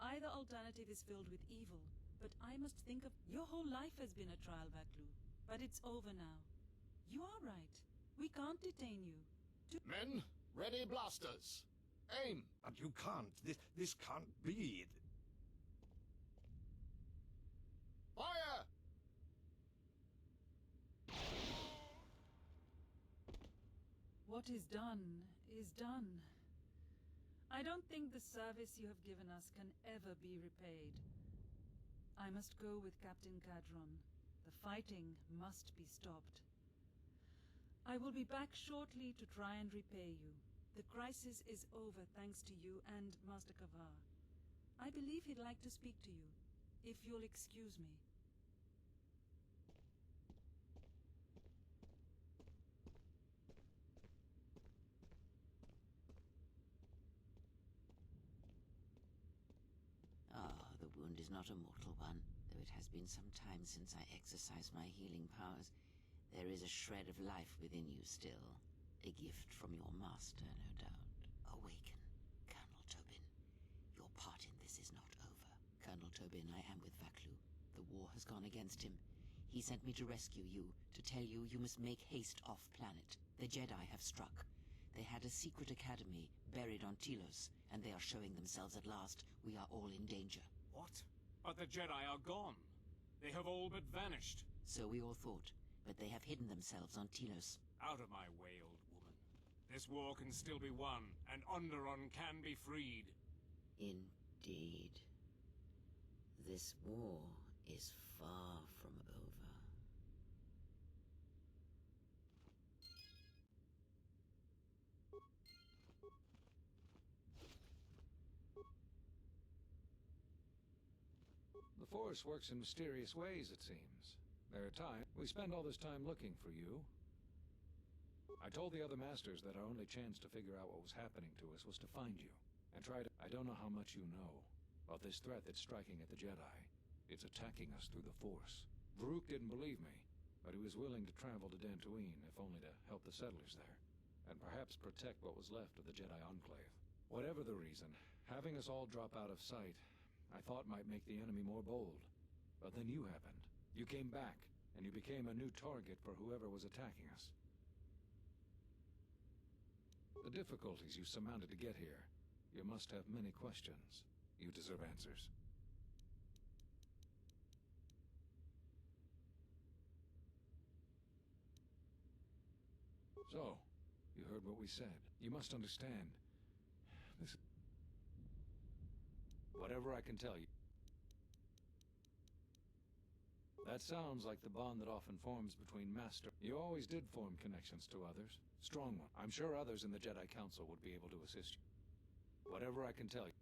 [SPEAKER 17] Either alternative is filled with evil, but I must think of... Your whole life has been a trial, Vaklu. But it's over now. You are right. We can't detain you.
[SPEAKER 14] Men, ready blasters. Aim! But you can't. This can't be. Fire!
[SPEAKER 17] What is done, is done. I don't think the service you have given us can ever be repaid. I must go with Captain Cadron. The fighting must be stopped. I will be back shortly to try and repay you. The crisis is over thanks to you and Master Kavar. I believe he'd like to speak to you, if you'll excuse me.
[SPEAKER 21] The wound is not a mortal one, though it has been some time since I exercised my healing powers. There is a shred of life within you still. A gift from your master, no doubt. Awaken, Colonel Tobin. Your part in this is not over. Colonel Tobin, I am with Vaklu. The war has gone against him. He sent me to rescue you, to tell you you must make haste off-planet. The Jedi have struck. They had a secret academy buried on Telos, and they are showing themselves at last. We are all in danger.
[SPEAKER 18] What? But the Jedi are gone. They have all but vanished.
[SPEAKER 21] So we all thought, but they have hidden themselves on Telos.
[SPEAKER 18] Out of my way, old woman. This war can still be won, and Onderon can be freed.
[SPEAKER 21] Indeed. This war is far from over.
[SPEAKER 22] The Force works in mysterious ways, it seems. There are times we spend all this time looking for you. I told the other masters that our only chance to figure out what was happening to us was to find you, and try to... I don't know how much you know about this threat that's striking at the Jedi. It's attacking us through the Force. Varuk didn't believe me, but he was willing to travel to Dantooine, if only to help the settlers there, and perhaps protect what was left of the Jedi Enclave. Whatever the reason, having us all drop out of sight, I thought might make the enemy more bold. But then you happened. You came back, and you became a new target for whoever was attacking us. The difficulties you surmounted to get here, you must have many questions. You deserve answers. So, you heard what we said. You must understand. This... Whatever I can tell you. That sounds like the bond that often forms between Master. You always did form connections to others. Strong one. I'm sure others in the Jedi Council would be able to assist you. Whatever I can tell you.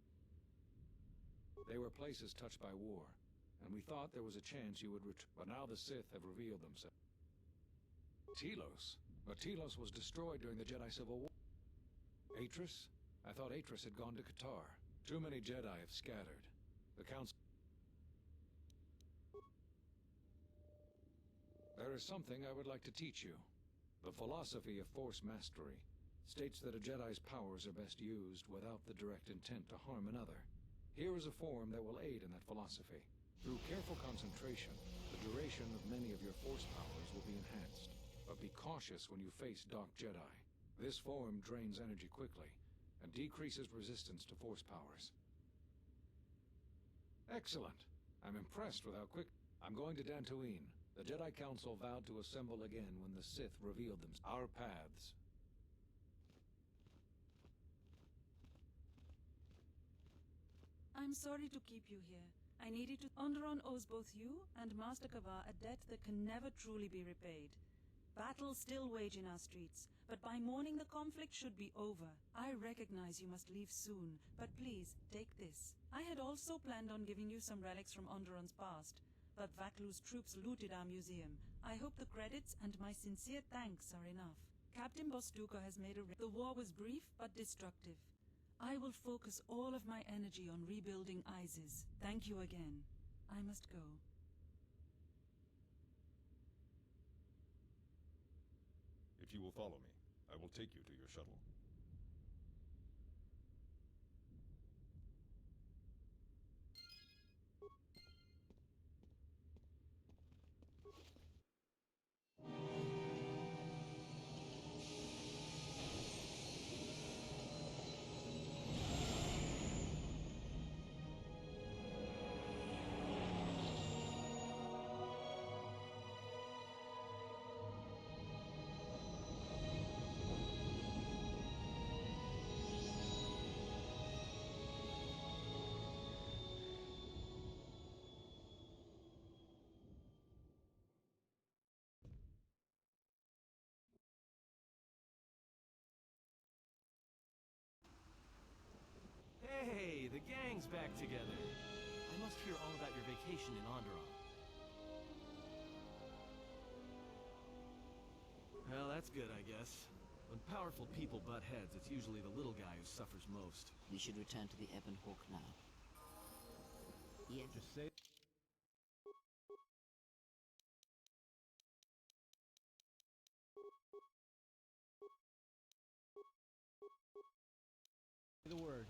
[SPEAKER 22] They were places touched by war, and we thought there was a chance you would return. But now the Sith have revealed themselves. Telos? But Telos was destroyed during the Jedi Civil War. Atris? I thought Atris had gone to KOTOR. Too many Jedi have scattered. The Council... There is something I would like to teach you. The philosophy of Force Mastery states that a Jedi's powers are best used without the direct intent to harm another. Here is a form that will aid in that philosophy. Through careful concentration, the duration of many of your Force powers will be enhanced. But be cautious when you face Dark Jedi. This form drains energy quickly, and decreases resistance to Force powers. Excellent. I'm impressed with how quick... I'm going to Dantooine. The Jedi Council vowed to assemble again when the Sith revealed them. Our paths.
[SPEAKER 17] I'm sorry to keep you here. I needed to... Onderon owes both you and Master Kavar a debt that can never truly be repaid. Battles still wage in our streets, but by morning the conflict should be over. I recognize you must leave soon, but please, take this. I had also planned on giving you some relics from Onderon's past, but Vaklu's troops looted our museum. I hope the credits and my sincere thanks are enough. Captain Bostuka has made the war was brief but destructive. I will focus all of my energy on rebuilding Isis. Thank you again. I must go.
[SPEAKER 9] If you will follow me, I will take you to your shuttle.
[SPEAKER 13] Hey, the gang's back together. I must hear all about your vacation in Onderon. Well, that's good, I guess. When powerful people butt heads, it's usually the little guy who suffers most.
[SPEAKER 21] We should return to the Ebon Hawk now. Yes.
[SPEAKER 13] Just say... the word.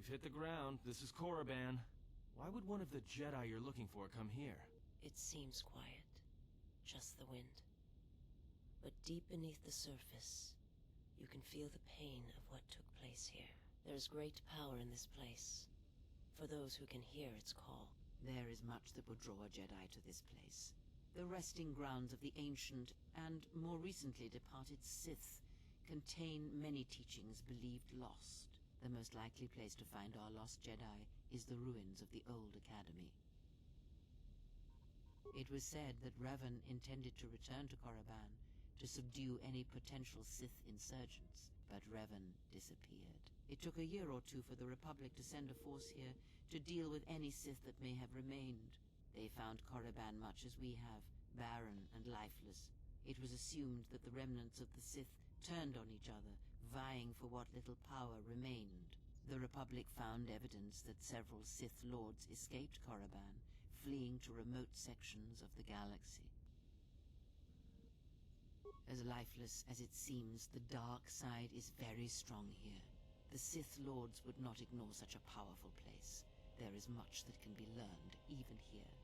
[SPEAKER 13] We've hit the ground. This is Korriban. Why would one of the Jedi you're looking for come here?
[SPEAKER 5] It seems quiet. Just the wind. But deep beneath the surface, you can feel the pain of what took place here. There's great power in this place, for those who can hear its call.
[SPEAKER 21] There is much that would draw a Jedi to this place. The resting grounds of the ancient and more recently departed Sith contain many teachings believed lost. The most likely place to find our lost Jedi is the ruins of the old academy. It was said that Revan intended to return to Korriban to subdue any potential Sith insurgents, but Revan disappeared. It took a year or two for the Republic to send a force here to deal with any Sith that may have remained. They found Korriban much as we have, barren and lifeless. It was assumed that the remnants of the Sith turned on each other, vying for what little power remained. The Republic found evidence that several Sith Lords escaped Korriban, fleeing to remote sections of the galaxy. As lifeless as it seems, the dark side is very strong here. The Sith Lords would not ignore such a powerful place, There is much that can be learned, even here.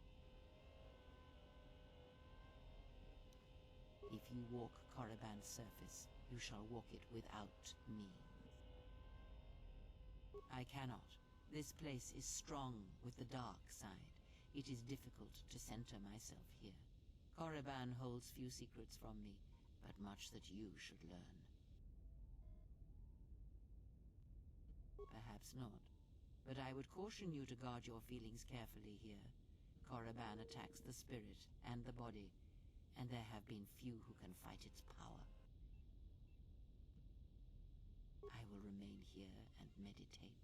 [SPEAKER 21] If you walk Korriban's surface, you shall walk it without me. I cannot. This place is strong with the dark side. It is difficult to center myself here. Korriban holds few secrets from me, but much that you should learn. Perhaps not, but I would caution you to guard your feelings carefully here. Korriban attacks the spirit and the body, and there have been few who can fight its power. I will remain here and meditate.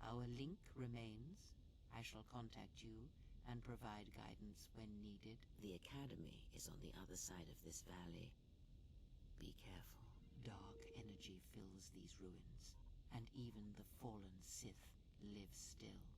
[SPEAKER 21] Our link remains. I shall contact you and provide guidance when needed. The Academy is on the other side of this valley. Be careful. Dark energy fills these ruins, and even the fallen Sith live still.